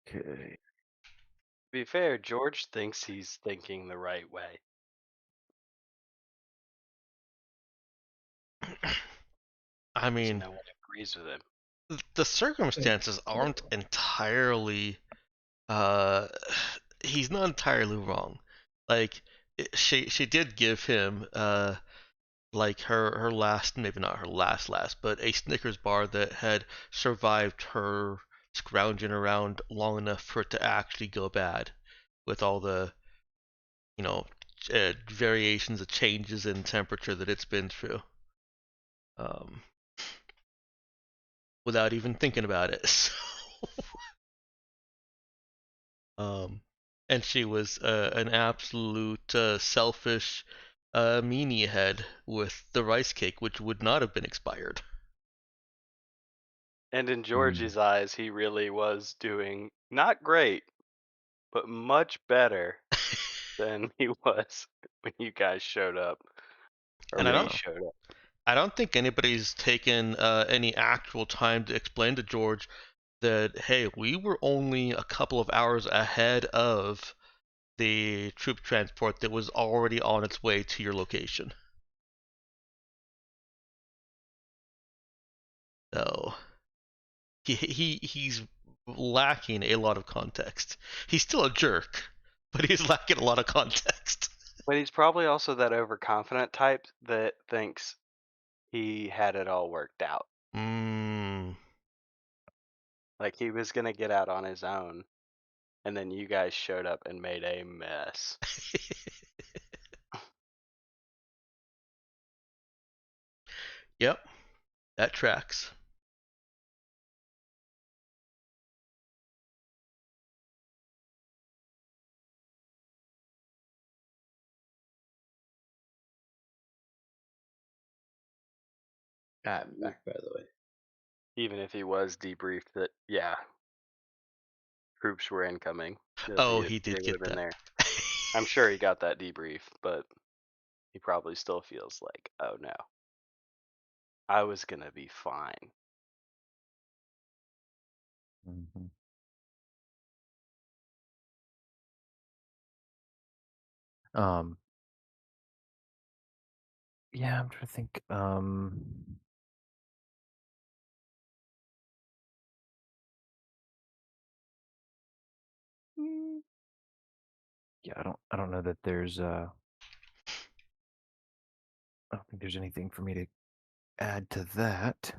Okay. To be fair, George thinks he's thinking the right way. I Just mean, no one agrees with him. the circumstances aren't entirely. Uh, he's not entirely wrong. Like, she did give him like her last, maybe not her last, but a Snickers bar that had survived her scrounging around long enough for it to actually go bad, with all the you know variations of changes in temperature that it's been through, um, without even thinking about it. Um, and she was an absolute selfish meanie head with the rice cake, which would not have been expired. And in George's eyes, he really was doing not great, but much better than he was when you guys showed up, or And when he showed up. I don't think anybody's taken any actual time to explain to George that, hey, we were only a couple of hours ahead of the troop transport that was already on its way to your location. So he's lacking a lot of context. He's still a jerk, but he's lacking a lot of context. But he's probably also that overconfident type that thinks he had it all worked out. Mm. Like he was gonna get out on his own, and then you guys showed up and made a mess. Yep, that tracks. I'm back, by the way. Even if he was debriefed that, yeah, troops were incoming, Oh, he they did would have get been that. there. I'm sure he got that debrief, but he probably still feels like, oh no, I was gonna be fine. Mm-hmm. Um. Yeah, I'm trying to think. Yeah, I don't know that there's I don't think there's anything for me to add to that.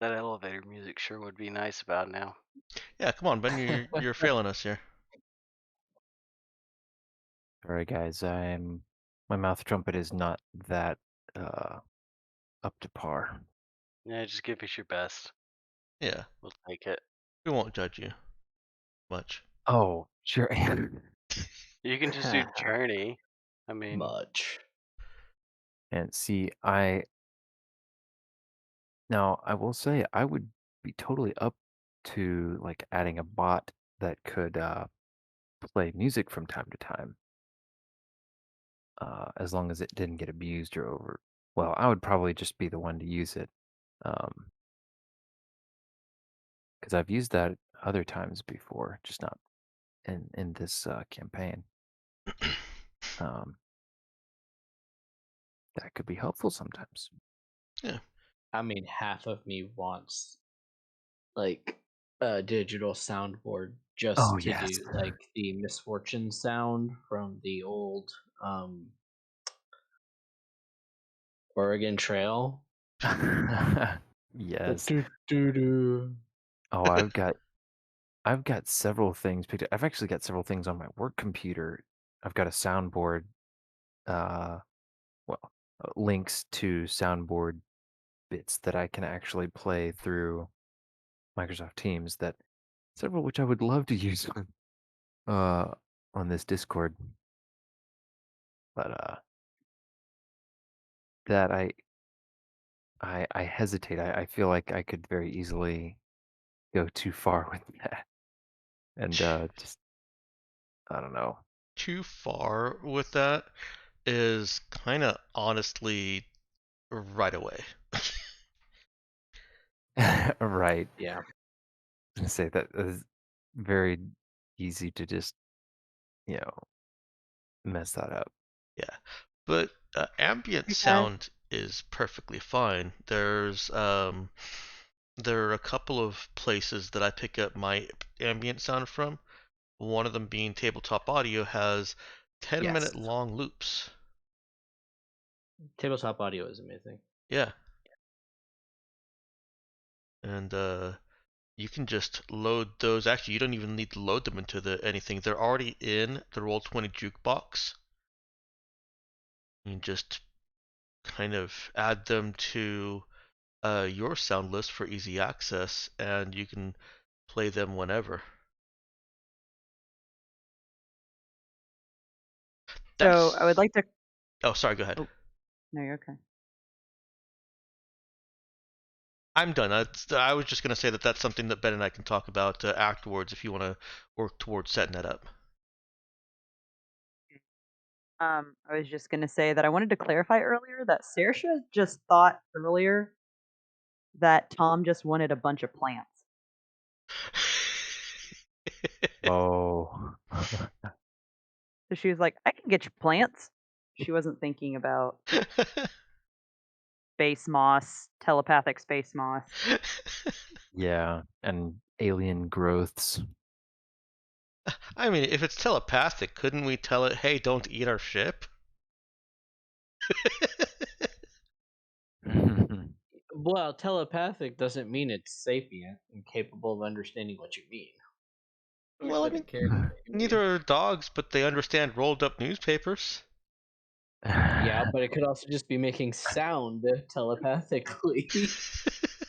That elevator music sure would be nice about now. Yeah, come on, Ben, you're failing us here. All right, guys. My mouth trumpet is not that up to par. Yeah, just give us your best. Yeah, We'll take it. we won't judge you much. Oh, sure. You can just do Journey. I mean, Much. And see, I will say I would be totally up to like adding a bot that could play music from time to time, as long as it didn't get abused or over. Well, I would probably just be the one to use it, because I've used that other times before, just not in this campaign. Um, that could be helpful sometimes. Yeah. I mean, half of me wants like a digital soundboard just Oh, to yes. do like the misfortune sound from the old Oregon Trail. Yes. Do-do-do. Oh, I've got several things picked up. I've actually got several things on my work computer. I've got a soundboard, uh, well, links to soundboard bits that I can actually play through Microsoft Teams, that several which I would love to use uh on this Discord. But that I hesitate. I feel like I could very easily go too far with that. And just I don't know. Too far with that is kind of honestly right away. Right. Yeah. I was gonna say that is very easy to just, you know, mess that up. Yeah, but ambient Hey guys. sound is perfectly fine. There are a couple of places that I pick up my ambient sound from one of them being tabletop audio, has 10-minute Yes. long loops. Tabletop audio is amazing. Yeah. And you can just load those. Actually, you don't even need to load them into anything. They're already in the Roll20 jukebox. You can just kind of add them to your sound list for easy access, and you can play them whenever. So I would like to. Oh, sorry. Go ahead. Oh. No, you're okay. I'm done. I was just gonna say that that's something that Ben and I can talk about afterwards if you want to work towards setting that up. I was just gonna say that I wanted to clarify earlier that Saoirse just thought earlier that Tom just wanted a bunch of plants. Oh. So she was like, "I can get you plants." She wasn't thinking about space moss, telepathic space moss. Yeah, and alien growths. I mean, if it's telepathic, couldn't we tell it, "Hey, don't eat our ship"? Well, telepathic doesn't mean it's sapient and capable of understanding what you mean. Well, I mean, neither are dogs, but they understand rolled up newspapers. Yeah, but it could also just be making sound telepathically.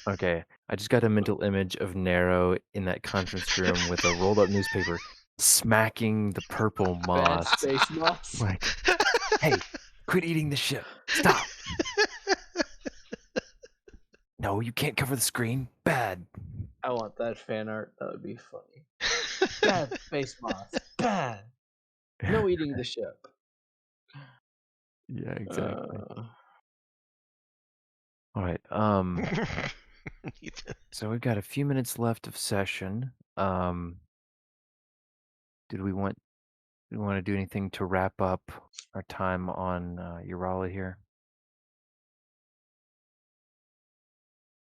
Okay, I just got a mental image of Nero in that conference room with a rolled up newspaper smacking the purple Bad moss. space moss. Like, hey, quit eating the ship. Stop. No, you can't cover the screen. Bad. I want that fan art. That would be funny. Bad space moss. Bad. No eating the ship. Yeah, exactly. Uh, All right. So we've got a few minutes left of session. Did we want to do anything to wrap up our time on Urala here?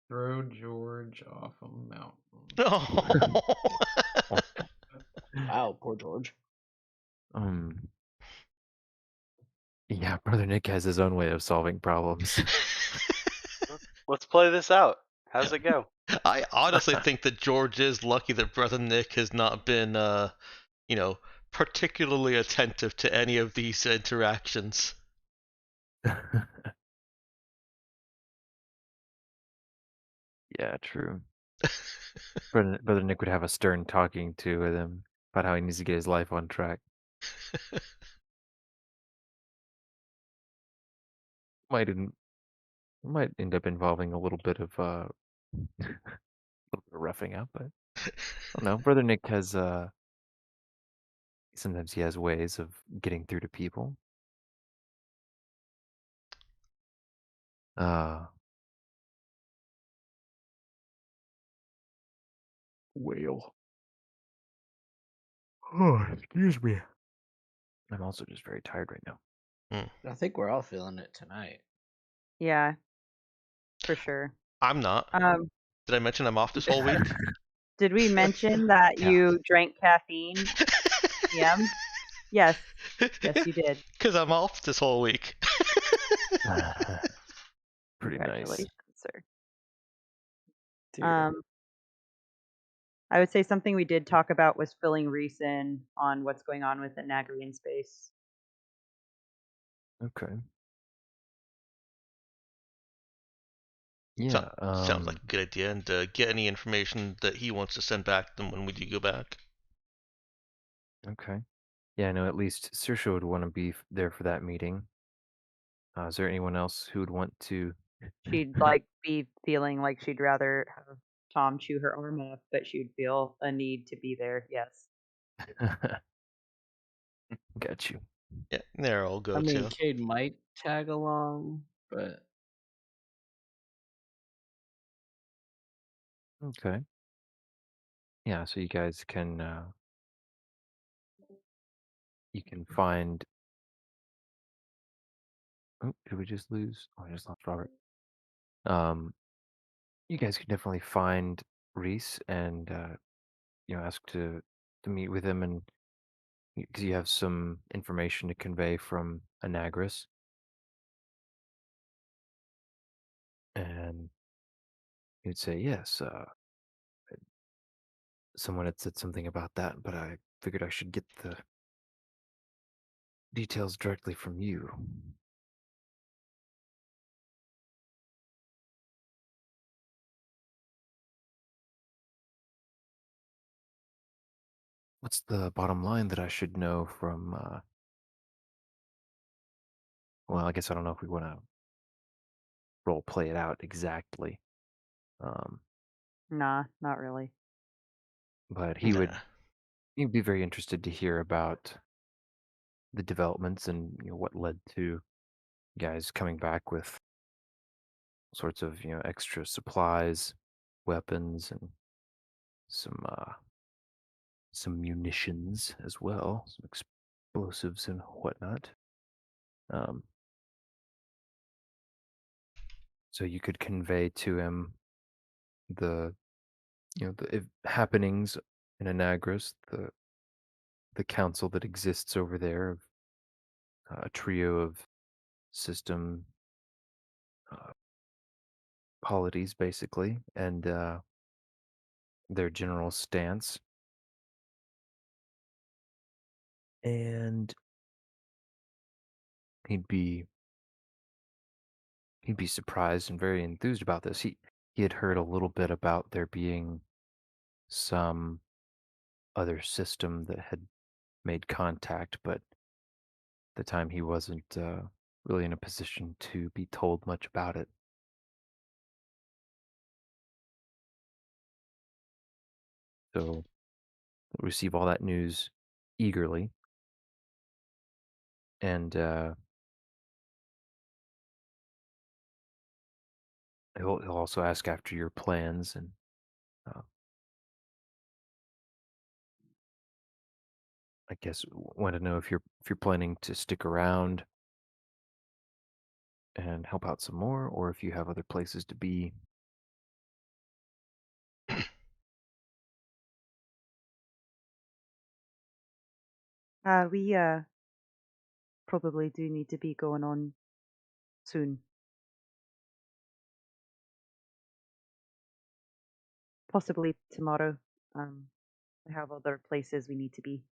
Throw George off a mountain. Oh. Wow, poor George. Yeah, Brother Nick has his own way of solving problems. Let's play this out. How's it go? I honestly think that George is lucky that Brother Nick has not been, particularly attentive to any of these interactions. Yeah, true. Brother Nick would have a stern talking to with him about how he needs to get his life on track. Might end up involving a little bit of roughing up, but I don't know. Brother Nick has sometimes he has ways of getting through to people. Whale. Oh, excuse me. I'm also just very tired right now. I think we're all feeling it tonight. Yeah, for sure. I'm not. Did I mention I'm off this whole week? Did we mention that Yeah. you drank caffeine? PM? Yes. Yes, you did. Because I'm off this whole week. Pretty nice. Congratulations, sir. Dear. I would say something we did talk about was filling Reese in on what's going on with the Nagrian space. Okay. Yeah. Sounds like a good idea, and get any information that he wants to send back to them when we do go back. Okay. Yeah, I know at least Saoirse would want to be there for that meeting. Is there anyone else who would want to? She'd be feeling like she'd rather have Tom chew her arm off, but she'd feel a need to be there. Yes. Got you. Yeah, there I'll go I mean, too. Cade might tag along, but Okay. Yeah, so you guys can you can find. Oh, did we just lose? Oh, I just lost Robert. You guys can definitely find Reese and ask to meet with him and because you have some information to convey from Anagris. And he'd say, yes, someone had said something about that, but I figured I should get the details directly from you. What's the bottom line that I should know from, well, I guess I don't know if we want to role play it out exactly. Nah, not really. But Nah. he'd be very interested to hear about the developments and what led to guys coming back with sorts of extra supplies, weapons, and some munitions as well, some explosives and whatnot. So you could convey to him the the happenings in Anagras, the council that exists over there of a trio of system polities, basically, and their general stance. And he'd be surprised and very enthused about this. He had heard a little bit about there being some other system that had made contact, but at the time he wasn't really in a position to be told much about it. So receive all that news eagerly, and he'll also ask after your plans, and uh, I guess want to know if you're planning to stick around and help out some more, or if you have other places to be. We probably do need to be going on soon. Possibly tomorrow. We have other places we need to be.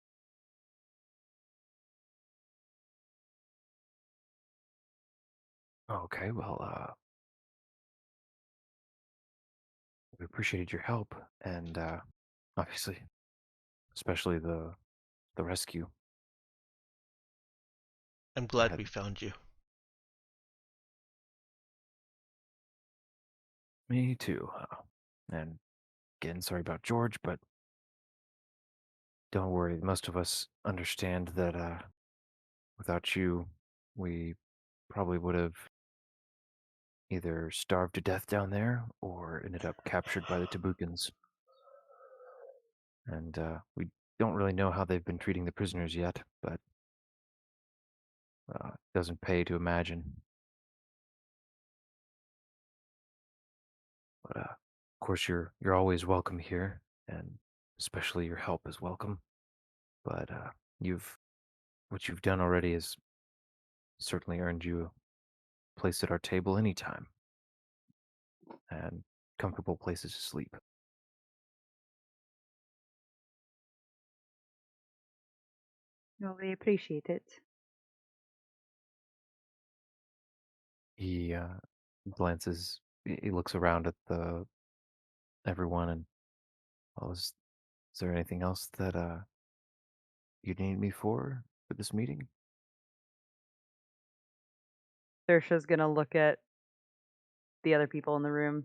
Okay, well, we appreciated your help, and obviously, especially the rescue. I'm I glad had we found you. me too, and again, sorry about George, but don't worry. Most of us understand that without you, we probably would have either starved to death down there or ended up captured by the Tabukans. And we don't really know how they've been treating the prisoners yet, but it doesn't pay to imagine. But of course, you're always welcome here, and especially your help is welcome. But you've what you've done already has certainly earned you a place at our table anytime, and comfortable places to sleep. No, we appreciate it. He glances. He looks around at the everyone, and well, is there anything else that you need me for this meeting? Saoirse's gonna look at the other people in the room,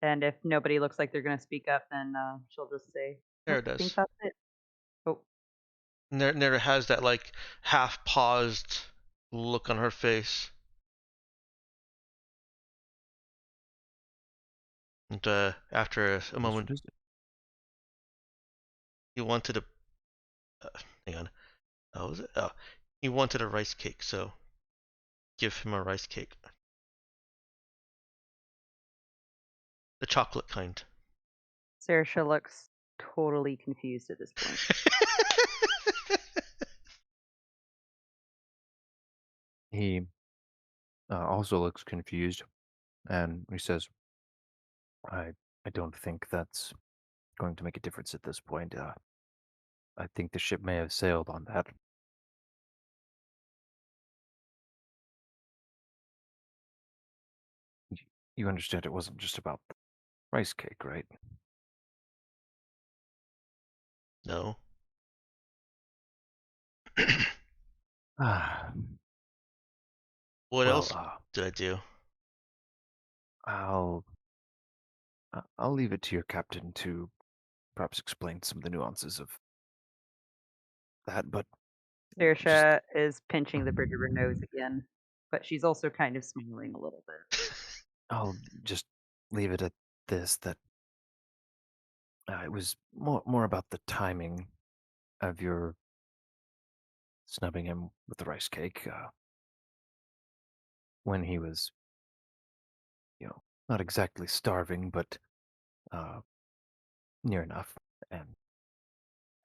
and if nobody looks like they're gonna speak up, then she'll just say, There "Nope, it I think is. that's it." Oh, Nera has that like half paused look on her face. And after a Yes, moment, what is it? he wanted a. Hang on. Oh, was it? Oh, he wanted a rice cake, so give him a rice cake. The chocolate kind. Saoirse looks totally confused at this point. He also looks confused, and he says, "I I don't think that's going to make a difference at this point. I think the ship may have sailed on that." Y- You understand it wasn't just about the rice cake, right? No. Ah, What well, else did I do? I'll I'll leave it to your captain to perhaps explain some of the nuances of that, but just Saoirse is pinching the bridge of her nose again, but she's also kind of smiling a little bit. I'll just leave it at this: that it was more about the timing of your snubbing him with the rice cake when he was, not exactly starving, but uh, near enough, and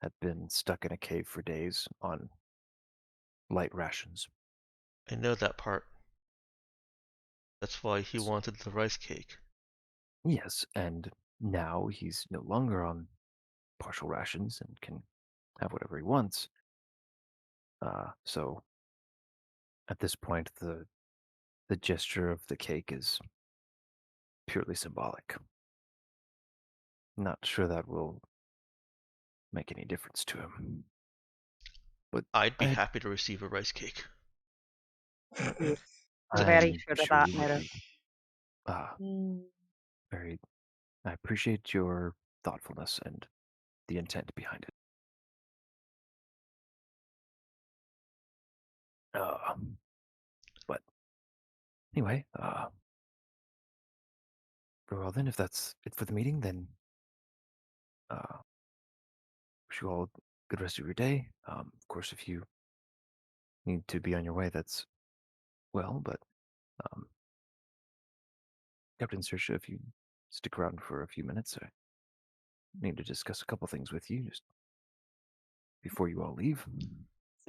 had been stuck in a cave for days on light rations. I know that part. That's why he wanted the rice cake. Yes, and now he's no longer on partial rations and can have whatever he wants. So at this point, the gesture of the cake is purely symbolic. Not sure that will make any difference to him. But I'd be I, happy to receive a rice cake. You're very I'm sure of sure that, you would Nero. be. Uh, Mm. very. I appreciate your thoughtfulness and the intent behind it. Uh, but anyway, very well then. If that's it for the meeting, then uh, wish you all a good rest of your day. Of course, if you need to be on your way, that's well. But um, Captain Sersha, if you stick around for a few minutes, I need to discuss a couple things with you just before you all leave.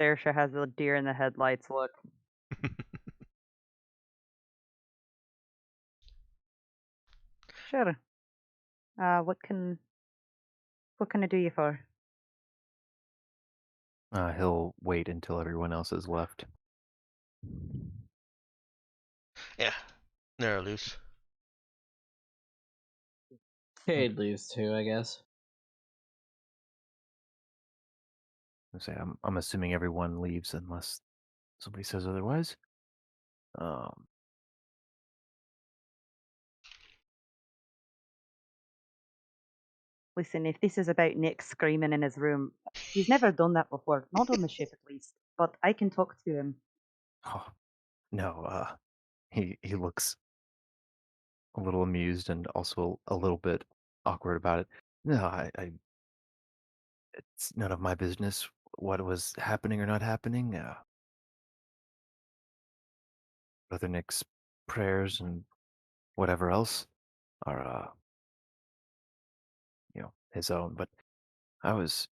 Saoirse has a deer in the headlights look. Sure. What can I do you for? He'll wait until everyone else has left. Yeah, Nero loose. Cade leaves too, I guess. Say, I'm assuming everyone leaves unless somebody says otherwise. Um, Listen, if this is about Nick screaming in his room, he's never done that before. Not on the ship, at least. But I can talk to him. oh, no, he looks a little amused and also a little bit awkward about it. No, it's none of my business what was happening or not happening. Brother Nick's prayers and whatever else are, his own. But I was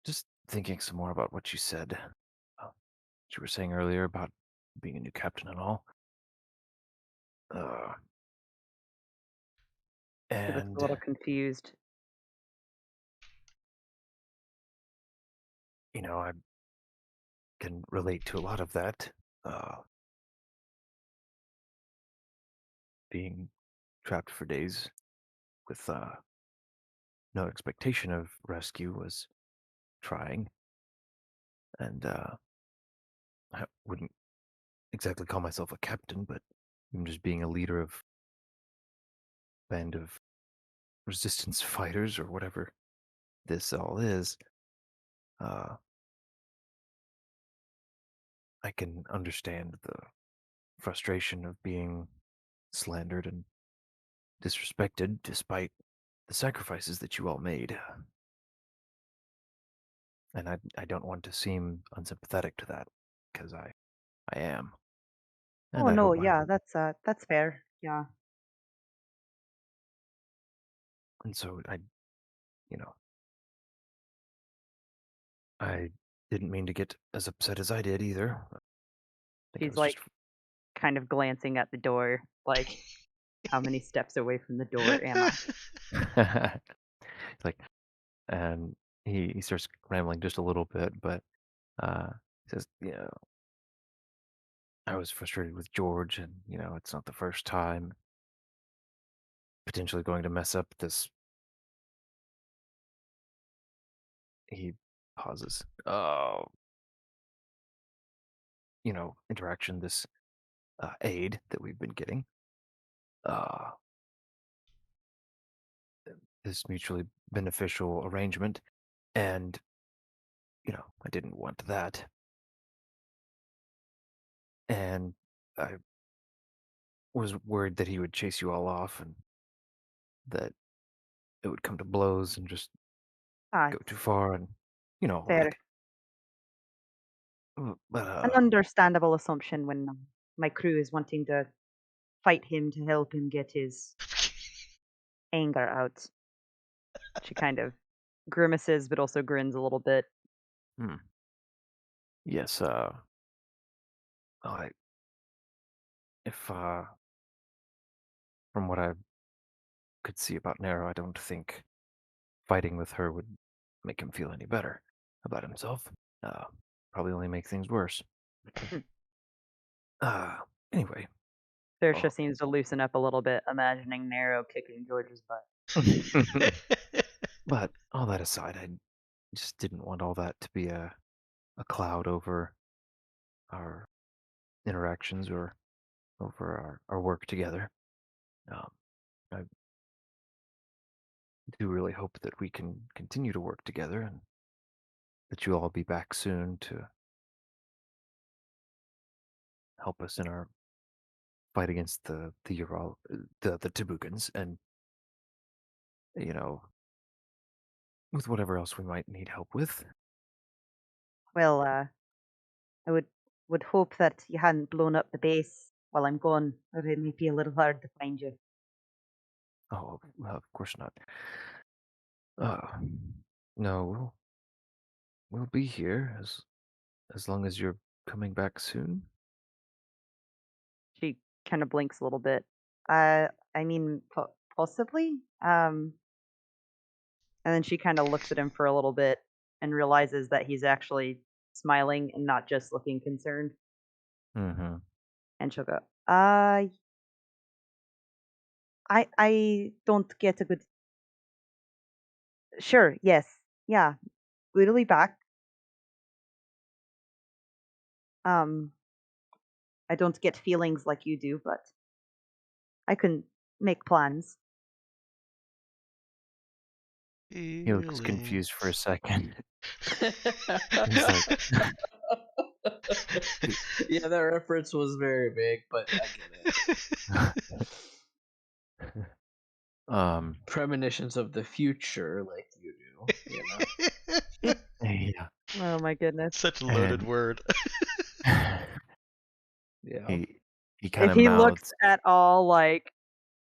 just thinking some more about what you said. What you were saying earlier about being a new captain and all. Uh, He looks a and little confused. I can relate to a lot of that. Uh, being trapped for days with no expectation of rescue was trying, and I wouldn't exactly call myself a captain, but I'm just being a leader of band of resistance fighters or whatever this all is. Uh, I can understand the frustration of being slandered and disrespected despite the sacrifices that you all made. And I don't want to seem unsympathetic to that, because I am. And Oh I no, hope I yeah, that's fair. Yeah. and so you know, I didn't mean to get as upset as I did either. think it She's was like kind of glancing at the door, like, how many steps away from the door am I? just like, and he starts rambling just a little bit, but he says, I was frustrated with George, and it's not the first time. Potentially going to mess up this. He pauses. Interaction. This aid that we've been getting. This mutually beneficial arrangement, and I didn't want that, and I was worried that he would chase you all off, and that it would come to blows and just Ah, go too it's far, and all fair. that. But An understandable assumption when my crew is wanting to fight him to help him get his anger out. She kind of grimaces, but also grins a little bit. yes, I if from what I could see about Nero, I don't think fighting with her would make him feel any better about himself. Uh, Probably only make things worse. Uh, anyway, Saoirse Oh. seems to loosen up a little bit, imagining Nero kicking George's butt. but all that aside, I just didn't want all that to be a cloud over our interactions or over our work together. I do really hope that we can continue to work together and that you'll all be back soon to help us in our fight against the Ural, the Tabukans, and with whatever else we might need help with. Well, I would hope that you hadn't blown up the base while I'm gone, or it might be a little hard to find you. Oh, well, of course not. No, we'll be here as long as you're coming back soon. She kind of blinks a little bit. I mean, possibly. And then she kind of looks at him for a little bit and realizes that he's actually smiling and not just looking concerned. Mm-hmm. And she'll go, I don't get a good. Sure, yes, yeah, we'll be back. I don't get feelings like you do, but I can make plans. He looks confused for a second. He's like, Yeah, that reference was very big, but I get it. Premonitions of the future, like you do. yeah. Oh my goodness. Such a loaded And- word. Yeah. He kind If of he mouths. looks at all like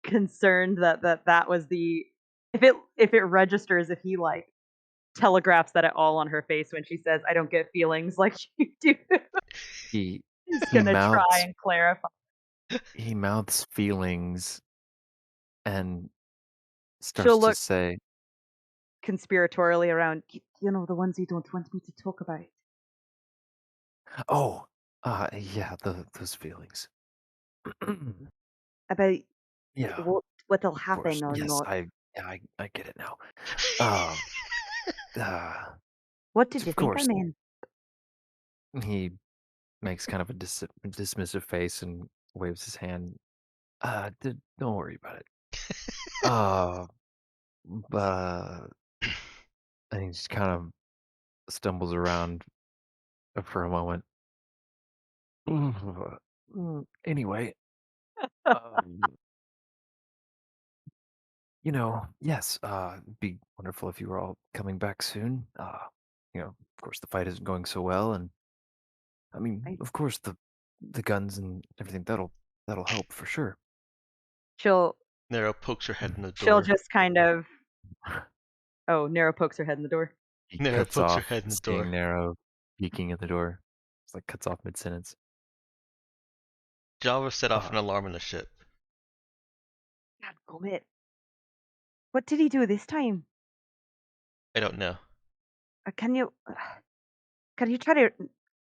concerned that was the if it registers, if he like telegraphs that at all on her face when she says I don't get feelings like you do, He he's he gonna try mouths and clarify. he mouths feelings and starts She'll to look say, conspiratorially around, the ones you don't want me to talk about. "Oh, yeah, those feelings." About Yeah, what'll of happen course. or Yes, not. I get it now. Um, What did of you think I course. meant? He makes kind of a dismissive face and waves his hand. Don't worry about it. But and he just kind of stumbles around for a moment. Anyway, um, yes, it'd be wonderful if you were all coming back soon. Of course, the fight isn't going so well, and I mean, I- of course, the guns and everything that'll help for sure. She'll Nero pokes her head in the she'll door. just kind of oh, Nero pokes her head in the door. He Nero cuts pokes her off, head in the seeing door. Narrow peeking at the door. It's like cuts off mid sentence. Java set off an Uh, alarm in the ship. God, Gomit. What did he do this time? I don't know. Can you try to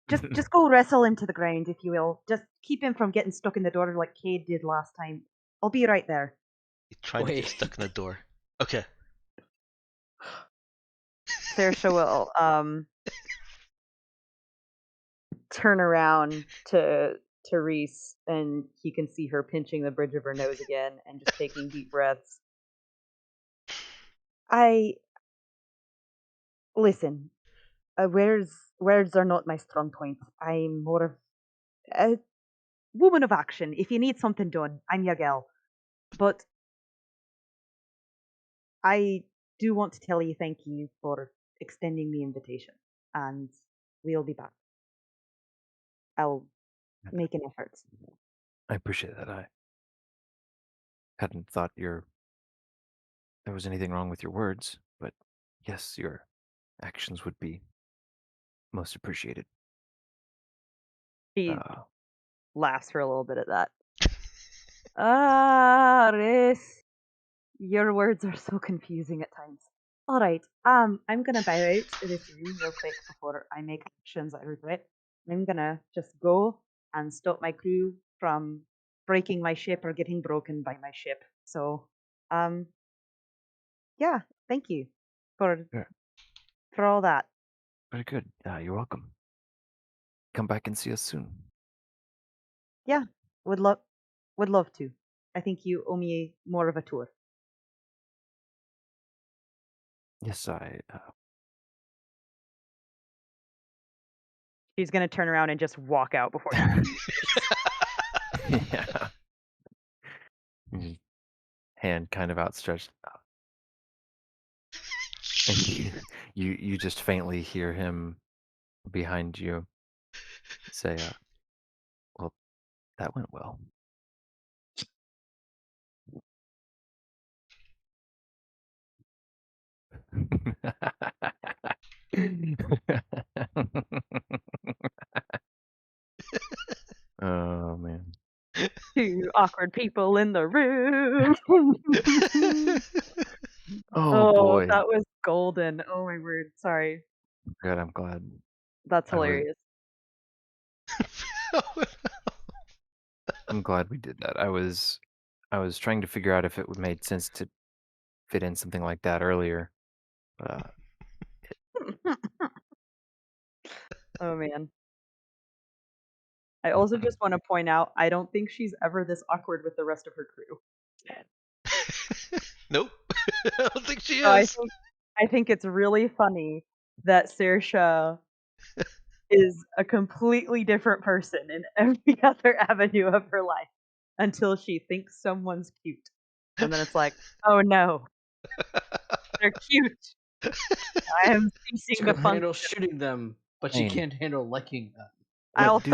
just go wrestle him to the ground, if you will? Just keep him from getting stuck in the door like Cade did last time. I'll be right there. He's trying to get Wait. stuck in the door. Okay. Saoirse will turn around to Reese, and he can see her pinching the bridge of her nose again and just taking deep breaths. Listen. Words are not my strong point. I'm more of a woman of action. If you need something done, I'm your gal. But I do want to tell you thank you for extending the invitation, and we'll be back. I'll make an effort. I appreciate that. I hadn't thought there was anything wrong with your words, but yes, your actions would be most appreciated. She Uh, laughs for a little bit at that. Reese, your words are so confusing at times. All right, I'm gonna bow out of this room real quick before I make actions I regret. I'm gonna just go and stop my crew from breaking my ship or getting broken by my ship. So, yeah, thank you for Yeah. all that. Very good. You're welcome. Come back and see us soon. Yeah, would love to. I think you owe me more of a tour. Yes, I. She's gonna turn around and just walk out before you. Yeah. His hand kind of outstretched. And you just faintly hear him behind you say, well, that went well. Oh, man. Two awkward people in the room. Oh, boy. That was golden. Oh my word. Sorry. Good, I'm glad. That's I would- hilarious. I'm glad we did that. I was trying to figure out if it would made sense to fit in something like that earlier. Oh man. I also just want to point out I don't think she's ever this awkward with the rest of her crew. Nope. I don't think she So is. I think it's really funny that Saoirse is a completely different person in every other avenue of her life until she thinks someone's cute. And then it's like, oh no, they're cute. I am She ceasing can to handle function. shooting them, but she Hey. can't handle liking them. I'll dude.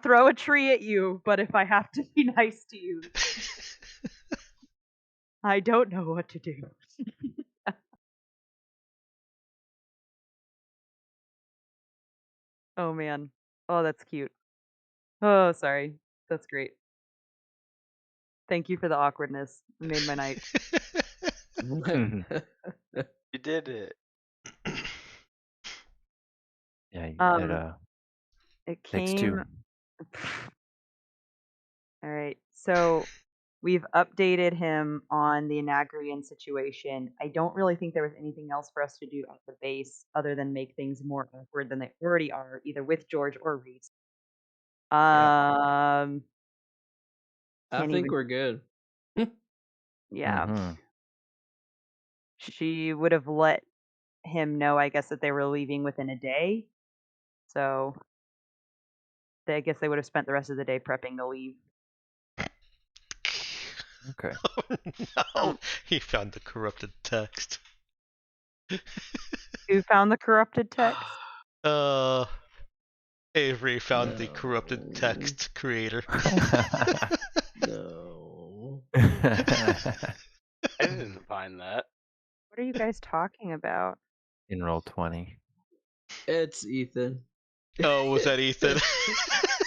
throw a tree at you, but if I have to be nice to you, I don't know what to do. Oh man. Oh, that's cute. Oh, sorry. That's great. Thank you for the awkwardness. It made my night. You did it. Yeah, It takes came. two. All right. So we've updated him on the Anagrian situation. I don't really think there was anything else for us to do at the base other than make things more awkward than they already are, either with George or Reese. I Can't think even- we're good. Yeah. Mhm. She would have let him know, I guess, that they were leaving within a day. So I guess they would have spent the rest of the day prepping to leave. Okay. Oh, no. He found the corrupted text. Who found the corrupted text? Avery found the No. corrupted text creator. No. I didn't find that. What are you guys talking about? In roll 20. It's Ethan. Oh, was that Ethan?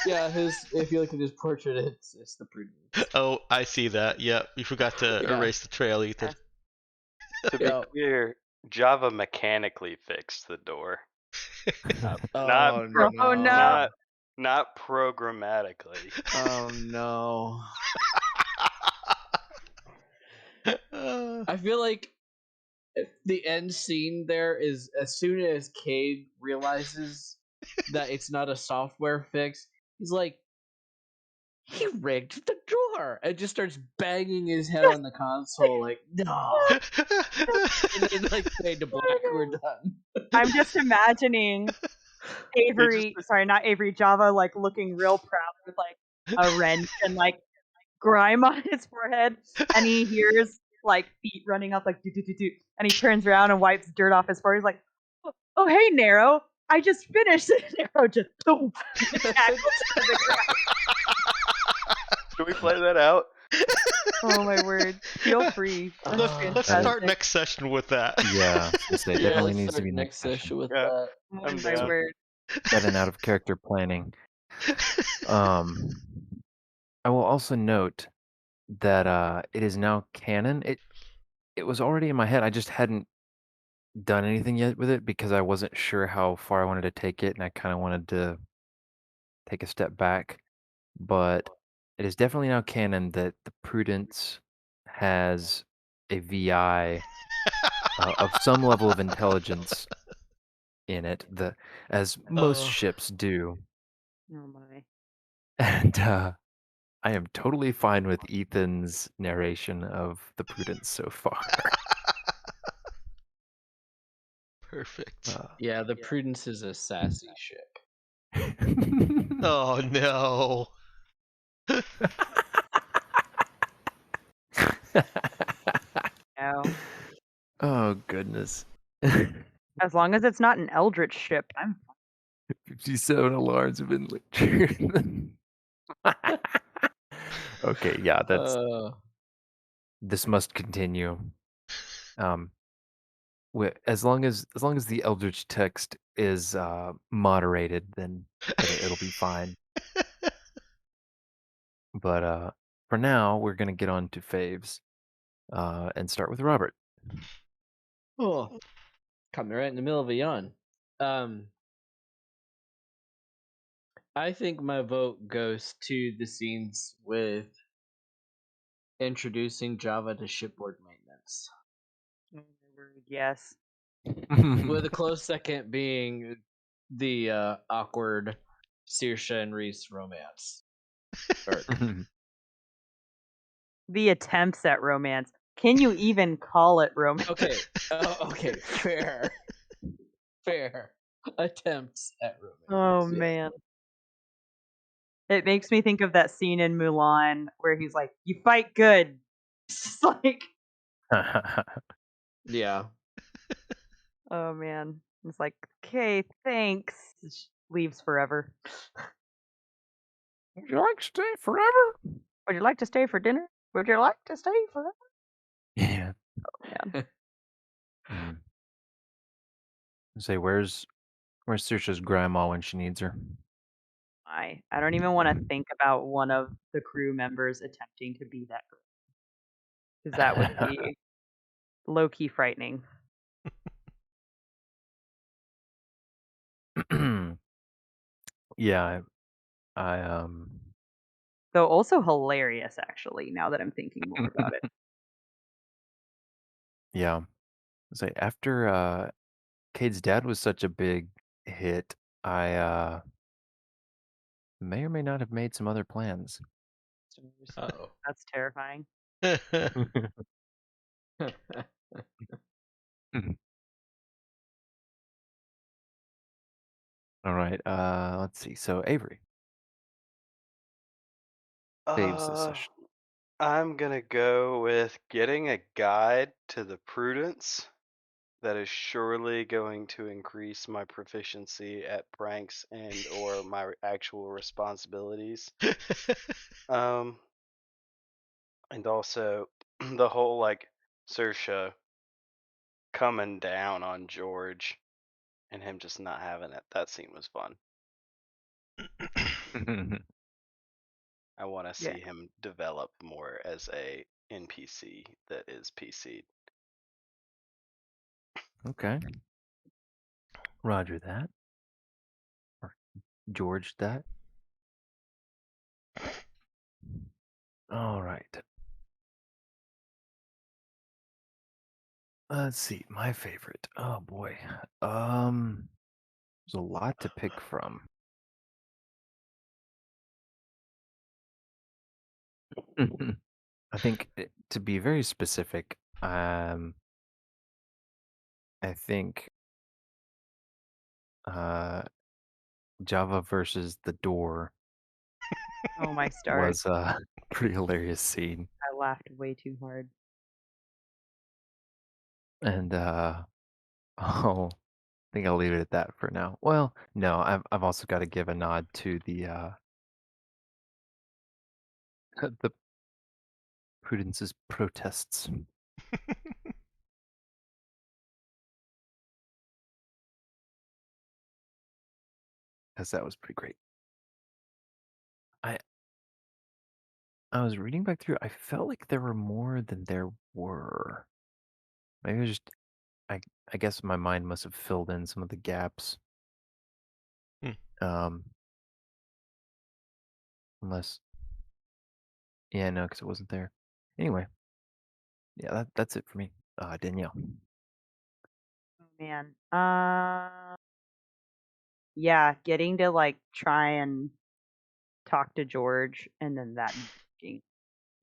Yeah, if you look at his portrait, it's the Prudence. Oh, I see that. Yep, you forgot to Yeah. erase the trail, Ethan. To be Yeah. clear, Java mechanically fixed the door, not Oh Oh, no! no. not programmatically. Oh no! I feel like the end scene there is as soon as Cade realizes that it's not a software fix, he's like, he rigged the door, and just starts banging his head on the console like, no. And then like fade to black. We're done. I'm just imagining Avery, sorry, not Avery, Java, like looking real proud with like a wrench and like grime on his forehead, and he hears like feet running up, like do do do do, and he turns around and wipes dirt off his forehead. He's like, "Oh hey, Nero, I just finished." Nero just boom, tackles to the ground. Can we play that out? Oh my word! Feel free. That's Let's fantastic. start next session with that. Yeah, it Yeah, definitely let's needs to start be next session with Yeah. that. Oh I'm my down. word! That and out of character planning. I will also note that it is now canon. It was already in my head. I just hadn't done anything yet with it because I wasn't sure how far I wanted to take it, and I kind of wanted to take a step back. But it is definitely now canon that the Prudence has a VI of some level of intelligence in it, as most Oh. ships do. Oh my! And I am totally fine with Ethan's narration of the Prudence so far. Perfect. Yeah, the Prudence is a sassy ship. Oh no. No. Oh goodness. As long as it's not an Eldritch ship, I'm fine. 57 alarms have been triggered. Okay, yeah, this must continue. As long as the Eldritch text is moderated, then it'll be fine. But for now, we're gonna get on to faves, and start with Robert. Oh, caught me right in the middle of a yawn. I think my vote goes to the scenes with introducing Java to shipboard maintenance. Oh my word! Yes. With a close second being the awkward Saoirse and Reese romance. The attempts at romance. Can you even call it romance? Okay. Okay. Fair. Fair. Attempts at romance. Oh yeah. man. It makes me think of that scene in Mulan where he's like, "You fight good." It's just like, Yeah. oh man. It's like, okay, thanks. Leaves forever. Would you like to stay forever? Would you like to stay for dinner? Would you like to stay forever? Yeah. Oh man. Mm. Say, where's Saoirse's grandma when she needs her? I don't even want to think about one of the crew members attempting to be that girl. Because that would be low key frightening. Yeah, I Though also hilarious actually, now that I'm thinking more about it. yeah. Say after Cade's dad was such a big hit, I may or may not have made some other plans. Oh. That's terrifying. All right. Let's see. So Avery, faves this session. I'm gonna go with getting a guide to the Prudence that is surely going to increase my proficiency at pranks and or my actual responsibilities. And also the whole like Saoirse coming down on George and him just not having it. That scene was fun. I want to Yeah. see him develop more as a NPC that is PC'd. Okay. Roger that. Or George that. All right. Let's see. My favorite. Oh boy. There's a lot to pick from. I think to be very specific, I think uh, Java versus the door Oh my stars! was a pretty hilarious scene, I laughed way too hard. and oh, I think I'll leave it at that for now. Well, no, I've also got to give a nod to the the Prudence's protests, because that was pretty great. I I was reading back through. I felt like there were more than there were. Maybe it was just I I guess my mind must have filled in some of the gaps. Hmm. Um, unless yeah, no, because it wasn't there. Anyway, yeah, that's it for me. Danielle. Oh man. Yeah, getting to like try and talk to George and then that not working,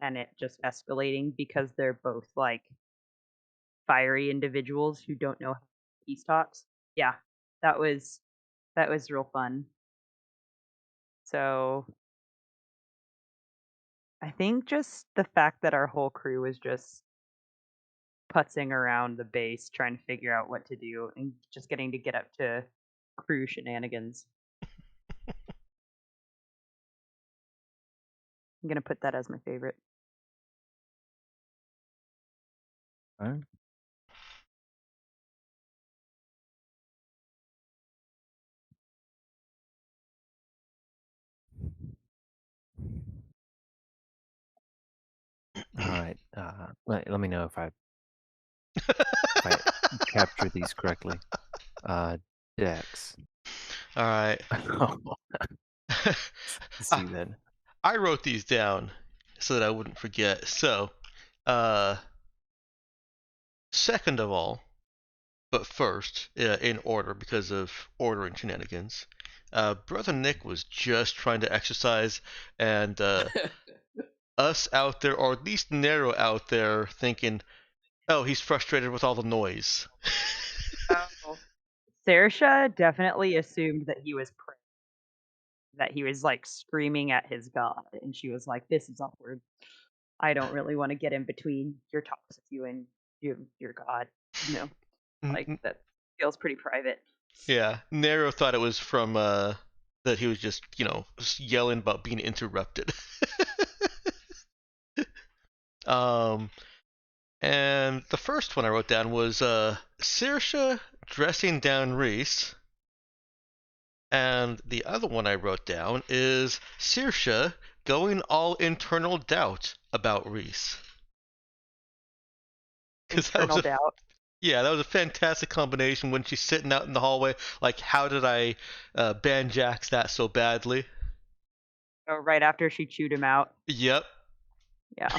and it just escalating because they're both like fiery individuals who don't know how to peace talks. Yeah, that was real fun. So I think just the fact that our whole crew was just putzing around the base trying to figure out what to do and just getting to get up to crew shenanigans. I'm gonna put that as my favorite. All right. All right. Let me know if I capture these correctly. Dex. All right. Let's see then. I wrote these down so that I wouldn't forget. So, second of all, but first, in order because of ordering shenanigans, Brother Nick was just trying to exercise, and us out there, or at least Nero out there, thinking, oh, he's frustrated with all the noise. Oh. Saoirse definitely assumed that he was that he was like screaming at his god, and she was like, "This is awkward. I don't really want to get in between your talks with you and your god. You know, like that feels pretty private." Yeah, Nero thought it was from that he was just just yelling about being interrupted. um, and the first one I wrote down was Saoirse dressing down Reese, and the other one I wrote down is Saoirse going all internal doubt about Reese. Because that was Internal doubt. yeah, that was a fantastic combination when she's sitting out in the hallway. Like, how did I ban Jax that so badly? Oh, right after she chewed him out. Yep. Yeah.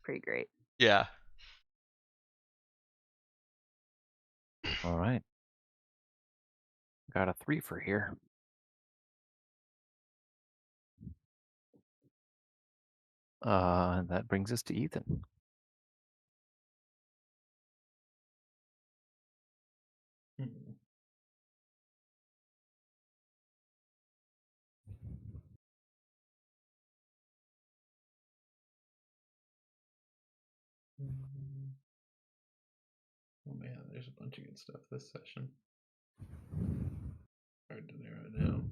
Pretty great. Yeah. All right. Got a 3 for here. That brings us to Ethan. Hmm. Oh man, there's a bunch of good stuff this session. Hard to narrow it down.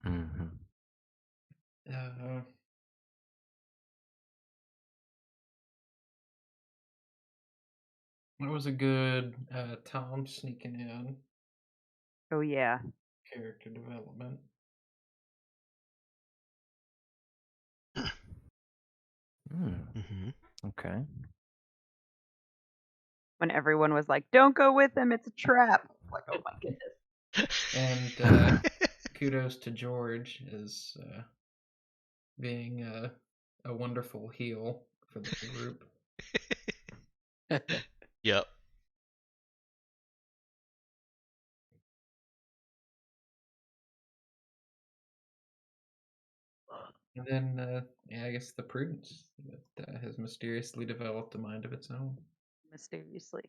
Mm-hmm. It was a good Tom sneaking in Oh yeah. character development. Mm-hmm. Okay. When everyone was like, "Don't go with him, it's a trap." Like, oh my goodness. And kudos to George as being a wonderful heel for the group. Yep. And then, yeah, I guess the Prudence that has mysteriously developed a mind of its own. Mysteriously.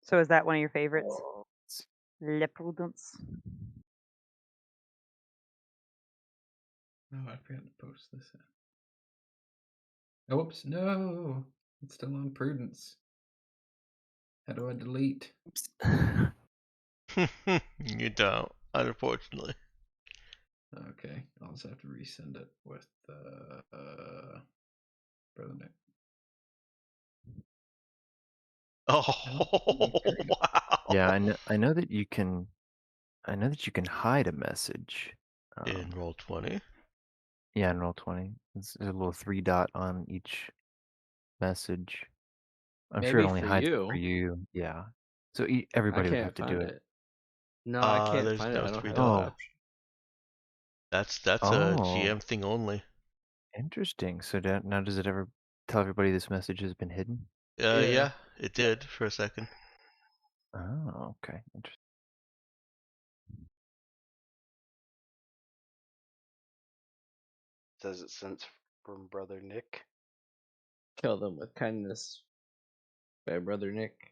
So is that one of your favorites? Le Prudence. Oh, I forgot to post this. Oh, whoops, no! It's still on Prudence. How do I delete? You don't, unfortunately. Okay, I'll just have to resend it with Brother Nick. Oh, Great. wow. Yeah, I know that you can. I know that you can hide a message. In Roll20. Yeah, in Roll20, there's a little 3 dot on each message. I'm sure it Maybe only for hides it you. for you. Yeah. So I everybody would have can't to do find it. it. No, I can't There's find it. no I don't three have dot. that Oh, option. That's a oh, GM thing only. interesting. So now does it ever tell everybody this message has been hidden? Yeah. Yeah, it did for a second. Oh, okay. Interesting. Says it sent from Brother Nick. Kill them with kindness by Brother Nick.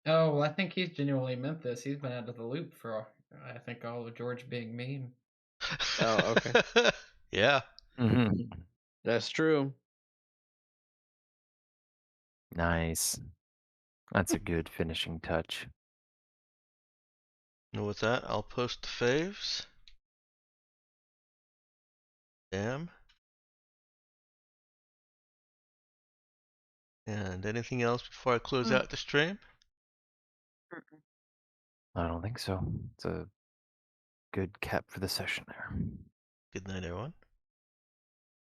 Oh, well, I think he's genuinely meant this. He's been out of the loop for, I think, all of George being mean. Oh, okay. Yeah. Mm-hmm. That's true. Nice. That's a good finishing touch. And with that, I'll post the faves. Damn. And anything else before I close out the stream? Mm-mm. I don't think so. It's a good cap for the session there. Good night, everyone.